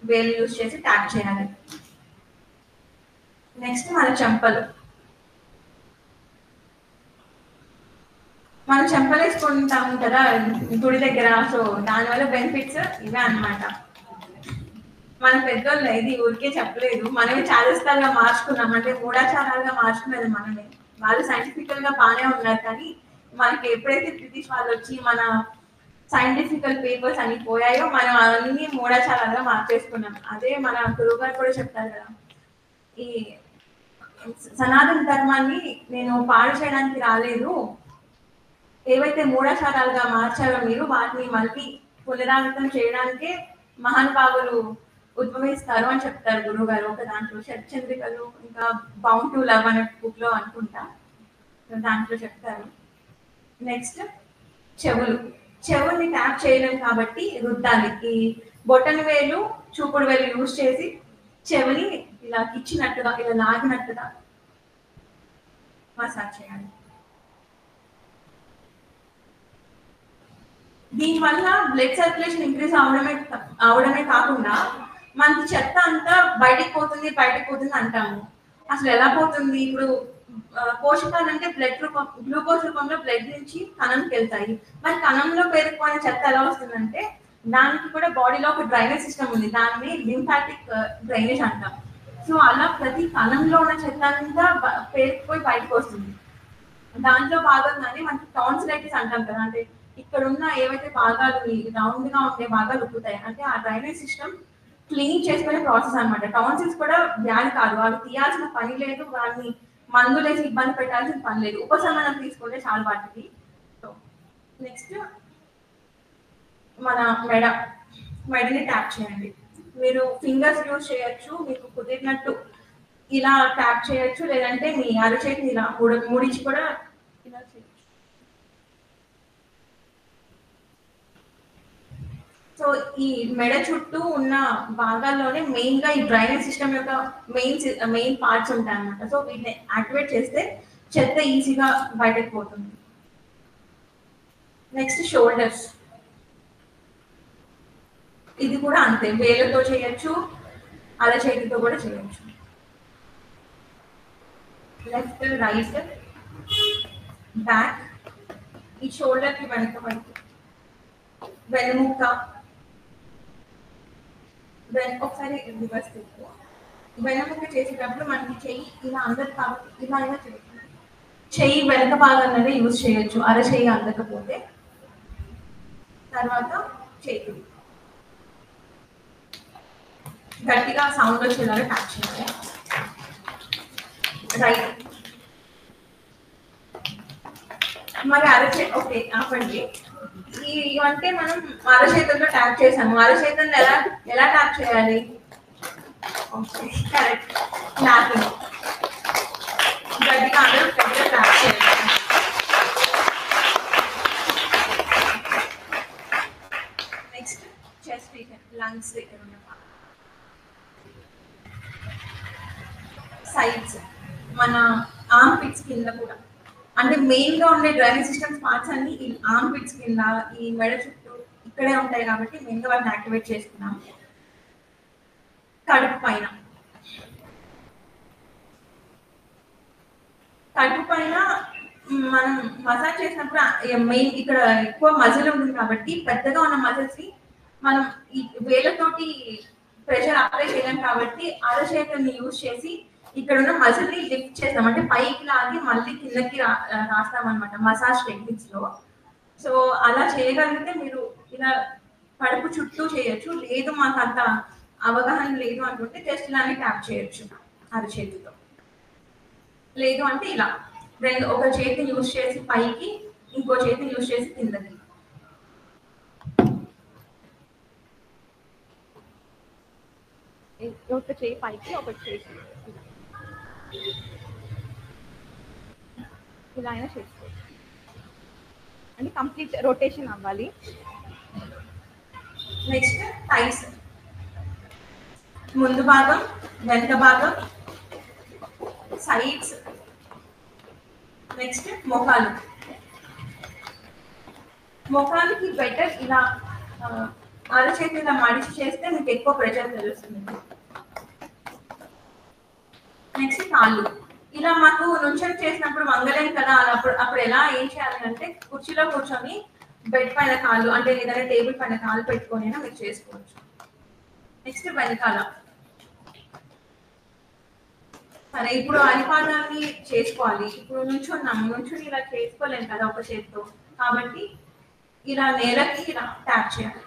వేలు యూజ్ చేసి ట్యాప్ చేయాలి. నెక్స్ట్ మన చెంపలు వేసుకుంటాం కదా గుడి దగ్గర. సో దానివల్ల బెనిఫిట్స్ ఇవే అన్నమాట. మన పెద్దోళ్ళు ఇది ఊరికే చెప్పలేదు, మనమే చాదస్తాలుగా మార్చుకున్నాం. అంటే మూఢాచారాలుగా మార్చుకునేది మనమే. వాళ్ళు సైంటిఫికల్ గా బాగానే ఉన్నారు, కానీ మనకి ఎప్పుడైతే బ్రిటిష్ వాళ్ళు వచ్చి మన సైంటిఫికల్ పేపర్స్ అన్ని పోయాయో మనం అవన్నీ మూఢాచారాలుగా మార్చేసుకున్నాం. అదే మన గురువు గారు కూడా చెప్తారు కదా, ఈ సనాతన ధర్మాన్ని నేను పాడు చేయడానికి రాలేదు, ఏవైతే మూఢాచారాలుగా మార్చారో మీరు వాటిని మళ్ళీ పునరావృతం చేయడానికే మహానుభావులు ఉద్భవిస్తారు అని చెప్తారు గురువు గారు ఒక దాంట్లో. చంద్రికలు ఇంకా బౌండ్ టు లవ్ అనే బుక్ లో అనుకుంటా దాంట్లో చెప్తారు. నెక్స్ట్ చెవుల్ని ట్యాప్ చేయలేము కాబట్టి రుద్దాలి. ఈ బొటన వేలు చూపుడు వేలు యూజ్ చేసి చెవిని ఇలా ఇచ్చినట్టుగా ఇలా లాగినట్టుగా మసాజ్ చేయాలి. దీనివల్ల బ్లడ్ సర్క్యులేషన్ ఇంక్రీజ్ అవడమే కాకుండా మనకి చెత్త అంతా బయటికి పోతుంది అంటాము. అసలు ఎలా పోతుంది? ఇప్పుడు పోషకాలు అంటే బ్లడ్ రూపం, గ్లూకోజ్ రూపంలో బ్లడ్ నుంచి కణంకి వెళ్తాయి. మరి కణంలో పేరుకుపోయిన చెత్త ఎలా వస్తుందంటే దానికి కూడా బాడీలో ఒక డ్రైనేజ్ సిస్టమ్ ఉంది, దాన్ని లింఫాటిక్ డ్రైనేజ్ అంటాం. సో అలా ప్రతి కణంలో ఉన్న చెత్త అంతా పేరుకుపోయి బయటకు వస్తుంది. దాంట్లో భాగంగానే మనకి టాన్సిలైటిస్ అంటాం కదా, అంటే ఇక్కడ ఉన్న ఏవైతే భాగాలు రౌండ్ గా ఉండే భాగాలు ఉప్పుతాయి, అంటే ఆ డ్రైనేజ్ సిస్టమ్ క్లీన్ చేసుకునే ప్రాసెస్ అనమాట. టాన్సిల్స్ కూడా వ్యాధి కాదు, అవి తీయాల్సిన పని లేదు, వాటిని మందులేసి ఇబ్బంది పెట్టాల్సిన పని లేదు, ఉపశమనం తీసుకుంటే చాలు వాటికి. నెక్స్ట్ మన మెడని ట్యాప్ చేయండి. మీరు ఫింగర్స్ యూజ్ చేయొచ్చు, మీకు కుదిరినట్టు ఇలా ట్యాప్ చేయొచ్చు, లేదంటే మీ అరచేతిని ఇలా ముడిచి కూడా ఇలా చేయొచ్చు. సో ఈ మెడ చుట్టూ ఉన్న భాగాల్లోనే మెయిన్ గా ఈ డ్రైనేజ్ సిస్టమ్ యొక్క మెయిన్ పార్ట్స్ ఉంటాయి అన్నమాట. సో వీటిని యాక్టివేట్ చేస్తే చెత్త ఈజీగా బయటకు పోతుంది. నెక్స్ట్ షోల్డర్స్, ఇది కూడా అంతే, వేలతో చేయొచ్చు, అరచేతితో కూడా చేయొచ్చు. లెఫ్ట్ రైట్ బ్యాక్, ఈ షోల్డర్ కి వెనక వైపు వెనుముక్క, ఒకసారి రివర్స్ తీసుకో. వెనుముక్క చేసేటప్పుడు మనకి చెయ్యి ఇలా అందరు కాబట్టి ఇలా అయినా చేయొచ్చు, చెయ్యి వెనక భాగాన్ని యూజ్ చేయొచ్చు అరచేయి అందకపోతే. తర్వాత చేతులు గట్టిగా సౌండ్ వచ్చేలాగా ట్యాప్ చేయాలి. రైట్, మరి ఓకే ఆపండి. ఇవంటే మనం అరచేతుల్లో ట్యాప్ చేసాము, అరచేతుల్లో ఎలా ట్యాప్ చేయాలి? కరెక్ట్, క్లాపింగ్, గట్టిగా అందరూ పెద్ద ట్యాప్ చేయాలి. నెక్స్ట్ చెస్ట్ రీజన్, లంగ్స్ దగ్గర ఉన్న సైడ్స్, మన ఆర్మ్ పిట్స్ కింద కూడా, అంటే మెయిన్ గా ఉండే డ్రైనేజ్ సిస్టమ్స్ పార్ట్స్ అన్ని ఈ ఆర్మ్ పిట్స్ కింద, ఈ మెడ చుట్టూ ఇక్కడే ఉంటాయి కాబట్టి మెయిన్ గా వాటిని యాక్టివేట్ చేసుకున్నాం. కడుపు పైన మనం మసాజ్ చేసినప్పుడు మెయిన్ ఇక్కడ ఎక్కువ మజిల్ ఉంటుంది కాబట్టి పెద్దగా ఉన్న మజిల్స్ ని మనం ఈ వేలతోటి ప్రెషర్ అప్లై చేయలేం కాబట్టి అరచేతుల్ని యూజ్ చేసి ఇక్కడ ఉన్న మజిల్ ని లిఫ్ట్ చేస్తాం, అంటే పైకి లాగి మళ్ళీ కిందకి రాస్తాం అనమాట మసాజ్ టెక్నిక్స్ లో. సో అలా చేయగలిగితే మీరు ఇలా కడుపు చుట్టూ చేయొచ్చు, లేదు మాకు అంత అవగాహన లేదు అనుకుంటే జస్ట్ ఇలానే ట్యాప్ చేయొచ్చు అరచేతితో, లేదు అంటే ఇలా ఒక చేతిని యూజ్ చేసి పైకి, ఇంకో చేతిని యూజ్ చేసి కిందకి. ఒక చేయి పైకి, ఒక చేయి ఇలా అయినా చేసుకోవచ్చు, అంటే కంప్లీట్ రొటేషన్ అవ్వాలి. నెక్స్ట్ థైస్, ముందు భాగం, వెనక భాగం, సైడ్స్. నెక్స్ట్ ముఖానికి బెటర్ ఇలా అరచేతి ఇలా మడిచి చేస్తే మీకు ఎక్కువ ప్రెషర్ తెలుస్తుంది. నెక్స్ట్ కాళ్ళు, ఇలా మాకు నుంచొని చేసినప్పుడు వంగలేం కదా, అప్పుడు ఏం చేయాలి అంటే కుర్చీలో కూర్చొని బెడ్ పైన కాళ్ళు, అంటే ఏదైనా టేబుల్ పైన కాళ్ళు పెట్టుకొని మీరు చేసుకోవచ్చు. నెక్స్ట్ వెనకాల సరే ఇప్పుడు అరిపాదాన్ని చేసుకోవాలి. ఇప్పుడు నుంచుని ఇలా చేసుకోలేము కదా ఒక చేతితో. కాబట్టి ఇలా నేలకి ఇలా ట్యాప్ చేయాలి.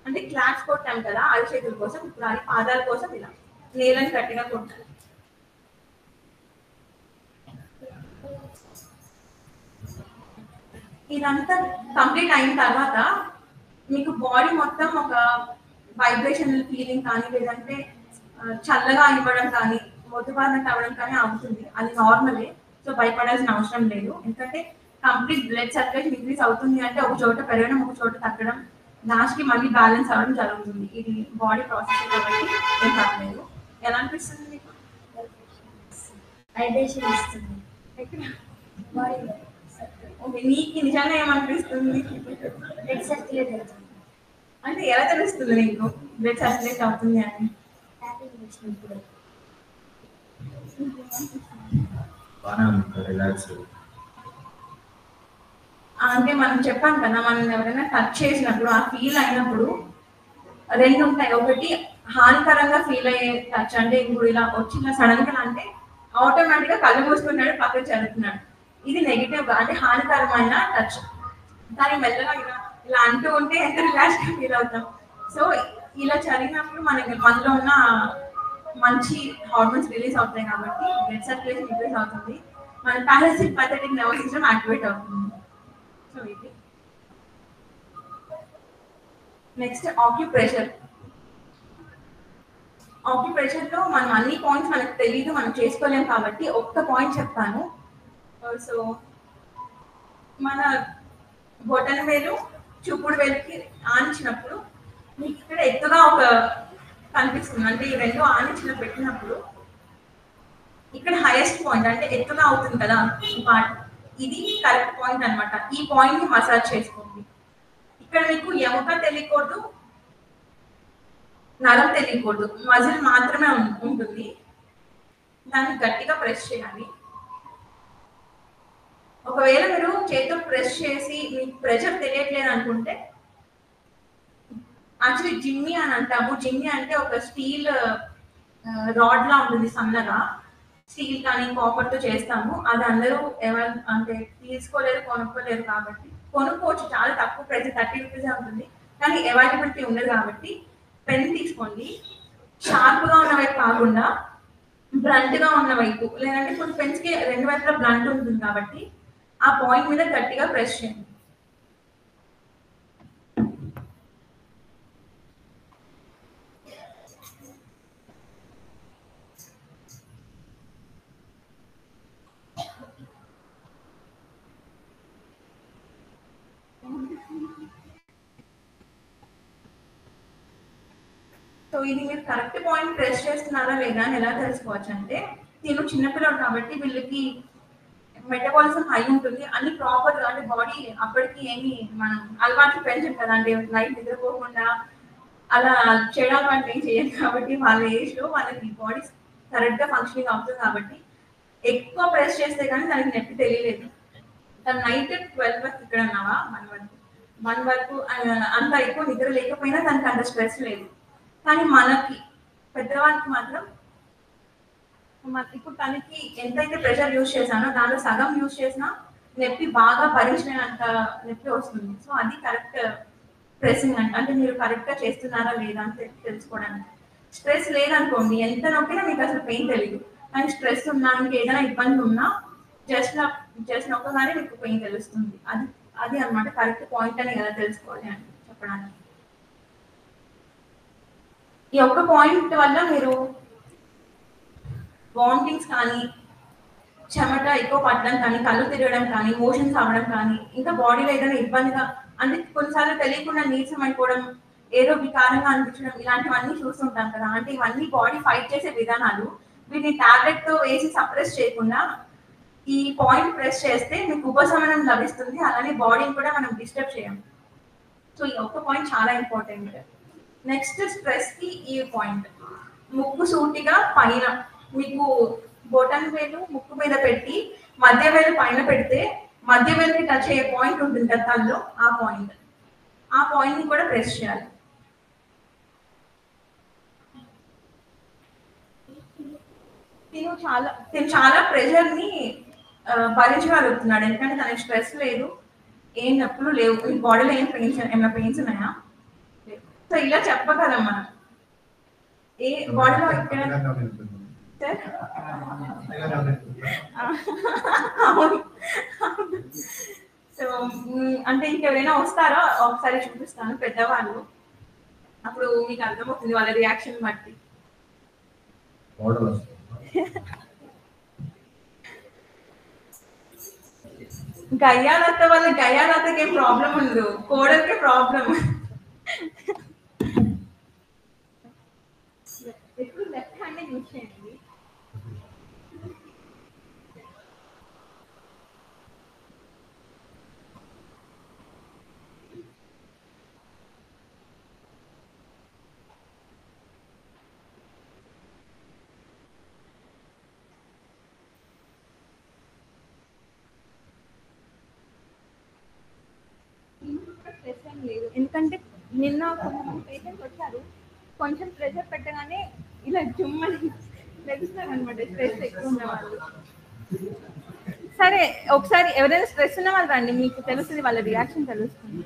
అంటే క్లాప్స్ కొట్టాం కదా అరిచేతుల కోసం, ఇప్పుడు పాదాల కోసం ఇలా నేలని గట్టిగా కొట్టాలి. ఇదంతా కంప్లీట్ అయిన తర్వాత మీకు బాడీ మొత్తం ఒక వైబ్రేషన్ ఫీలింగ్ కానీ లేదంటే చల్లగా అనివ్వడం కానీ మొద్దుబారినట్టు అవ్వడం కానీ అవుతుంది. అది నార్మలే. సో భయపడాల్సిన అవసరం లేదు. ఎందుకంటే కంప్లీట్ బ్లడ్ సర్క్యులేషన్ ఇంక్రీజ్ అవుతుంది అంటే ఒక చోట పెరగడం ఒక చోట తగ్గడం లాస్ట్ కి మళ్ళీ బ్యాలెన్స్ అవ్వడం జరుగుతుంది. ఇది బాడీ ప్రాసెస్ కాబట్టి ఏం తప్పలేదు. ఎలా అనిపిస్తుంది మీకు? వైబ్రేషన్ ఇస్తుంది. ఓకే, నీకు నిజంగా ఏమనిపిస్తుంది? బ్లడ్ సర్క్యులేట్ అవుతుంది. అంటే ఎలా తెలుస్తుంది నీకు బ్లడ్ సర్క్యులేట్ అవుతుంది అని? ట్యాపింగ్ చేసినప్పుడు రిలాక్స్. అంటే మనం చెప్పాం కదా, మనం ఎవరైనా టచ్ చేసినప్పుడు ఆ ఫీల్ అయినప్పుడు రెండు ఉంటాయి. ఒకటి హానికరంగా ఫీల్ అయ్యే టచ్, అంటే ఇప్పుడు ఇలా వచ్చి ఇలా సడన్ గా అంటే ఆటోమేటిక్ గా కళ్ళు మూసుకున్నాడు పక్కన జరుగుతున్నాడు. ఇది నెగిటివ్ గా అంటే హానికరమైన టచ్. కానీ మెల్లగా ఇలా ఇలా అంటూ ఉంటే ఎంత రిలాక్స్ గా ఫీల్ అవుతాం. సో ఇలా జరిగినప్పుడు మనలో ఉన్న మంచి హార్మోన్స్ రిలీజ్ అవుతాయి కాబట్టి బ్లడ్ సర్క్యులేషన్ ఇంక్రీజ్ అవుతుంది. మన పారాసింపాథెటిక్ నర్వస్ సిస్టమ్ యాక్టివేట్ అవుతుంది. సో ఇది నెక్స్ట్ ఆక్యుప్రెషర్. ఆక్యుప్రెషర్ లో మనం అన్ని పాయింట్స్ మనకు తెలియదు, మనం చేసుకోలేము కాబట్టి ఒక్క పాయింట్ చెప్తాను. సో మన బొటన వేలు చూపుడు వేలుకి ఆనించినప్పుడు మీకు ఇక్కడ ఎత్తుగా ఒక కనిపిస్తుంది. అంటే ఈ రెండు ఆనించిన పెట్టినప్పుడు ఇక్కడ హైయెస్ట్ పాయింట్ అంటే ఎత్తుగా అవుతుంది కదా ఈ పార్ట్, ఇది కరెక్ట్ పాయింట్ అన్నమాట. ఈ పాయింట్ ని మసాజ్ చేసుకోండి. ఇక్కడ మీకు ఎముక తెలియకూడదు, నరం తెలియకూడదు, మజిల్ మాత్రమే ఉంటుంది. దాన్ని గట్టిగా ప్రెస్ చేయాలి. ఒకవేళ మీరు చేతితో ప్రెస్ చేసి మీకు ప్రెషర్ తెలియట్లేదు అనుకుంటే యాక్చువల్లీ జిమ్మి అని అంటాము. జిమ్మి అంటే ఒక స్టీల్ రాడ్ లా ఉంటుంది సన్నగా, స్టీల్ కానీ కాపర్ తో చేస్తాము. అది అందరూ అంటే తీసుకోలేరు, కొనుక్కోలేరు. కాబట్టి కొనుక్కోవచ్చు, చాలా తక్కువ ప్రైస్, 30 రూపీస్ ఉంటుంది. కానీ అవైలబిలిటీ ఉండదు కాబట్టి పెన్ తీసుకోండి. షార్ప్ గా ఉన్న వైపు కాకుండా బ్లంట్ గా ఉన్న వైపు, లేదంటే కొన్ని పెన్స్ కి రెండు వైపులా బ్లంట్ ఉంటుంది కాబట్టి ఆ పాయింట్ మీద గట్టిగా ప్రెస్ చేయండి. సో ఇది మీరు కరెక్ట్ పాయింట్ ప్రెస్ చేస్తున్నారా లేదా అని ఎలా తెలుసుకోవచ్చు అంటే, నేను చిన్నపిల్లడు కాబట్టి వీళ్ళకి మెటబాలిజం హై ఉంటుంది, అన్ని ప్రాపర్ గా అంటే బాడీ అప్పటికి ఏమి మనం అలవాట్లు పెంచం కదా, అంటే నైట్ నిద్రపోకుండా అలా చేయడం అంటే ఏం చేయాలి కాబట్టి వాళ్ళ ఏజ్ లో వాళ్ళకి బాడీ కరెక్ట్ గా ఫంక్షనింగ్ అవుతుంది. కాబట్టి ఎక్కువ ప్రెస్ చేస్తే కానీ దానికి నొప్పి తెలియలేదు. తను నైట్ 12 వరకు ఇక్కడ ఉన్నావా, 1 వరకు అంత ఎక్కువ నిద్ర లేకపోయినా దానికి అంత స్ట్రెస్ లేదు. కానీ మనకి పెద్దవాళ్ళకి మాత్రం ఇప్పుడు తనకి ఎంతైతే ప్రెషర్ యూజ్ చేశానో దాంట్లో సగం యూజ్ చేసినా నొప్పి బాగా భరించినంత నొప్పి వస్తుంది. సో అది కరెక్ట్ ప్రెసింగ్ అంటే మీరు కరెక్ట్ గా చేస్తున్నారా లేదా అని తెలుసుకోవడానికి. స్ట్రెస్ లేదనుకోండి ఎంత నొక్కినా మీకు అసలు పెయిన్ తెలియదు. కానీ స్ట్రెస్ ఉన్నా మీకు ఏదైనా ఇబ్బంది ఉన్నా జస్ట్ నొక్కగానే మీకు పెయిన్ తెలుస్తుంది. అది అన్నమాట కరెక్ట్ పాయింట్ అని ఎలా తెలుసుకోవాలి అని చెప్పడానికి. ఈ ఒక్క పాయింట్ వల్ల మీరు వామిటింగ్స్ కానీ, చెమట ఎక్కువ పట్టడం కానీ, కళ్ళు తిరగడం కానీ, మోషన్స్ అవ్వడం కానీ, ఇంకా బాడీలో ఏదైనా ఇబ్బందిగా అంటే కొన్నిసార్లు తెలియకుండా నీరసం అయిపోవడం, ఏదో వికారంగా అనిపించడం, ఇలాంటివన్నీ చూస్తుంటాం కదా. అంటే ఇవన్నీ బాడీ ఫైట్ చేసే విధానాలు. వీటిని టాబ్లెట్ తో వేసి సప్రెస్ చేయకుండా ఈ పాయింట్ ప్రెస్ చేస్తే మీకు ఉపశమనం లభిస్తుంది. అలానే బాడీని కూడా మనం డిస్టర్బ్ చేయం. సో ఈ ఒక్క పాయింట్ చాలా ఇంపార్టెంట్. నెక్స్ట్ స్ట్రెస్ కి ఈ పాయింట్, ముక్కు సూటిగా పైన మీకు బొటన్ వేలు ముక్కు మీద పెట్టి మధ్య వేలు పైన పెడితే మధ్య వేలుకి టచ్ అయ్యే పాయింట్ ఉంటుంది కదా తల్లో, ఆ పాయింట్ ని కూడా ప్రెస్ చేయాలి. తిను చాలా ప్రెషర్ ని భరించగలుగుతున్నాడు, ఎందుకంటే తనకి స్ట్రెస్ లేదు, ఏం నొప్పులు లేవు, బాడీలో ఏమైనా పెయిన్స్ ఉన్నాయా? సో ఇలా చెప్పగలం మనం. ఏ బాడీలో ఇక్కడ సార్ అవును. సో అంటే ఇంకెవరైనా వస్తారో ఒకసారి చూపిస్తాను పెద్దవాళ్ళు, అప్పుడు మీకు అర్థమవుతుంది వాళ్ళ రియాక్షన్ బట్టి. గయ్యాలత్త వల్ల గయ్యాలత్తకి ఏం ప్రాబ్లం ఉండదు, కోడలికే ప్రాబ్లం. ఎప్పుడు లెఫ్ట్ హ్యాండ్ యూజ్ చేయండి. స్ట్రెస్ ఏం లేదు, ఎందుకంటే నిన్న కొంతమంది పేషెంట్స్ వచ్చారు, కొంచెం ప్రెషర్ పెట్టగానే ఇలా జుమ్మని లెగుస్తారు అనమాట, స్ట్రెస్ ఎక్కువ ఉన్న వాళ్ళు. సరే ఒకసారి ఎవరైనా స్ట్రెస్ ఉన్న వాళ్ళు రండి, మీకు తెలుస్తుంది, వాళ్ళ రియాక్షన్ తెలుస్తుంది.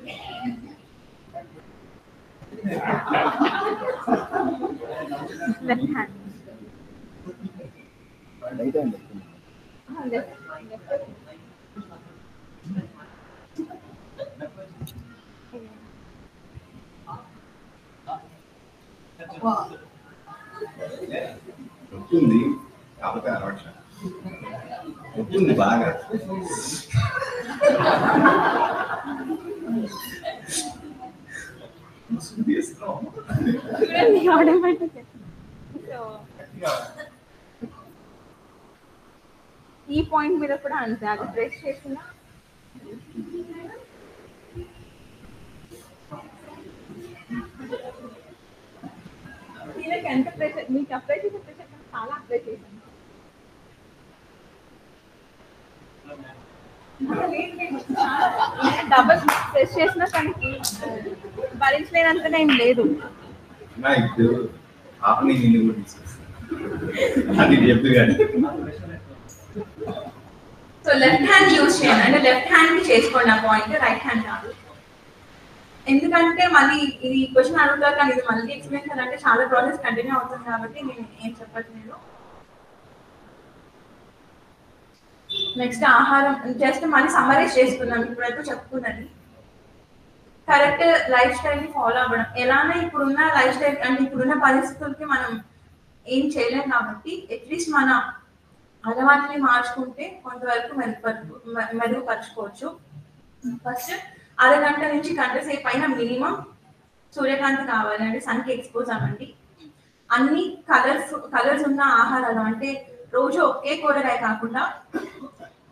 లెఫ్ట్ హ్యాండ్ వస్తుంది కాకపోతే అలవాటు వస్తుంది బాగా. చూడండి ఆటోమేటిక్. సో ఈ పాయింట్ మీద కూడా అంతే, అది ప్రెస్ చేసిన దీనికి ఎంత ప్రెషర్, మీకు అప్లై చేసే ప్రెషర్ చాలా అప్లై చేశాను. డబల్ ప్రెస్ చేసిన తనకి భరించలేనంత ఏం లేదు. సో లెఫ్ట్ హ్యాండ్ యూజ్ చేయండి, అంటే లెఫ్ట్ హ్యాండ్ కి చేసుకోండి ఆ పాయింట్, రైట్ హ్యాండ్ కాదు. ఎందుకంటే మళ్ళీ ఇది క్వశ్చన్ అడుగుతారు కానీ ఇది మళ్ళీ ఎక్స్ప్లెయిన్ చేయాలంటే చాలా ప్రాసెస్ కంటిన్యూ అవుతుంది కాబట్టి నేను ఏం చెప్పట్లేదు. నెక్స్ట్ ఆహారం, జస్ట్ మళ్ళీ సమ్మరైజ్ చేసుకున్నాం ఇప్పుడైతే చెప్పుకున్నది. కరెక్ట్ లైఫ్ స్టైల్ ని ఫాలో అవ్వడం, ఎలానే ఇప్పుడున్న లైఫ్ స్టైల్ అంటే ఇప్పుడున్న పరిస్థితులకి మనం ఏం చేయలేం కాబట్టి అట్లీస్ట్ మన అలవాటుని మార్చుకుంటే కొంతవరకు మెరుగుపరచుకోవచ్చు. ఫస్ట్ అరగంట నుంచి గంట సేపు పైన మినిమం సూర్యకాంతి కావాలి, అంటే సన్కి ఎక్స్పోజ్ అవ్వండి. అన్ని కలర్స్ ఉన్న ఆహారాలు, అంటే రోజు ఒకే కూరగాయ కాకుండా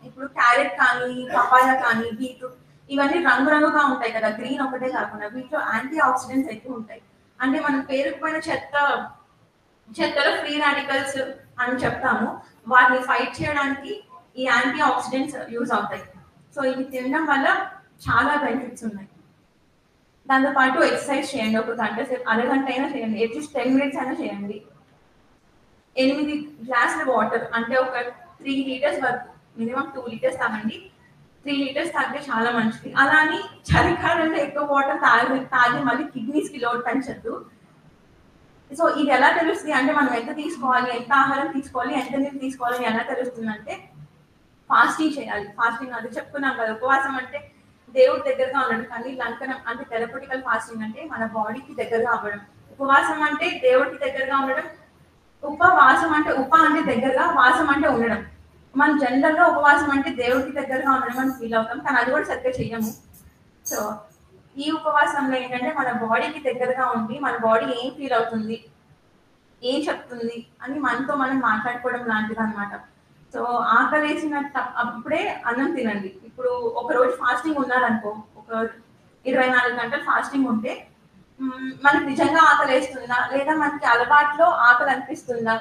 ఇప్పుడు క్యారెట్ కానీ పపాయ కానీ బీట్రూట్ ఇవన్నీ రంగురంగుగా ఉంటాయి కదా, గ్రీన్ ఒకటే కాకుండా వీటిలో యాంటీ ఆక్సిడెంట్స్ ఎక్కువ ఉంటాయి. అంటే మనం పేరుకుపోయిన చెత్తలో ఫ్రీ రాడికల్స్ అని చెప్తాము, వాటిని ఫైట్ చేయడానికి ఈ యాంటీ ఆక్సిడెంట్స్ యూజ్ అవుతాయి. సో ఇవి తినడం వల్ల చాలా బెనిఫిట్స్ ఉన్నాయి. దాంతోపాటు ఎక్సర్సైజ్ చేయండి, ఒక గంట సేపు, అరగంట అయినా చేయండి, అట్లీస్ట్ 10 minutes అయినా చేయండి. 8 గ్లాసుల వాటర్, అంటే ఒక 3 liters వరకు, మినిమం 2 liters తాగండి. 3 liters తాగితే చాలా మంచిది. అలా అని చలికాలంలో ఎక్కువ వాటర్ తాగి మళ్ళీ కిడ్నీస్ కి లోడ్ పెంచద్దు. సో ఇది ఎలా తెలుస్తుంది అంటే మనం ఎంత తీసుకోవాలి, ఎంత ఆహారం తీసుకోవాలి, ఎంత నీళ్ళు తీసుకోవాలి ఎలా తెలుస్తుంది అంటే ఫాస్టింగ్ చేయాలి. ఫాస్టింగ్ అది చెప్పుకున్నాం కదా, ఉపవాసం అంటే దేవుడి దగ్గరగా ఉండడం, కానీ లంకనం అంటే థెరపటికల్ ఫాస్టింగ్ అంటే మన బాడీకి దగ్గరగా అవ్వడం. ఉపవాసం అంటే దేవుడికి దగ్గరగా ఉండడం, ఉపవాసం అంటే అంటే దగ్గరగా, వాసం అంటే ఉండడం. మనం జనరల్ గా ఉపవాసం అంటే దేవుడికి దగ్గరగా ఉండడం అని ఫీల్ అవుతాం, కానీ అది కూడా సరిగ్గా చెయ్యము. సో ఈ ఉపవాసంలో ఏంటంటే మన బాడీకి దగ్గరగా ఉండి మన బాడీ ఏం ఫీల్ అవుతుంది, ఏం చెప్తుంది అని మనతో మనం మాట్లాడుకోవడం లాంటిది అనమాట. సో ఆకలేసిన అప్పుడే అన్నం తినండి. ఇప్పుడు ఒక రోజు ఫాస్టింగ్ ఉన్నారనుకో, ఒక 24 గంటలు ఫాస్టింగ్ ఉంటే మనకి నిజంగా ఆకలి వేస్తుందా, లేదా మనకి అలవాట్లో ఆకలి అనిపిస్తుందా,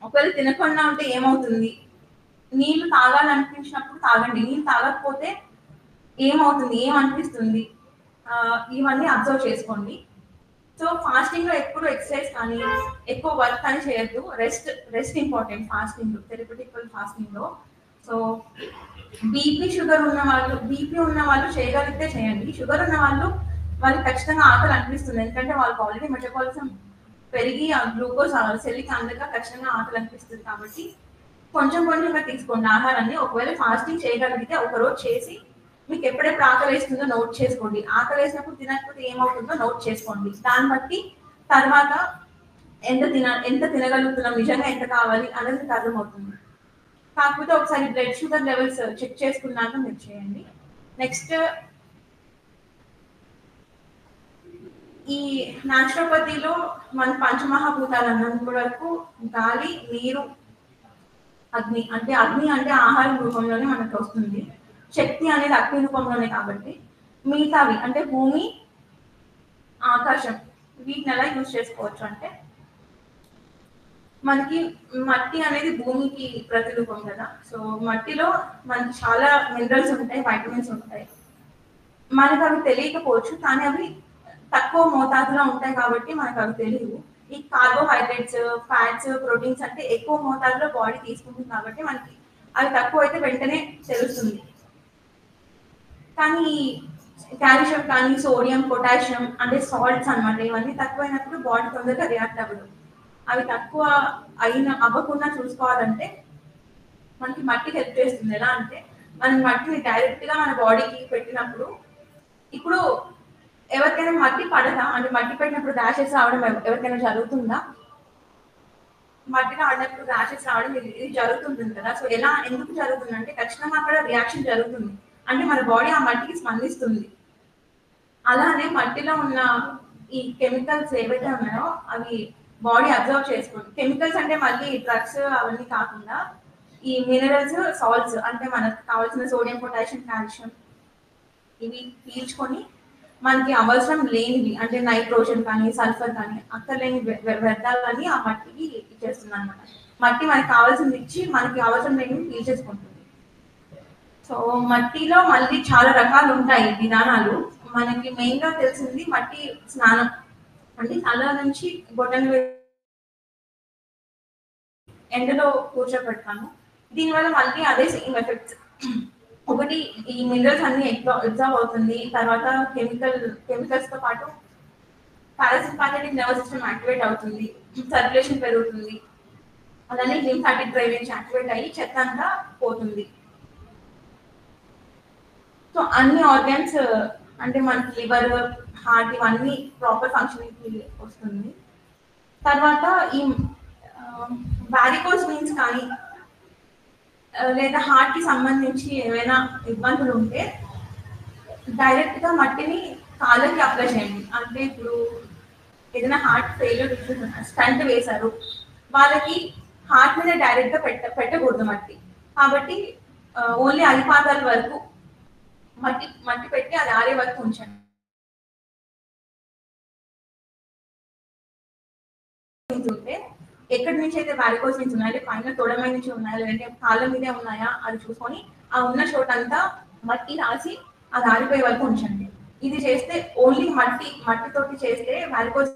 ఒకవేళ తినకుండా ఉంటే ఏమవుతుంది, నీళ్లు తాగాలనిపించినప్పుడు తాగండి, నీళ్ళు తాగకపోతే ఏమవుతుంది, ఏమనిపిస్తుంది, ఇవన్నీ అబ్జర్వ్ చేసుకోండి. సో సో ఫాస్టింగ్ లో ఎప్పుడు ఎక్సర్సైజ్ కానీ ఎక్కువ వర్క్ కానీ చేయొద్దు. రెస్ట్ ఇంపార్టెంట్ ఫాస్టింగ్ లో, థెరపటిక్ ఫాస్టింగ్ లో. సో బీపీ ఉన్న వాళ్ళు చేయగలిగితే చేయండి. షుగర్ ఉన్న వాళ్ళకి ఖచ్చితంగా ఆకలి అనిపిస్తుంది, ఎందుకంటే వాళ్ళకి ఆల్రెడీ మెటబాలిజం పెరిగి ఆ గ్లూకోజ్ సెల్కి అందక ఖచ్చితంగా ఆకలి అనిపిస్తుంది. కాబట్టి కొంచెం కొంచెంగా తీసుకోండి ఆహారాన్ని. ఒకవేళ ఫాస్టింగ్ చేయగలిగితే ఒకరోజు చేసి మీకు ఎప్పుడెప్పుడు ఆకలి వేస్తుందో నోట్ చేసుకోండి. ఆకలి వేసినప్పుడు తినకపోతే ఏమవుతుందో నోట్ చేసుకోండి. దాన్ని బట్టి తర్వాత ఎంత తినగలుగుతున్నాం, నిజంగా ఎంత కావాలి అనేది మీకు అర్థమవుతుంది. కాకపోతే ఒకసారి బ్లడ్ షుగర్ లెవెల్స్ చెక్ చేసుకున్నాక మీరు చేయండి. నెక్స్ట్ ఈ నాచురోపతిలో మన పంచమహాభూతాలు అన్నంత వరకు గాలి, నీరు, అగ్ని అంటే ఆహారం రూపంలోనే మనకు వస్తుంది. శక్తి అనేది అగ్ని రూపంలోనే. కాబట్టి మిగతావి అంటే భూమి, ఆకాశం, వీటిని ఎలా యూజ్ చేసుకోవచ్చు అంటే మనకి మట్టి అనేది భూమికి ప్రతిరూపం కదా. సో మట్టిలో మనకి చాలా మినరల్స్ ఉంటాయి, వైటమిన్స్ ఉంటాయి. మనకు అవి తెలియకపోవచ్చు, కానీ అవి తక్కువ మోతాదులో ఉంటాయి కాబట్టి మనకు అవి తెలియదు. ఈ కార్బోహైడ్రేట్స్, ఫ్యాట్స్, ప్రోటీన్స్ అంటే ఎక్కువ మోతాదులో బాడీ తీసుకుంటుంది కాబట్టి మనకి అవి తక్కువ అయితే వెంటనే తెలుస్తుంది. కానీ కాల్షియం కానీ సోడియం, పొటాషియం అంటే సాల్ట్స్ అన్నమాట, ఇవన్నీ తక్కువైనప్పుడు బాడీ తొందరగా రియాక్ట్ అవ్వదు. అవి తక్కువ అవ్వకుండా చూసుకోవాలంటే మనకి మట్టి హెల్ప్ చేస్తుంది. ఎలా అంటే మనం మట్టిని డైరెక్ట్ గా మన బాడీకి పెట్టినప్పుడు, ఇప్పుడు ఎవరికైనా మట్టి పడదా అంటే మట్టి పెట్టినప్పుడు ర్యాషెస్ రావడం ఎవరికైనా జరుగుతుందా? మట్టిలో ఆడినప్పుడు ర్యాషెస్ రావడం ఇది జరుగుతుంటుంది కదా. సో ఎందుకు జరుగుతుంది అంటే ఖచ్చితంగా అక్కడ రియాక్షన్ జరుగుతుంది, అంటే మన బాడీ ఆ మట్టికి స్పందిస్తుంది. అలానే మట్టిలో ఉన్న ఈ కెమికల్స్ ఏవైతే ఉన్నాయో అవి బాడీ అబ్జర్వ్ చేసుకుంది. కెమికల్స్ అంటే మళ్ళీ డ్రగ్స్ అవన్నీ కాకుండా ఈ మినరల్స్, సాల్ట్స్ అంటే మనకు కావాల్సిన సోడియం, పొటాషియం, కాల్షియం ఇవి పీల్చుకొని మనకి అవసరం లేనివి అంటే నైట్రోజన్ కానీ సల్ఫర్ కానీ అక్కర్లేని వ్యర్థాలని ఆ మట్టికి ఇచ్చేస్తుంది అనమాట. మట్టి మనకి కావాల్సింది ఇచ్చి మనకి అవసరం లేనివి పీల్చేసుకుంటుంది. సో మట్టిలో మళ్ళీ చాలా రకాలు ఉంటాయి విధానాలు. మనకి మెయిన్ గా తెలిసింది మట్టి స్నానం అంటే తల నుంచి బొటన ఎండలో కూర్చోబెడతాను. దీనివల్ల మళ్ళీ అదే సేమ్ ఎఫెక్ట్స్. ఒకటి ఈ మినరల్స్ అన్ని ఎగ్జాబ్ అవుతుంది. తర్వాత కెమికల్స్ తో పాటు పారాసింపాథెటిక్ నర్వస్ సిస్టమ్ యాక్టివేట్ అవుతుంది, సర్క్యులేషన్ పెరుగుతుంది. అలానే లింఫాటిక్ డ్రైనేజ్ యాక్టివేట్ అయ్యి చెత్త అంతా పోతుంది. సో అన్ని ఆర్గన్స్ అంటే మనకి లివర్, హార్ట్ ఇవన్నీ ప్రాపర్ ఫంక్షనింగ్ వస్తుంది. తర్వాత ఈ వారికోస్ వెయిన్స్ కానీ లేదా హార్ట్ కి సంబంధించి ఏమైనా ఇబ్బందులు ఉంటే డైరెక్ట్ గా మట్టిని కాళ్ళకి అప్లై చేయండి. అంటే ఇప్పుడు ఏదైనా హార్ట్ ఫెయిల్యూర్ స్టంట్ వేశారు, వాళ్ళకి హార్ట్ మీద డైరెక్ట్ గా పెట్టకూడదు మట్టి. కాబట్టి ఓన్లీ అరిపాదాల వరకు మట్టి పెట్టి అది ఆరే వరకు ఉంచండి. ఉంటే ఎక్కడి నుంచి అయితే వారికోస్ వెయిన్స్ ఉన్నాయో, పైన తొడమై నుంచి ఉన్నాయా లేదంటే కాళ్ళ మీదే ఉన్నాయా అది చూసుకొని ఆ ఉన్న చోటంతా మట్టి రాసి అది ఆరిపోయే వరకు ఉంచండి. ఇది చేస్తే ఓన్లీ మట్టితోటి చేస్తే వారికోస్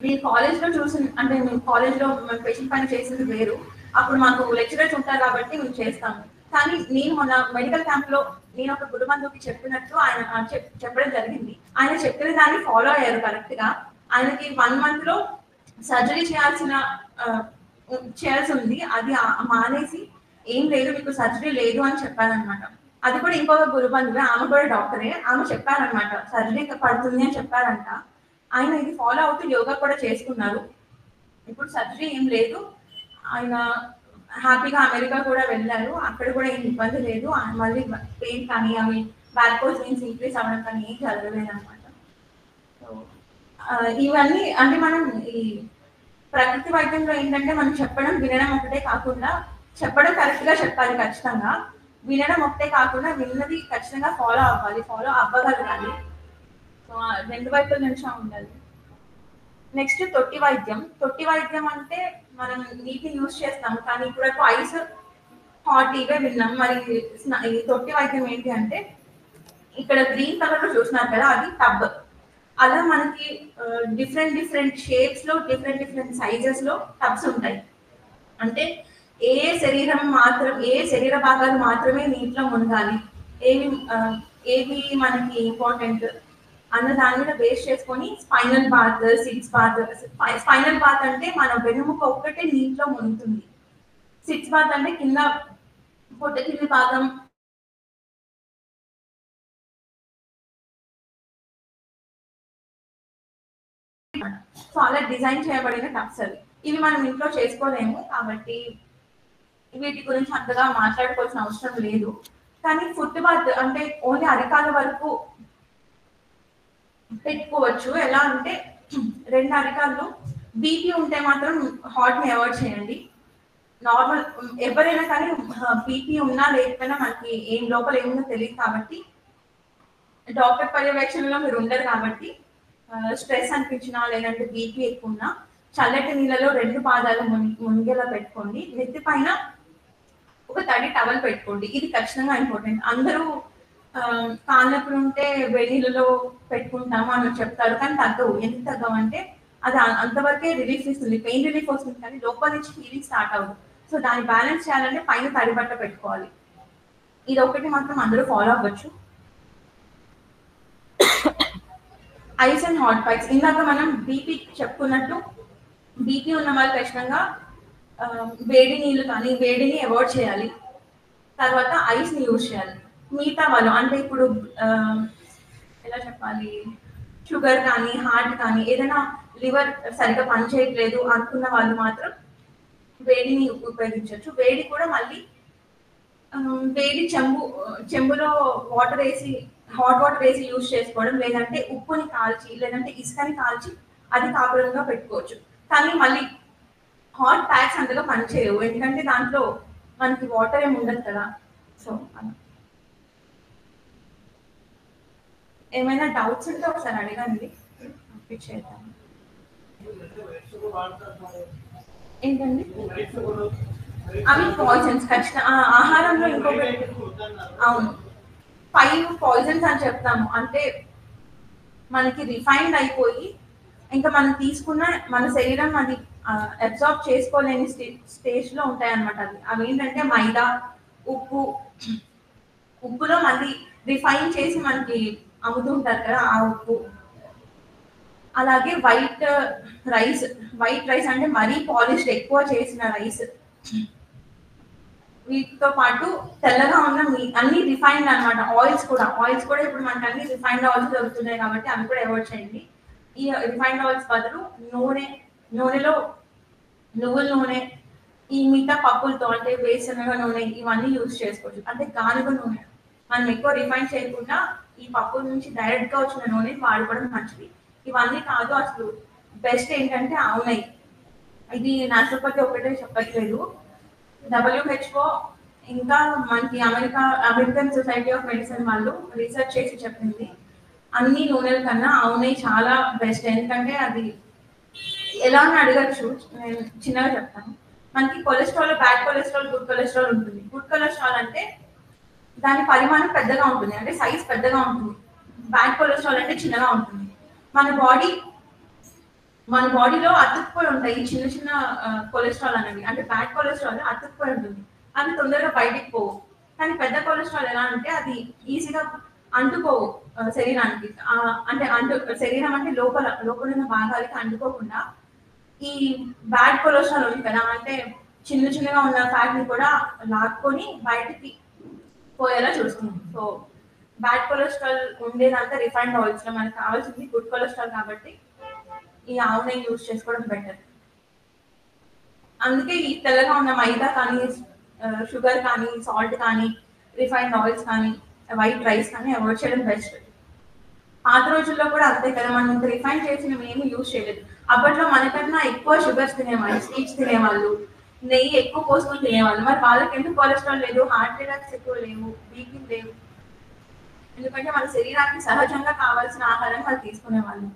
మీ కాలేజ్ లో అంటే మీ కాలేజ్ లో పేషెంట్ పైన చేసింది వేరు. అప్పుడు మాకు లెక్చరర్స్ ఉంటారు కాబట్టి మేము చేస్తాము. కానీ నేను మొన్న మెడికల్ క్యాంప్ లో నేను ఒక గురుబంధువుకి చెప్పినట్టు ఆయన చెప్పడం జరిగింది. ఆయన చెప్పిన దాన్ని ఫాలో అయ్యారు కరెక్ట్ గా. ఆయనకి 1 month లో సర్జరీ చేయాల్సి ఉంది, అది మానేసి ఏం లేదు మీకు సర్జరీ లేదు అని చెప్పారనమాట. అది కూడా ఇంకొక గురుబంధువే, ఆమె కూడా డాక్టరే. ఆమె చెప్పారనమాట సర్జరీ పడుతుంది అని చెప్పారంట. ఆయన ఇది ఫాలో అవుతూ యోగా కూడా చేసుకున్నారు. ఇప్పుడు సర్జరీ ఏం లేదు, ఆయన హ్యాపీగా అమెరికా కూడా వెళ్ళారు, అక్కడ కూడా ఏం ఇబ్బంది లేదు. మళ్ళీ పెయిన్ కానీ అవి వారికోస్ వెయిన్స్ ఇంక్రీజ్ అవ్వడం కానీ ఏం జరగలేదు అనమాట. సో ఇవన్నీ అంటే మనం ఈ ప్రకృతి వైద్యంలో ఏంటంటే మనం చెప్పడం వినడం ఒకటే కాకుండా, చెప్పడం కరెక్ట్ గా చెప్పాలి ఖచ్చితంగా, వినడం ఒకటే కాకుండా విన్నది ఖచ్చితంగా ఫాలో అవ్వగలగాలి. సో 2 వైపుల నుంచి ఉండాలి. నెక్స్ట్ తొట్టి వైద్యం అంటే మనం నీటిని యూజ్ చేస్తాము, కానీ ఇప్పుడు హాట్ ఇవే విన్నాం. మరి ఈ తొట్టి వైద్యం ఏంటి అంటే ఇక్కడ గ్రీన్ కలర్ లో చూస్తున్నారు కదా, అది టబ్. అలా మనకి డిఫరెంట్ డిఫరెంట్ షేప్స్ లో డిఫరెంట్ డిఫరెంట్ సైజెస్ లో టబ్స్ ఉంటాయి. అంటే ఏ శరీర భాగాలు మాత్రమే నీటిలో మునగాలి, ఏవి ఏవి మనకి ఇంపార్టెంట్ అన్న దాని మీద బేస్ చేసుకొని spinal bath, six bath. Spinal bath అంటే మన వెనుముక ఒక్కటే నీటిలో మునుగుతుంది. సిక్స్ బాత్ అంటే కింద పొట్ట కింది భాగం సో అలా డిజైన్ చేయబడిన టబ్స్ అవి. ఇవి మనం ఇంట్లో చేసుకోలేము కాబట్టి వీటి గురించి అంతగా మాట్లాడుకోవాల్సిన అవసరం లేదు. కానీ ఫుట్ బాత్ అంటే ఓన్లీ అరికాల వరకు పెట్టుకోవచ్చు. ఎలా అంటే 2 అరికాళ్ళు బీపీ ఉంటే మాత్రం హాట్ ని అవాయిడ్ చేయండి. నార్మల్ ఎవరైనా కానీ బీపీ ఉన్నా లేకపోయినా మనకి ఏం లోపల ఏముందో తెలియదు కాబట్టి, డాక్టర్ పర్యవేక్షణలో మీరు ఉండరు కాబట్టి స్ట్రెస్ అనిపించినా లేదంటే బీపీ ఎక్కువ ఉన్నా చల్లటి నీళ్ళలో 2 పాదాలు మునిగేలా పెట్టుకోండి. నెత్తి పైన ఒక తడి టవల్ పెట్టుకోండి. ఇది ఖచ్చితంగా ఇంపార్టెంట్. అందరూ కాళ్ళప్పుడు ఉంటే వేడి నీళ్ళలో పెట్టుకుంటాము అని చెప్తారు, కానీ తగ్గవు. ఎందుకు తగ్గవు అంటే అది అంతవరకే రిలీఫ్ ఇస్తుంది, పెయిన్ రిలీఫ్ వస్తుంది, కానీ లోపల నుంచి హీలింగ్ స్టార్ట్ అవ్వదు. సో దాన్ని బ్యాలెన్స్ చేయాలంటే పైన తడి బట్ట పెట్టుకోవాలి. ఇది ఒకటి మాత్రం అందరూ ఫాలో అవ్వచ్చు. Ice and hot packs. ఇందాక మనం బీపీ చెప్పుకున్నట్టు బీపీ ఉన్న వాళ్ళు ఖచ్చితంగా వేడి నీళ్ళు కానీ వేడిని అవాయిడ్ చేయాలి. తర్వాత ఐస్ని యూజ్ చేయాలి. మిగతా వాళ్ళు అంటే ఇప్పుడు ఎలా చెప్పాలి, షుగర్ కానీ హార్ట్ కానీ ఏదైనా లివర్ సరిగ్గా పనిచేయట్లేదు అనుకున్న వాళ్ళు మాత్రం వేడిని ఉపయోగించవచ్చు. వేడి కూడా మళ్ళీ వేడి చెంబులో వాటర్ వేసి హాట్ వాటర్ వేసి యూజ్ చేసుకోవడం, లేదంటే ఉప్పుని కాల్చి లేదంటే ఇసుకని కాల్చి అది కాపురంగా పెట్టుకోవచ్చు. కానీ మళ్ళీ హాట్ ప్యాక్స్ అంతగా పనిచేయవు, ఎందుకంటే దాంట్లో మనకి వాటర్ ఏమి ఉండదు కదా. సో ఏమైనా డౌట్స్ ఉంటే ఒకసారి అడగండి, చేద్దాం. ఏంటండి అవి పాయిజన్స్ ఖచ్చితంగా ఆహారంలో. ఇంకొకటి అవును, 5 పాయిజన్స్ అని చెప్తాము. అంటే మనకి రిఫైన్డ్ అయిపోయి ఇంకా మనం తీసుకున్న మన శరీరం అది అబ్జార్బ్ చేసుకోలేని స్టేజ్ లో ఉంటాయి అన్నమాట. అవి ఏంటంటే మైదా, ఉప్పులో మళ్ళీ రిఫైన్ చేసి మనకి అమ్ముతుంటారు కదా ఆ ఉప్పు. అలాగే వైట్ రైస్ అంటే మరీ పాలిష్డ్ ఎక్కువ చేసిన రైస్. వీటితో పాటు తెల్లగా ఉన్న అన్ని రిఫైన్డ్ అనమాట. ఆయిల్స్ కూడా ఇప్పుడు మనకి అన్ని రిఫైన్డ్ ఆయిల్స్ దొరుకుతున్నాయి కాబట్టి అవి కూడా అవాయిడ్ చేయండి. ఈ రిఫైన్డ్ ఆయిల్స్ బదులు నూనెలో నువ్వుల నూనె, ఈ మిగతా పప్పులతో అంటే వేరుశనగ నూనె ఇవన్నీ యూజ్ చేసుకోవచ్చు. అంటే గానుగ నూనె మనం ఎక్కువ రిఫైన్ చేయకుండా ఈ పప్పుల నుంచి డైరెక్ట్ గా వచ్చిన నూనె వాడుకోవడం మంచిది. ఇవన్నీ కాదు, అసలు బెస్ట్ ఏంటంటే ఆవు నెయ్యి. ఇది నాచురోపతి ఒకటే చెప్పట్లేదు, WHO ఇంకా మనకి అమెరికన్ సొసైటీ ఆఫ్ మెడిసిన్ వాళ్ళు రీసెర్చ్ చేసి చెప్పింది. అన్ని నూనెల కన్నా ఆవు నెయ్యి చాలా బెస్ట్. ఎందుకంటే అది ఎలా అని అడగచ్చు, నేను చిన్నగా చెప్తాను. మనకి cholesterol, bad cholesterol, good cholesterol ఉంటుంది. గుడ్ కొలెస్ట్రాల్ అంటే దాని పరిమాణం పెద్దగా ఉంటుంది, అంటే సైజ్ పెద్దగా ఉంటుంది. బ్యాడ్ కొలెస్ట్రాల్ అంటే చిన్నగా ఉంటుంది. మన బాడీలో అతుక్కుపోయి ఉంటాయి చిన్న చిన్న కొలెస్ట్రాల్ అనేవి. అంటే బ్యాడ్ కొలెస్ట్రాల్ అతుక్కుపోయి ఉంటుంది, అది తొందరగా బయటికి పోవు. కానీ పెద్ద కొలెస్ట్రాల్ ఎలా అంటే అది ఈజీగా అంటుకోవు శరీరానికి. అంటే శరీరం అంటే లోపల ఉన్న భాగాలకి అంటుకోకుండా ఈ బ్యాడ్ కొలెస్ట్రాల్ ఉంది కదా, అంటే చిన్నగా ఉన్న ఫ్యాట్ ని కూడా లాక్కొని బయటికి పోయేలా చూస్తుంది. సో బ్యాడ్ కొలెస్ట్రాల్ ఉండేదంతా రిఫైన్డ్ ఆయిల్స్ లో, మనకు కావాల్సింది గుడ్ కొలెస్ట్రాల్ కాబట్టి ఈ ఆవు నెయ్యి యూజ్ చేసుకోవడం బెటర్. అందుకే ఈ తెల్లగా ఉన్న మైదా కానీ, షుగర్ కానీ, సాల్ట్ కానీ, రిఫైన్డ్ ఆయిల్స్ కానీ, వైట్ రైస్ కానీ అవాయిడ్ చేయడం బెస్ట్. పాత రోజుల్లో కూడా అంతే కదా, మనం ఇంత రిఫైన్ చేసినవి ఏమి యూజ్ చేయలేదు. అప్పట్లో మనకన్నా ఎక్కువ షుగర్స్ తినేవాళ్ళు, స్వీట్స్ తినేవాళ్ళు, నెయ్యి ఎక్కువ పోసుకొని తినేవాళ్ళు. మరి వాళ్ళకి ఎందుకు కొలెస్ట్రాల్ లేదు, హార్ట్ అటాక్స్ ఎక్కువ లేవు, బీపీ లేవు? ఎందుకంటే మన శరీరానికి సహజంగా కావాల్సిన ఆహారం వాళ్ళు తీసుకునేవాళ్ళు.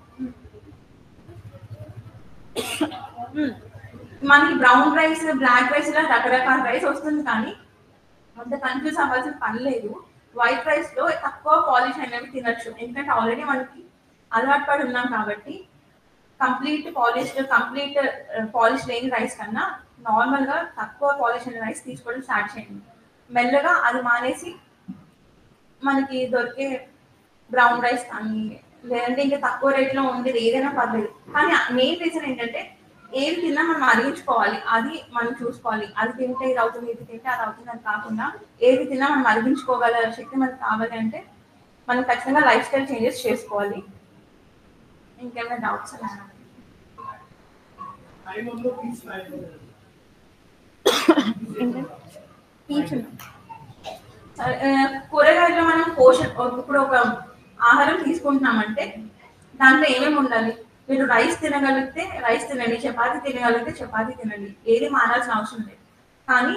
మనకి బ్రౌన్ రైస్, బ్లాక్ రైస్ ఇలా రకరకాల రైస్ వస్తుంది, కానీ అంత కన్ఫ్యూజ్ అవ్వాల్సిన పని లేదు. వైట్ రైస్ లో తక్కువ పాలిష్ అనేవి తినచ్చు, ఎందుకంటే ఆల్రెడీ మనకి అలవాటు పడి ఉన్నాం కాబట్టి. కంప్లీట్ పాలిష్ లేని రైస్ కన్నా నార్మల్ గా తక్కువ పాలిష్ అయిన రైస్ తీసుకోవడం స్టార్ట్ చేయండి. మెల్లగా అది మానేసి మనకి దొరికే బ్రౌన్ రైస్ కానీ లేదంటే ఇంకా తక్కువ రేట్లో ఉండేది ఏదైనా పర్లేదు, కానీ మెయిన్ రీజన్ ఏంటంటే ఏది తిన్నా మనం అరిగించుకోవాలి, అది మనం చూసుకోవాలి. అది తింటే ఇది అవుతుంది, ఇది తింటే అది అవుతుంది అని కాకుండా ఏది తిన్నా మనం అరిగించుకోగల శక్తి మనకు కావాలి అంటే మనం ఖచ్చితంగా లైఫ్ స్టైల్ చేంజెస్ చేసుకోవాలి. ఇంకేమైనా డౌట్స్ కూరగాయల్లో మనం ఇప్పుడు ఒక ఆహారం తీసుకుంటున్నామంటే దాంట్లో ఏమేమి ఉండాలి? మీరు రైస్ తినగలిగితే రైస్ తినండి, చపాతి తినగలిగితే చపాతి తినండి, ఏది మారాల్సిన అవసరం లేదు. కానీ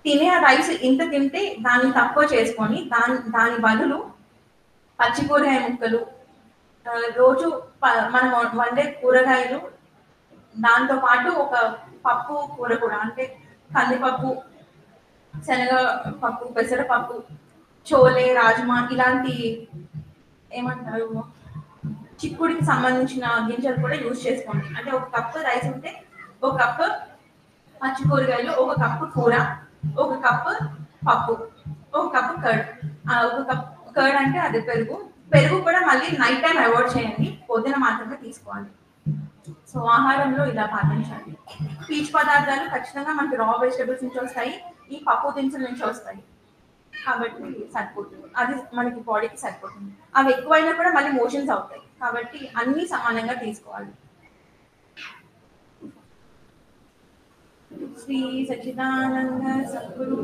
తినే రైస్ ఇంత తింటే దాన్ని తక్కువ చేసుకొని దాని బదులు పచ్చి కూరగాయ ముక్కలు, రోజు మనం వండే కూరగాయలు, దాంతో పాటు ఒక పప్పు కూర కూడా, అంటే కందిపప్పు, శనగపప్పు, పెసరపప్పు, చోలే, రాజ్మా ఇలాంటి ఏమంటారు చిక్కుడికి సంబంధించిన గింజలు కూడా యూజ్ చేసుకోండి. అంటే ఒక కప్పు రైస్ ఉంటే ఒక కప్పు పచ్చి కూరగాయలు, ఒక కప్పు కూర, ఒక కప్పు పప్పు, ఒక కప్పు కర్డ్. ఒక కప్ కర్డ్ అంటే అది పెరుగు కూడా మళ్ళీ నైట్ టైం అవాయిడ్ చేయండి, పొద్దున మాత్రమే తీసుకోవాలి. సో ఆహారంలో ఇలా పాటించండి. పీచు పదార్థాలు ఖచ్చితంగా మనకి రా వెజిటబుల్స్ నుంచి వస్తాయి, ఈ పప్పు దినుసుల నుంచి వస్తాయి కాబట్టి సరిపోతుంది, అది మనకి బాడీకి సరిపోతుంది. అవి ఎక్కువైనా కూడా మళ్ళీ మోషన్స్ అవుతాయి కాబట్టి అన్ని సమానంగా తీసుకోవాలి. శ్రీ సచ్చిదానంద సద్గురు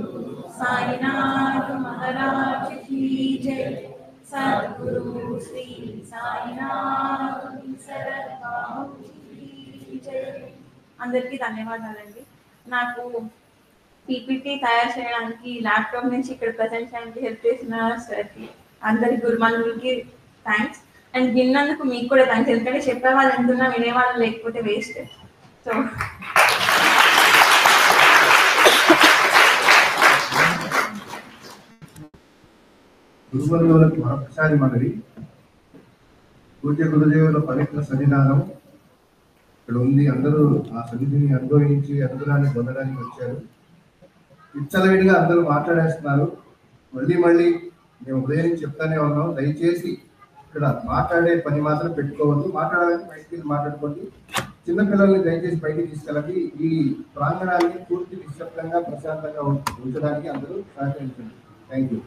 సాయినాథ్ మహారాజ్ కీ జై. సద్గురు శ్రీ సాయినాథ్ అందరికీ ధన్యవాదాలండి. నాకు పీపీటీ తయారు చేయడానికి ల్యాప్టాప్ నుంచి ఇక్కడ ప్రజెంట్ చేయడానికి హెల్ప్ చేసిన సార్కి, అందరి గురుమనులకి థ్యాంక్స్. అండ్ విన్నందుకు మీకు కూడా థ్యాంక్స్, ఎందుకంటే చెప్పేవాళ్ళు ఎంతున్నా వినేవాళ్ళు లేకపోతే వేస్ట్. సో గురుమనులకు మరొకసారి మనవి. పూజ్య గురుదేవుల పవిత్ర సన్నిధానం ఇక్కడ ఉంది. అందరూ ఆ సన్నిధిని అనుభవించి అనుగ్రహాన్ని పొందడానికి వచ్చారు. విచ్చలవిడిగా అందరూ మాట్లాడేస్తున్నారు. మళ్ళీ మేము ఉదయం నుంచి చెప్తానే ఉన్నాం, దయచేసి ఇక్కడ మాట్లాడే పని మాత్రం పెట్టుకోవద్దు. మాట్లాడాలని బయటికి మాట్లాడుకోండి. చిన్నపిల్లల్ని దయచేసి బయటికి తీసుకెళ్ళండి. ఈ ప్రాంగణాన్ని పూర్తి నిశ్శబ్దంగా ప్రశాంతంగా ఉంచడానికి అందరూ సహకరించండి. Thank you.